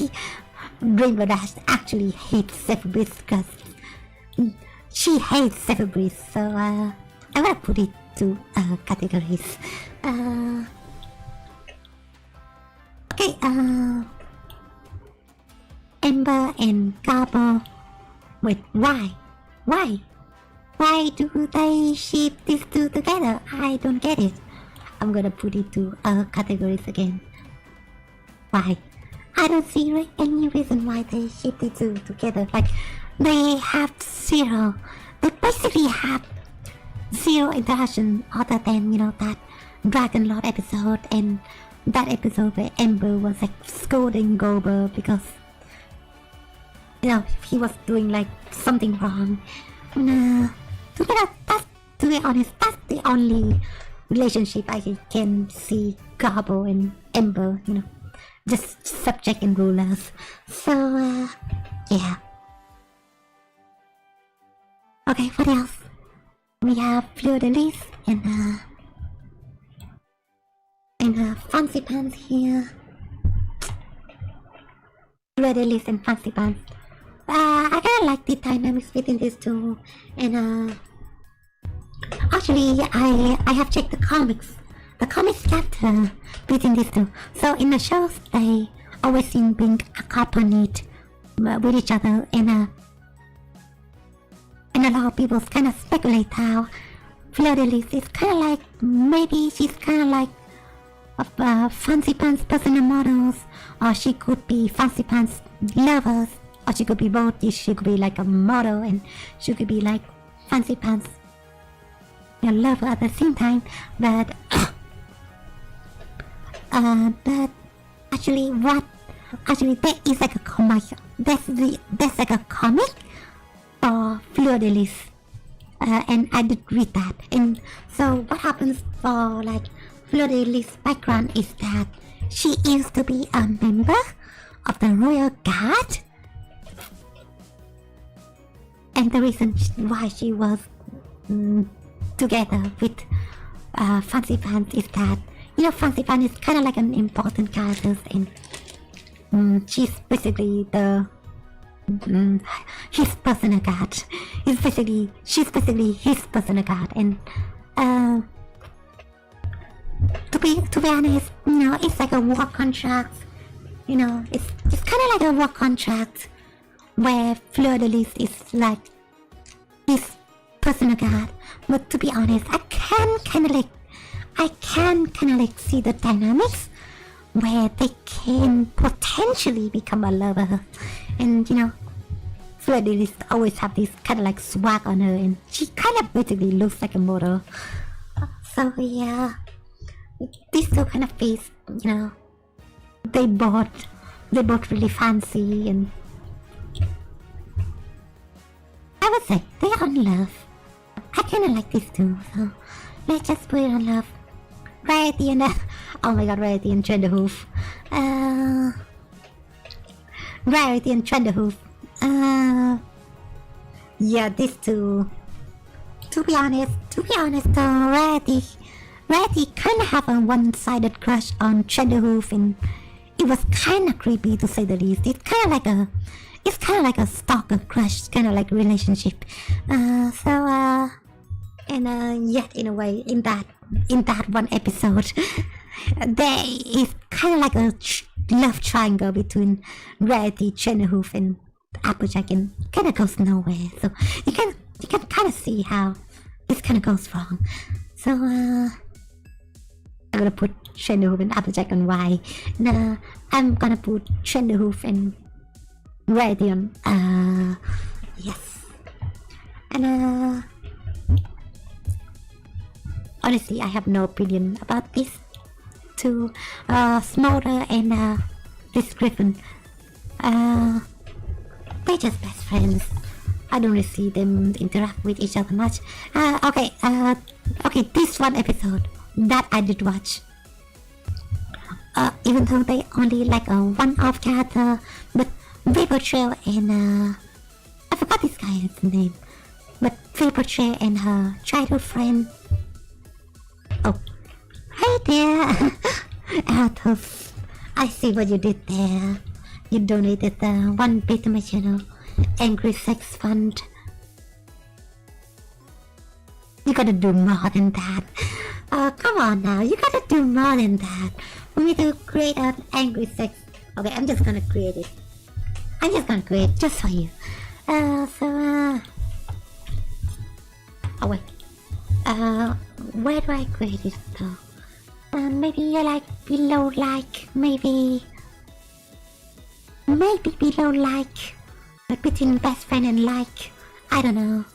Rainbow Dash actually hates Zephyr Breeze because she hates Zephyr Breeze. So I'm gonna put it to categories. Okay, Ember and Garbo. Wait, why? Why do they ship these two together? I don't get it. I'm gonna put it to categories again. Why? I don't see any reason why they ship the two together. Like, they have zero. They basically have zero interaction other than, that Dragon Lord episode and that episode where Ember was like scolding Gober because he was doing like something wrong. And, to be honest, that's the only relationship I can see Garbo and Ember, just subject and rulers. So, yeah. Okay, what else? We have Fleur-de-Lis and Fancy Pants here. Fleur-de-Lis and Fancy Pants. I kinda like the dynamics within these two, and actually I have checked the comics chapter between these two. So in the shows they always seem being accompanied with each other, and a lot of people kind of speculate how Fleur-de-Lis is kind of like, maybe she's kind of like Fancy Pants personal models, or she could be Fancy Pants lovers, or she could be both. She could be like a model and she could be like Fancy Pants lover at the same time. But actually there is like a comic. There's like a comic for Fleur-de-Lis, and I did read that. And so what happens for like Fleur-de-Lis' background is that she used to be a member of the Royal Guard, and the reason why she was together with Fancy Pants is that Fancy Pants is kind of like an important character, and she's basically his personal guard. She's basically his personal guard, and to be honest, it's like a war contract. It's kind of like a war contract where Fluttershy is like his personal god. But to be honest, I can kind of like see the dynamics where they can potentially become a lover, and Fluttershy always have this kind of like swag on her, and she kind of basically looks like a model. So yeah, these two kind of face, they both really fancy, and I would say they are in love. I kind of like these two, so let's just put it on love. Rarity and oh my god, Rarity and Trenderhoof. Rarity and Trenderhoof. Yeah, these two. To be honest, Rarity kind of have a one-sided crush on Trenderhoof, and it was kind of creepy to say the least. It's kind of like a stalker crush kind of like relationship. Yet in a way, in that one episode, there is kind of like a love triangle between Rarity, Trenderhoof, and Applejack, and kind of goes nowhere. So you can kind of see how this kind of goes wrong. So I'm gonna put Trenderhoof and Applejack on Y. And I'm gonna put Trenderhoof and Rarity on yes. And honestly, I have no opinion about these two, Smolder and this Griffin. They're just best friends. I don't really see them interact with each other much. Okay, this one episode that I did watch. Even though they only like a one-off character, but Vapor Trail and I forgot this guy's name, but Vapor Trail and her childhood friend. Oh, hi there. Athos, I see what you did there. You donated 1 bit to my channel, Angry Sex Fund. You gotta do more than that. Come on now, you gotta do more than that. For me to create an Angry Sex. Okay, I'm just gonna create it. Just for you. Oh wait. Where do I create it though? Maybe like below like, maybe below like between best friend and like, I don't know.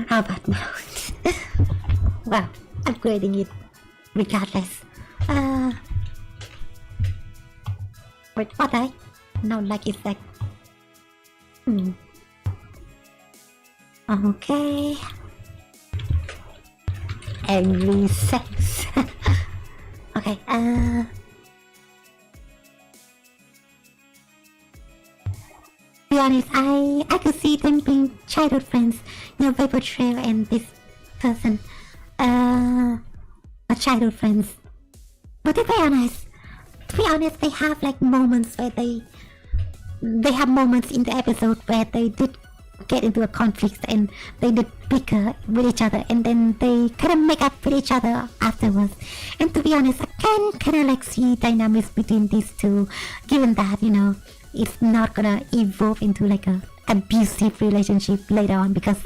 How about now? Well, I'm creating it regardless. Wait, what no, like it's like okay. Angry sex. Okay, to be honest, I could see them being childhood friends. Vapor Trail and this person are childhood friends. But to be honest, they have like moments where they have moments in the episode where they did get into a conflict and they did bicker with each other, and then they kind of make up with each other afterwards. And to be honest, I can kind of like see dynamics between these two, given that it's not gonna evolve into like a abusive relationship later on, because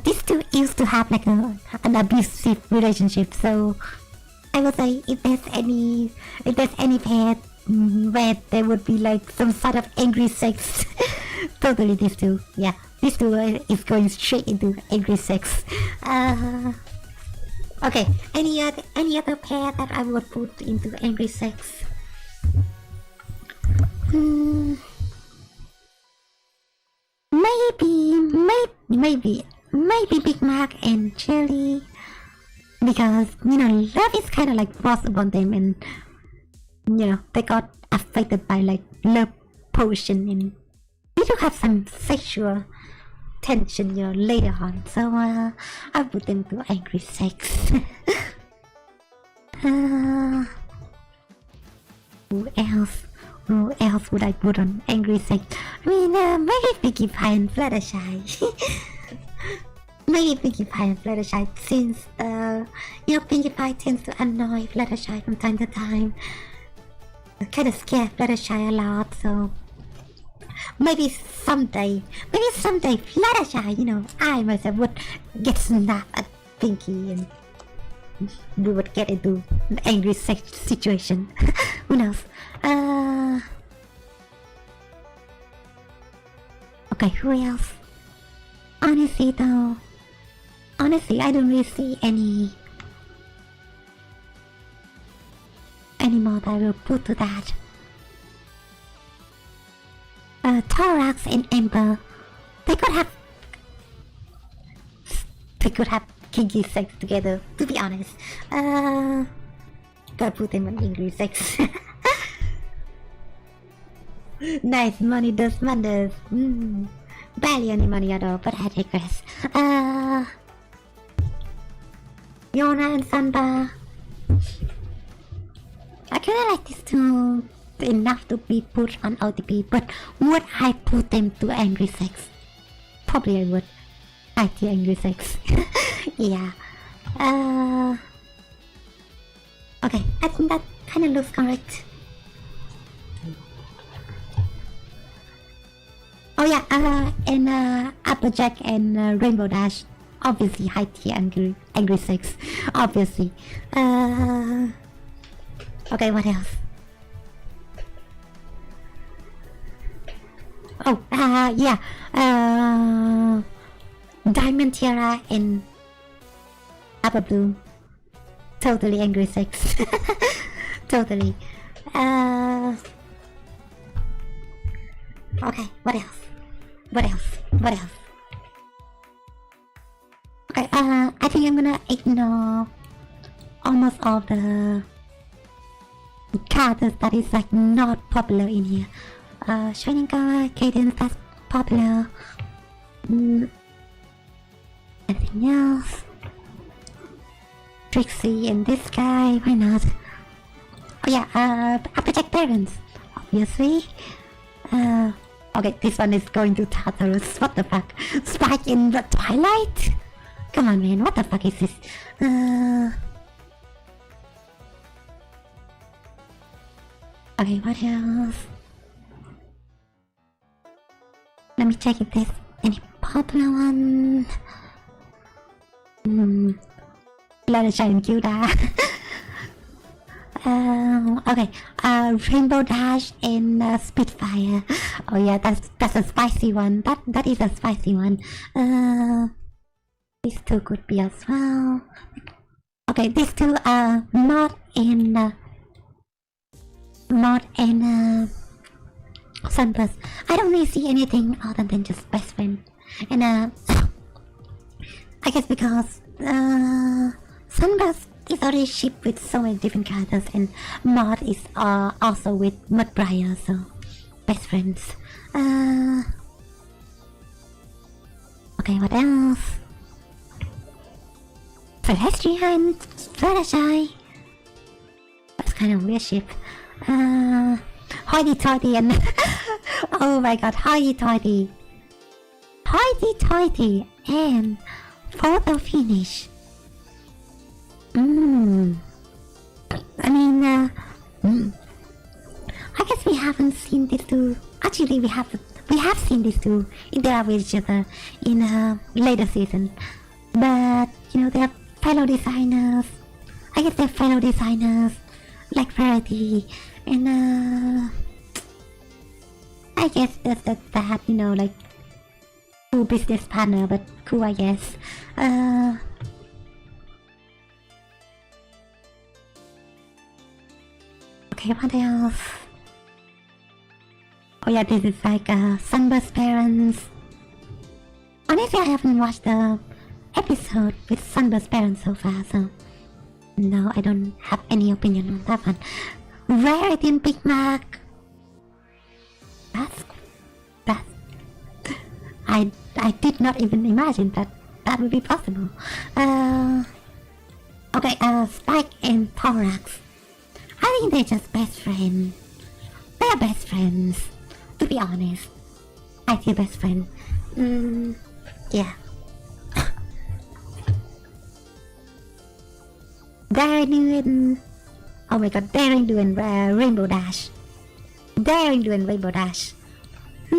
these two used to have like an abusive relationship. So I would say if there's any pair where there would be like some sort of angry sex, totally these two. Yeah, these two is going straight into angry sex. Okay, any other pair that I would put into angry sex? Maybe Big Mac and Cherry, because love is kind of like forced upon them, and they got affected by like love potion, and we do have some sexual tension later on. So I put them to angry sex. Who else would I put on angry sex? I mean, maybe Pinkie Pie and Fluttershy. Maybe Pinkie Pie and Fluttershy, since Pinkie Pie tends to annoy Fluttershy from time to time. kind of scared Fluttershy a lot, so maybe someday Fluttershy, I myself would get snapped at Pinky and we would get into an angry situation. Who knows? Okay, who else? Honestly, I don't really see any more that I will put to that. Thorax and Ember, they could have kinky sex together, to be honest. Gotta put them on angry sex. Nice, money does wonders. Barely any money at all, but I digress. Yona and Samba, I kinda like these two enough to be put on OTP, but would I put them to angry sex? Probably I would. IT angry sex. Yeah. Okay, I think that kinda looks correct. Oh yeah, and Applejack and Rainbow Dash, obviously high tier angry sex, obviously. Okay, what else? Oh, yeah, Diamond Tiara and Apple Bloom, totally angry sex, totally. Okay, what else? Okay, I think I'm gonna ignore almost all the characters that is like not popular in here. Shining Girl, Cadence, that's popular. Anything else? Trixie and this guy, why not? Oh yeah, Applejack Parents, obviously. Okay, this one is going to Tartarus. What the fuck? Spike in the Twilight? Come on, man. What the fuck is this? Okay, what else? Let me check if there's any popular one. Fluttershy and Gilda. Okay, Rainbow Dash and Spitfire. Oh yeah, that's a spicy one. That is a spicy one. These two could be as well. Okay, these two are Mod and Sunburst. I don't really see anything other than just best friend. And I guess because Sunburst is already shipped with so many different characters, and Mod is also with Mudbriar, so best friends. Okay, what else? Celestia and Fluttershy. That's kind of weird ship. Hoity Toity and oh my god, Hoity Toity. Hoity Toity and Photo Finish. I mean, I guess we haven't seen these two. Actually, we have seen these two interact with each other in a later season. But they're fellow designers. I guess they're fellow designers, like Verity, and I guess that's that like cool business partner, but cool, I guess. Okay, what else? Oh yeah, this is like Sunburst parents. Honestly, I haven't watched the episode with Sunburst parents so far, so no, I don't have any opinion on that one. Rarity and Big Mac. That's I did not even imagine that would be possible. Okay, Spike and Thorax. I think they're just best friends. They're best friends, to be honest. I feel best friend. Yeah. Darren and Oh my god, Daring Do and Rainbow Dash. Daring Do and Rainbow Dash. I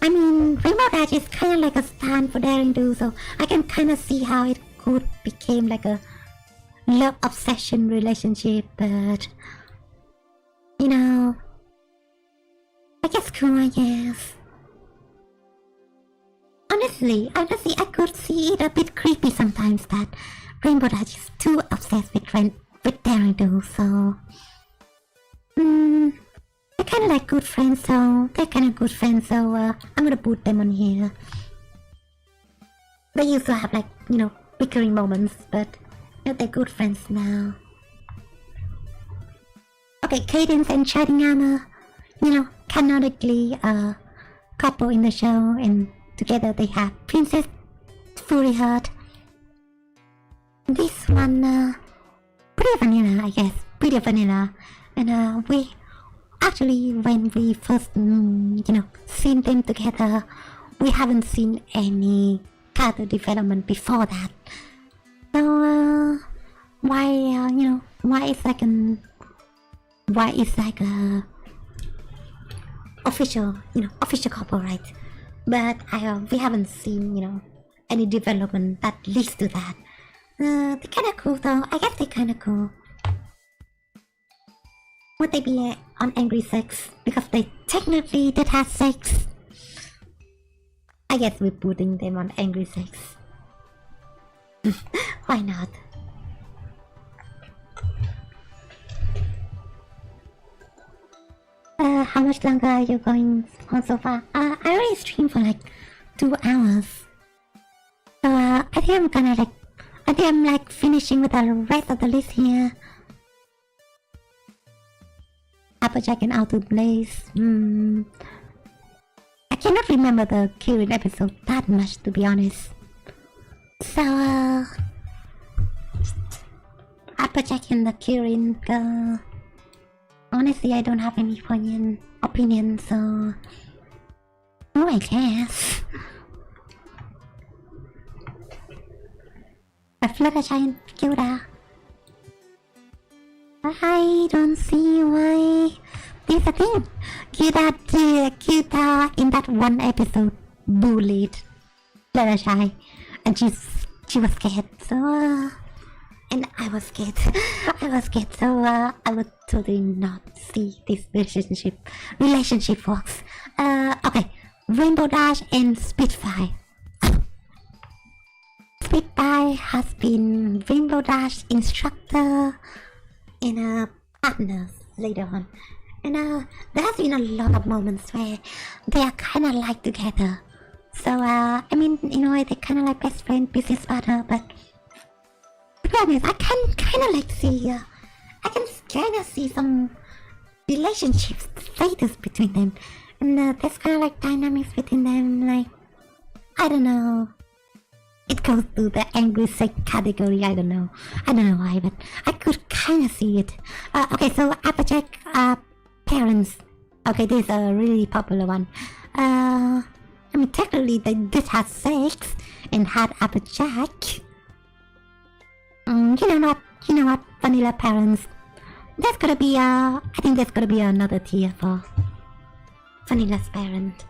mean, Rainbow Dash is kind of like a stand for Daring Do, so I can kind of see how it could become like a love obsession relationship, but you know, I guess cool, I guess. Honestly, I could see it a bit creepy sometimes that Rainbow Dash is too obsessed with Daring Do, so they're kind of like good friends, so I'm gonna put them on here. They used to have like, you know, bickering moments, but you know, they're good friends now. Okay, Cadence and Shining Armor, you know, canonically a couple in the show, and together they have Princess Fury Heart. This one, pretty vanilla, I guess, pretty vanilla. And we actually, when we first, you know, seen them together, we haven't seen any character development before that. So, why it's like a official, you know, official couple, right? But we haven't seen, you know, any development that leads to that. They're kind of cool though. I guess they're kind of cool. Would they be on angry sex? Because they technically did have sex. I guess we're putting them on angry sex. Why not? How much longer are you going on so far? I already streamed for like 2 hours. So I think I'm like finishing with the rest of the list here. Applejack and Out to Blaze. I cannot remember the Kirin episode that much, to be honest. So Applejack and the Kirin girl. Honestly, I don't have any opinion, so I guess. But Fluttershy and Gilda, I don't see why there's a thing. Gilda in that one episode bullied Fluttershy, and she was scared. So and I was scared. So I would totally not see this relationship works. Okay, Rainbow Dash and Spitfire. Spitfire has been Rainbow Dash instructor and partners later on, and there has been a lot of moments where they are kind of like together. So I mean, you know, they're kind of like best friend, business partner, but. To be honest, I can kind of like see, I can kind of see some relationship status between them, and there's kind of like dynamics between them. Like, I don't know. It goes to the angry sex category. I don't know why, but I could kind of see it. Okay, so Applejack parents. Okay, this is a really popular one. I mean, technically they did have sex and had Applejack. You know what, vanilla parents. There's gotta be I think there's gotta be another tier for vanilla's parent.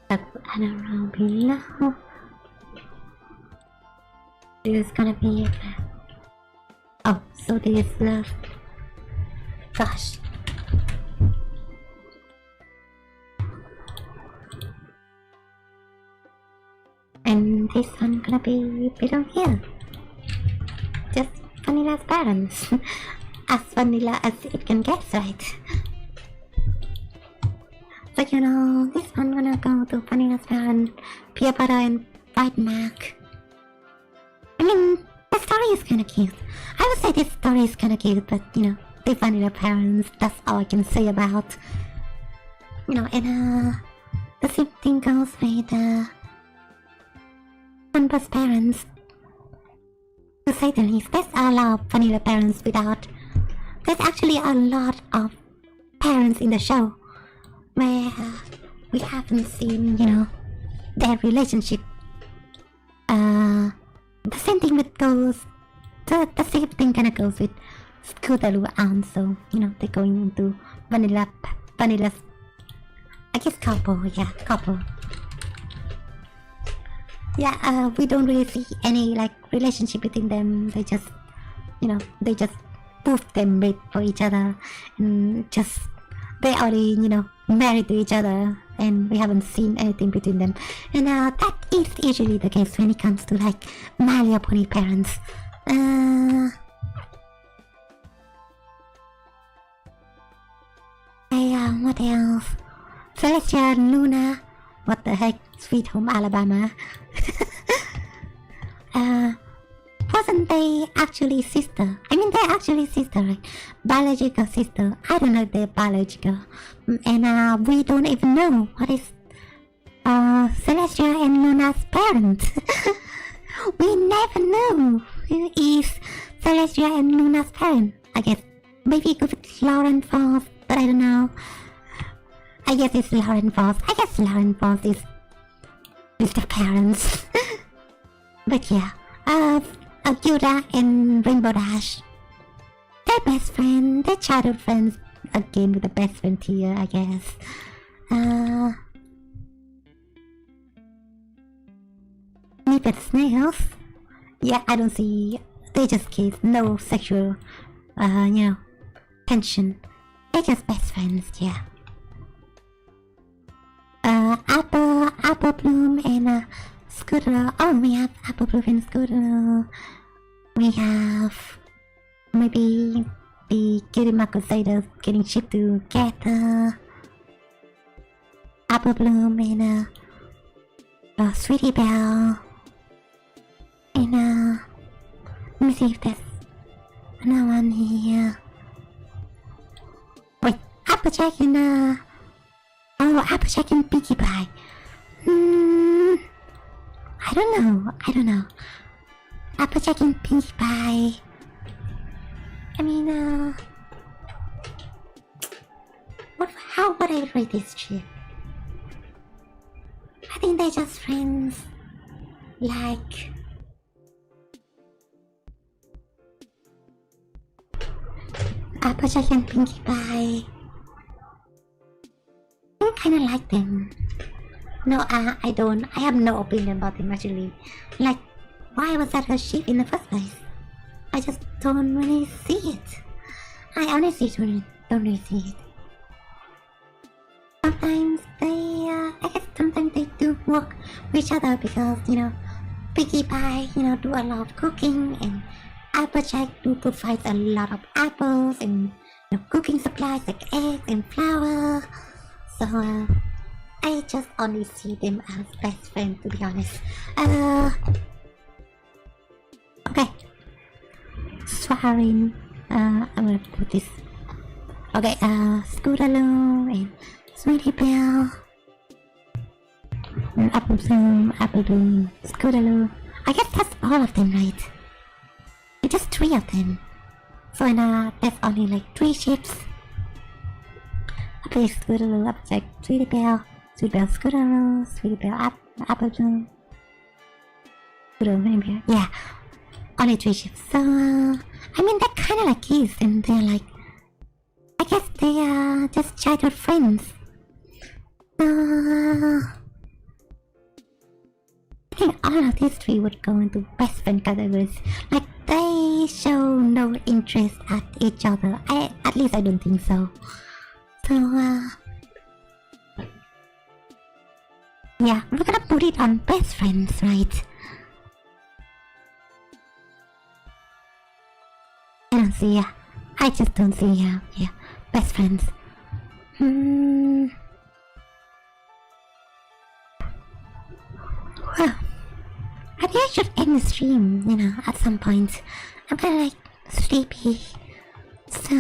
Up and around below. This is gonna be it. Oh, so this love. Gosh. And this one gonna be below here. Just vanilla's parents. As vanilla as it can get, right? But you know, this one gonna go to vanilla's parent, peer butter and bite mark. I mean, the story is kinda cute. I would say this story is kinda cute, but you know, they vanilla parents, that's all I can say about. You know, and the same thing goes with Sunburst parents. to say the least. There's a lot of vanilla parents without. There's actually a lot of parents in the show where we haven't seen, their relationship. The same thing with those. The same thing kind of goes with Scootaloo and so, they're going into vanilla. I guess couple, yeah, couple. Yeah, we don't really see any relationship between them. They just, they just poof them made for each other, and just they already, married to each other, and we haven't seen anything between them. And that is usually the case when it comes to My Little Pony parents. What else? Celestia and Luna. What the heck? Sweet Home Alabama. Wasn't they actually sister? I mean, they're actually sister, right? Biological sister. I don't know if they're biological. And we don't even know what is Celestia and Luna's parents. We never know who is Celestia and Luna's parent. I guess maybe it could be Lauren Falls, but I don't know. I guess it's Lauren Falls. I guess Lauren Falls is the parents. But yeah, Yuda and Rainbow Dash. They're best friends. They're childhood friends. Again with the best friend tier, I guess. Nippet Snails. Yeah, I don't see. They just kids. No sexual, tension. They're just best friends, yeah. Apple Bloom and Scooter. Oh, we have Apple Bloom and Scooter. We have maybe the Kirima Crusaders getting shipped together. Apple Bloom and Sweetie Belle. And let me see if there's another one here. Wait, Applejack and Applejack and Pinkie Pie. I don't know. Applejack and Pinkie Pie. I mean, how would I rate this shit? I think they're just friends. Applejack and Pinkie Pie. I kinda like them. No, I don't. I have no opinion about them actually. Why was that her ship in the first place? I just don't really see it. I honestly don't really see it. Sometimes I guess sometimes they do work with each other because, Pinkie Pie, do a lot of cooking, and Applejack do provide a lot of apples and cooking supplies like eggs and flour. So, I just only see them as best friends, to be honest. Okay. Swarin. I'm gonna put this. Okay, Scootaloo and Sweetie Belle. And Apple Bloom, Scootaloo. I guess that's all of them, right? It's just 3 of them. So, that's only 3 ships. Okay, Scootaloo, Applejack, Sweetie Belle, Scootaloo, Sweetie Belle, Apple Bloom. Scootaloo, yeah, only 3 ships. So, I mean, they're kind of like kids, and they're I guess they are just childhood friends. I think all of these 3 would go into best friend categories. They show no interest at each other. At least I don't think so. So, yeah, we're gonna put it on best friends, right? I don't see, I just don't see, yeah, best friends. Well, I think I should end the stream, at some point. I'm kinda sleepy. So,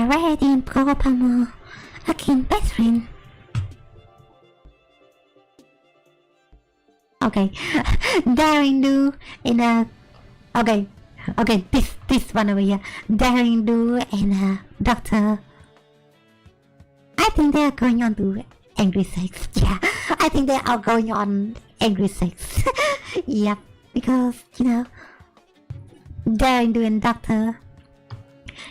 Rarity and Purple again, best friend. Okay. Daring do in a... Okay. Okay, this one over here. Daring do and Doctor... I think they are going on to angry sex. Yeah, I think they are going on angry sex. Yeah, because, you know, Daring do and Doctor...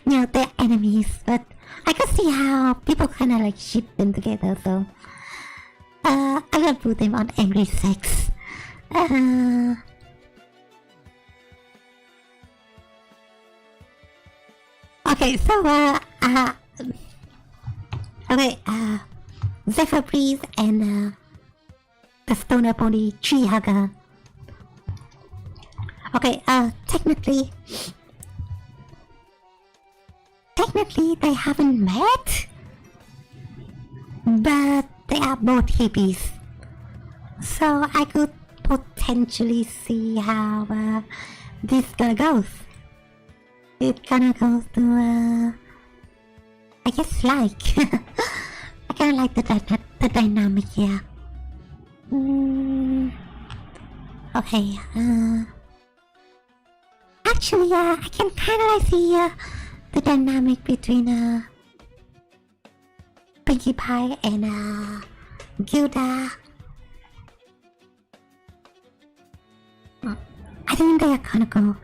You know, they're enemies, but I can see how people kind of like ship them together, so... I'm gonna put them on angry sex. Okay, so, okay, Zephyr Priest and, the Stoner Pony Tree Hugger. Okay, technically they haven't met, but they are both hippies, so I could potentially see how this gonna goes. It kinda goes to I guess like I kinda like the dynamic here. Okay, actually I can kinda like see the dynamic between Pinkie Pie and Gilda. I think they are kinda cool.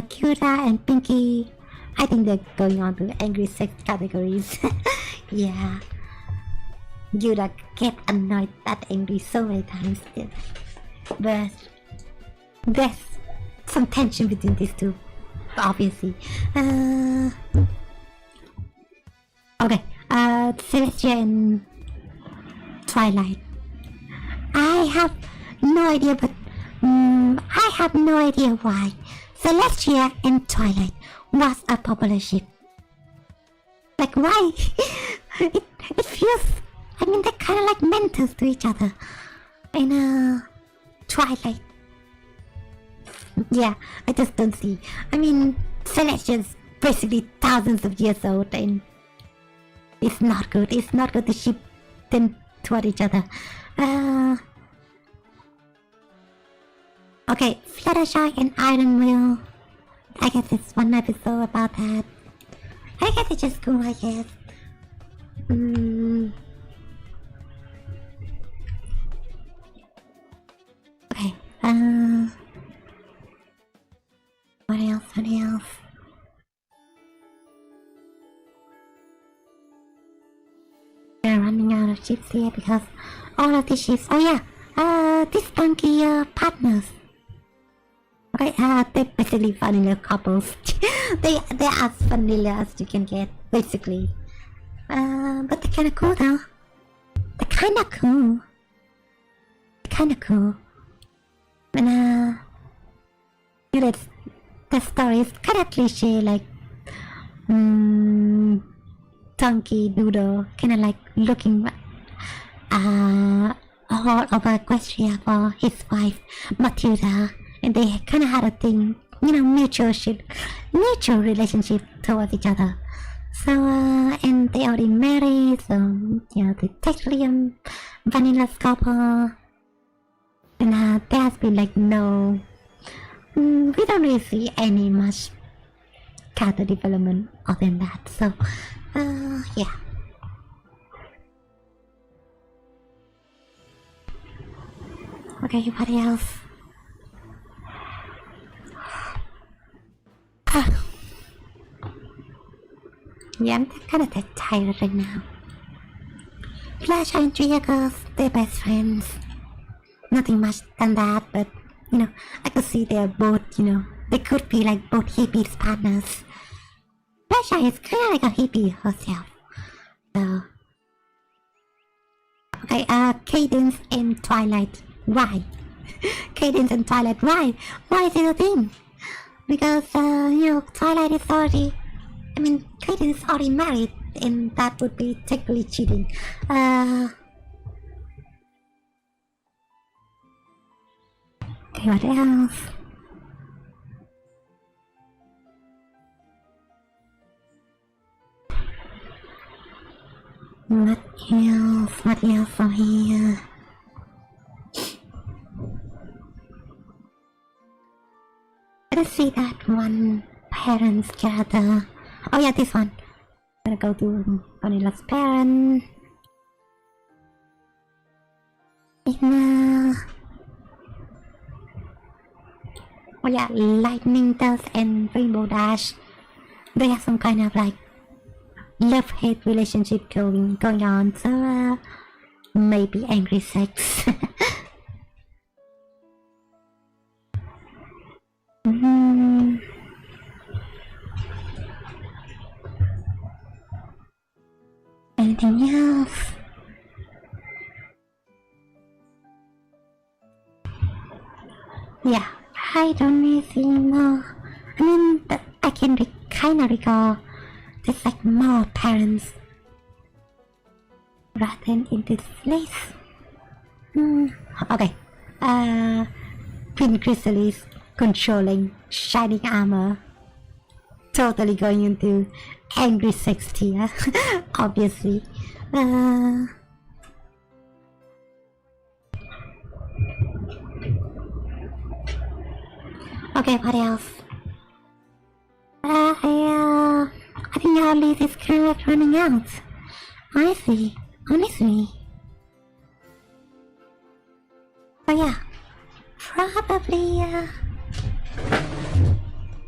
Gilda and Pinkie, I think they're going on to the angry sex categories. Yeah. Gilda get annoyed that angry so many times. But there's some tension between these two, obviously. Okay, Celestia and Twilight. I have no idea, but I have no idea why Celestia and Twilight was a popular ship. Like, why? it feels... I mean, they're kind of like mentors to each other. And, Twilight. Yeah, I just don't see. I mean, Celestia's basically thousands of years old, and it's not good. It's not good to ship them toward each other. Okay, Fluttershy and Iron Will. I guess it's one episode about that. I guess it's just cool, I guess. Okay, what else? We're running out of ships here because all of the ships... Oh yeah, these donkey partners. Okay, they're basically vanilla couples. they are as vanilla as you can get, basically. But they're kinda cool though. They're kinda cool. And you know, the story is kinda cliche, like donkey doodle, kinda like looking all over Equestria for his wife Matilda. And they kind of had a thing, you know, mutual relationship towards each other. So, and they already married, so, you know, they technically vanilla couple. And there has been like no... we don't really see any much character development other than that, so, yeah. Okay, what else? Yeah, I'm kind of tired right now. Flash and Tria girls, they're best friends. Nothing much than that, but, you know, I could see they're both, you know, they could be like both hippies partners. Flash is kind of like a hippie herself. So... Okay, Cadence and Twilight. Why? Cadence and Twilight, why? Why is it a thing? Because, you know, Twilight is already... I mean, Cadence is already married, and that would be technically cheating. Okay, what else? What What else from here? Let's see that one parents character. Oh yeah, this one. I'm gonna go to Vanilla's parent. Oh yeah, lightning dust and rainbow dash. They have some kind of like love-hate relationship going on, so maybe angry sex. Anything else? Yeah, I don't really see more. I mean, I can kind of recall there's like more parents rather than in this place. Okay. Queen Chrysalis controlling shining armor. Totally going into angry sex tier, obviously. Okay, what else? I think our lead is kind of running out. Honestly. Oh yeah, probably.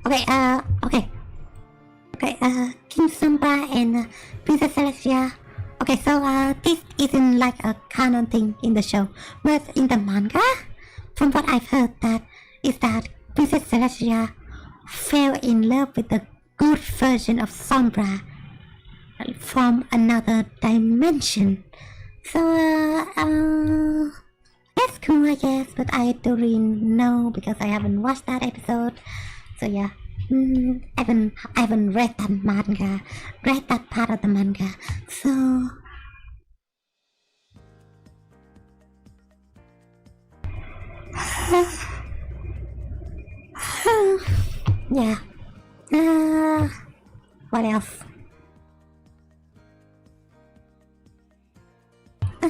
Okay. King Sumba and Princess Celestia. Okay, so this isn't like a canon thing in the show, but in the manga, from what I've heard, that is that Princess Celestia fell in love with the good version of Sombra from another dimension. So that's cool, I guess, but I don't really know because I haven't watched that episode. So yeah, I haven't read that manga, read that part of the manga. So yeah. What else? I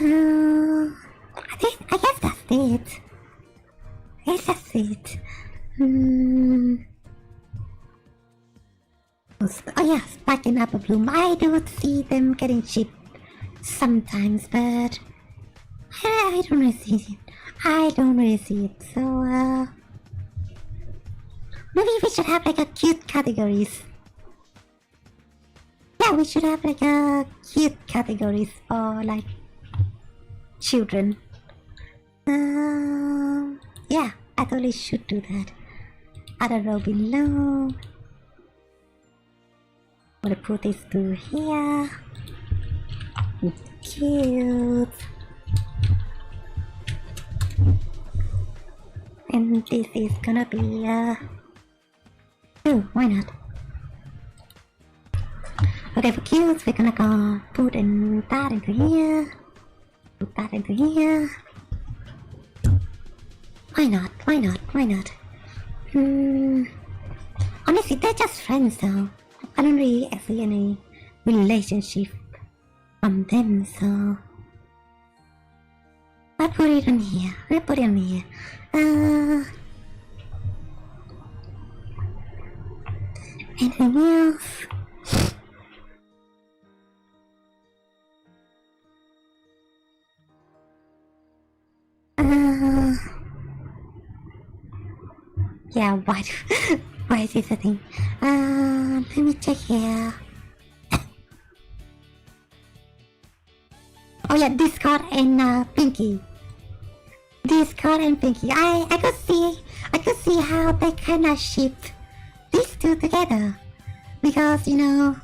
guess that's it. Oh yeah, Spark and Apple Bloom. I do see them getting shipped sometimes, but I don't really see it. So maybe we should have like a cute categories. Yeah, we should have like a cute categories for like children. Yeah, I totally should do that. Other row below. I'm gonna put this to here. Cute. And this is gonna be oh, why not? Okay, for cute, we're gonna go put that into here. Put that into here. Why not? Honestly, they're just friends though. I don't really see any relationship from them, so I put it in here. Anything else? Yeah, why is this a thing? Let me check here. Oh yeah, Discord and Pinky. I could see how they kinda shipped these two together. Because, you know,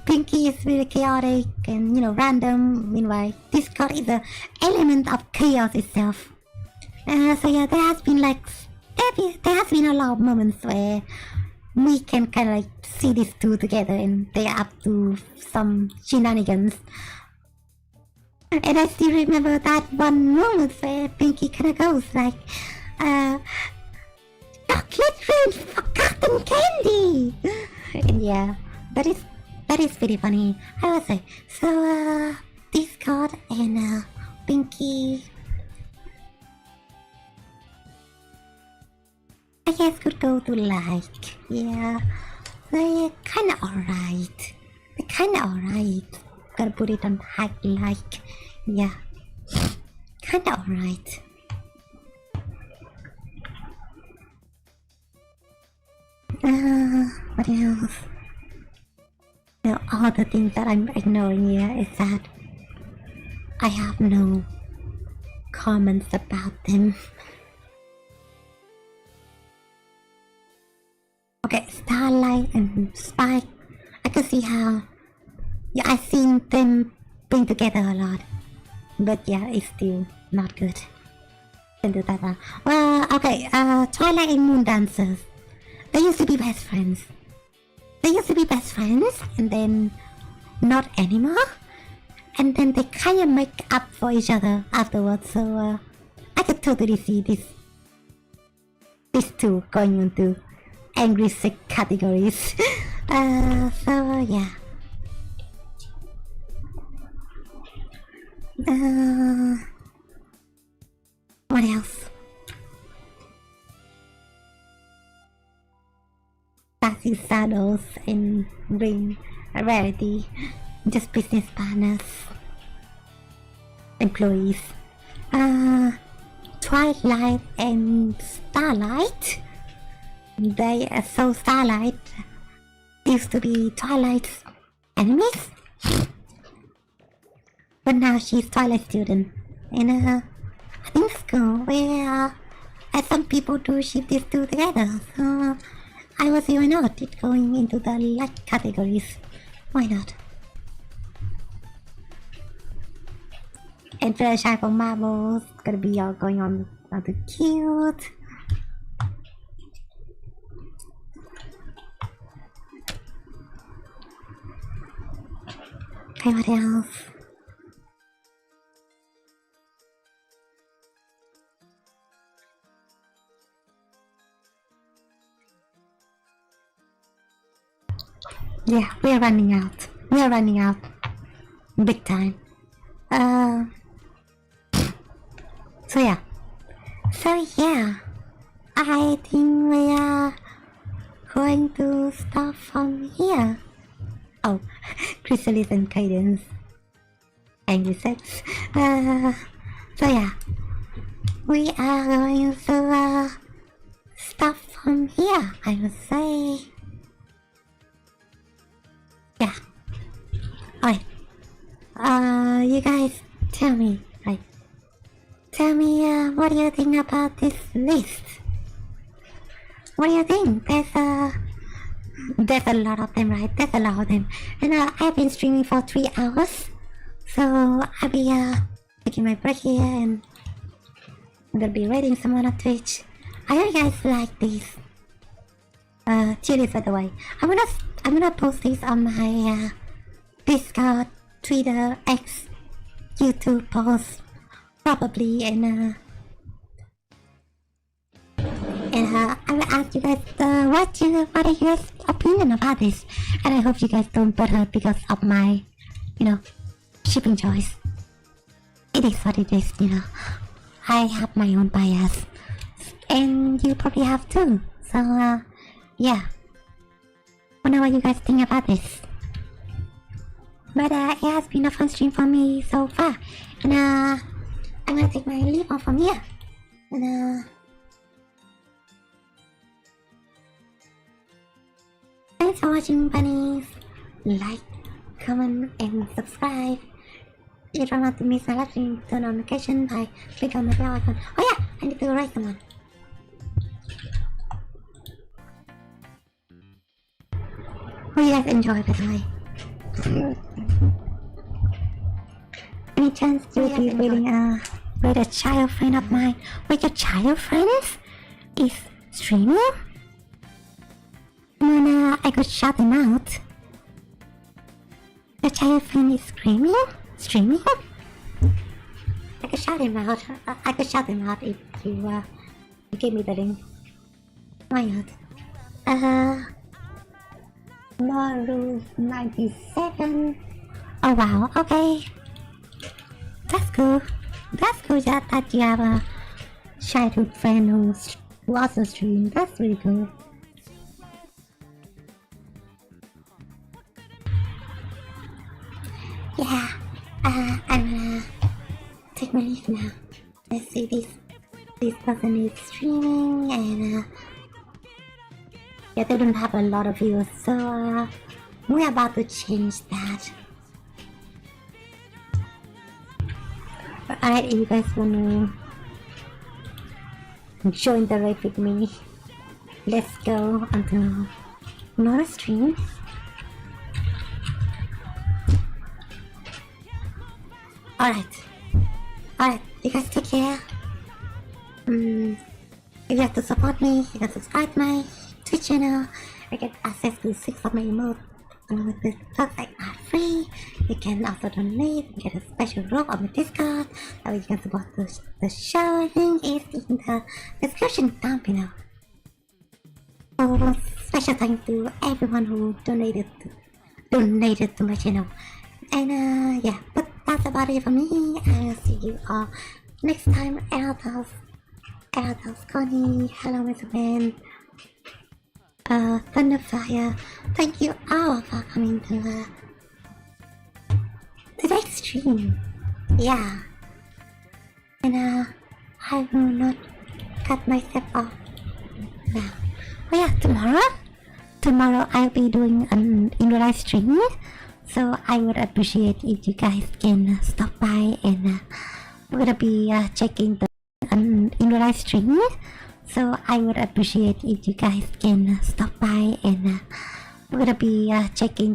Pinky is really chaotic and, you know, random. Meanwhile, Discord is the element of chaos itself. So yeah, there has been a lot of moments where we can kind of like see these two together and they're up to some shenanigans. And I still remember that one moment where Pinky kind of goes like, chocolate rain for cotton candy! And yeah, that is pretty funny, I would say. So, Discord and Pinky. I guess could go to like, yeah, they're kinda alright. They're kinda alright. Gotta put it on high like, yeah, kinda alright. What else? Now all the things that I'm ignoring here is that I have no comments about them. Okay, Starlight and Spike, I can see how, yeah, I've seen them bring together a lot, but yeah, it's still not good. Can do that now. Well, okay, Twilight and Moon Dancers, they used to be best friends. And then not anymore. And then they kind of make up for each other afterwards. So I could totally see these two going into angry sick categories. So yeah. What else? Passing saddles and bring rarity, just business partners, employees. Twilight and Starlight. They so Starlight used to be Twilight's enemies, but now she's Twilight student in a I think school where some people do ship these two together. So I was even out it going into the like categories. Why not? And Fluttershy from Marbles gonna be all going on the cute. Okay, what else? Yeah, we're running out. We're running out. Big time. So yeah. I think we are going to start from here. Oh, Chrysalis and Cadence. Angry sex. So yeah. We are going to start from here, I would say. Yeah. Alright. You guys tell me, what do you think about this list? What do you think? There's a lot of them, right? There's a lot of them. And I've been streaming for 3 hours. So I'll be taking my break here and I'm gonna be rating someone on Twitch. I hope you guys like these. Tier list, by the way. I'm gonna post these on my Discord, Twitter, X, YouTube post, probably, and I will ask you guys what are your opinion about this, and I hope you guys don't butthurt because of my, shipping choice. It is what it is, I have my own bias, and you probably have too. So yeah. Wonder what you guys think about this. But it has been a fun stream for me so far. And I'm gonna take my leave off from here. And thanks for watching, bunnies. Like, comment, and subscribe. If you don't want to miss my live stream, turn on notification by click on the bell icon. Oh yeah, I need to write someone. Hope you guys enjoy, by the way. Any chance you would be reading with a child friend of mine? With your child friends is streaming? And then I could shout them out. The child friend is streaming? I could shout him out. I could shout him out if you give me the link. Why not? More rules 97. Oh wow, okay. That's cool. That's cool that you have a childhood friend who also streams. That's really cool. Yeah, I'm gonna take my leave now. Let's see, this person is streaming and yeah, they don't have a lot of views, so we're about to change that. Alright, if you guys wanna join the raid with me, let's go onto another stream. Alright, you guys take care. If you have to support me, you can subscribe to my Twitch channel. I get access to 6 of my emotes along with the perks that are free. You can also donate and get a special role on my Discord. That way you can support the show. Link is in the description down below. So special thanks to everyone who donated to my channel. And yeah, but that's about it for me. I'll see you all next time. Eldos, Connie, hello Mr. Ben, Thunderfire, thank you all for coming to today's stream. Yeah, and I will not cut myself off now. Oh yeah, tomorrow I'll be doing an in-real-life stream. So I would appreciate if you guys can stop by and we're gonna be checking the in-real-life stream. So I would appreciate if you guys can stop by and we're gonna be checking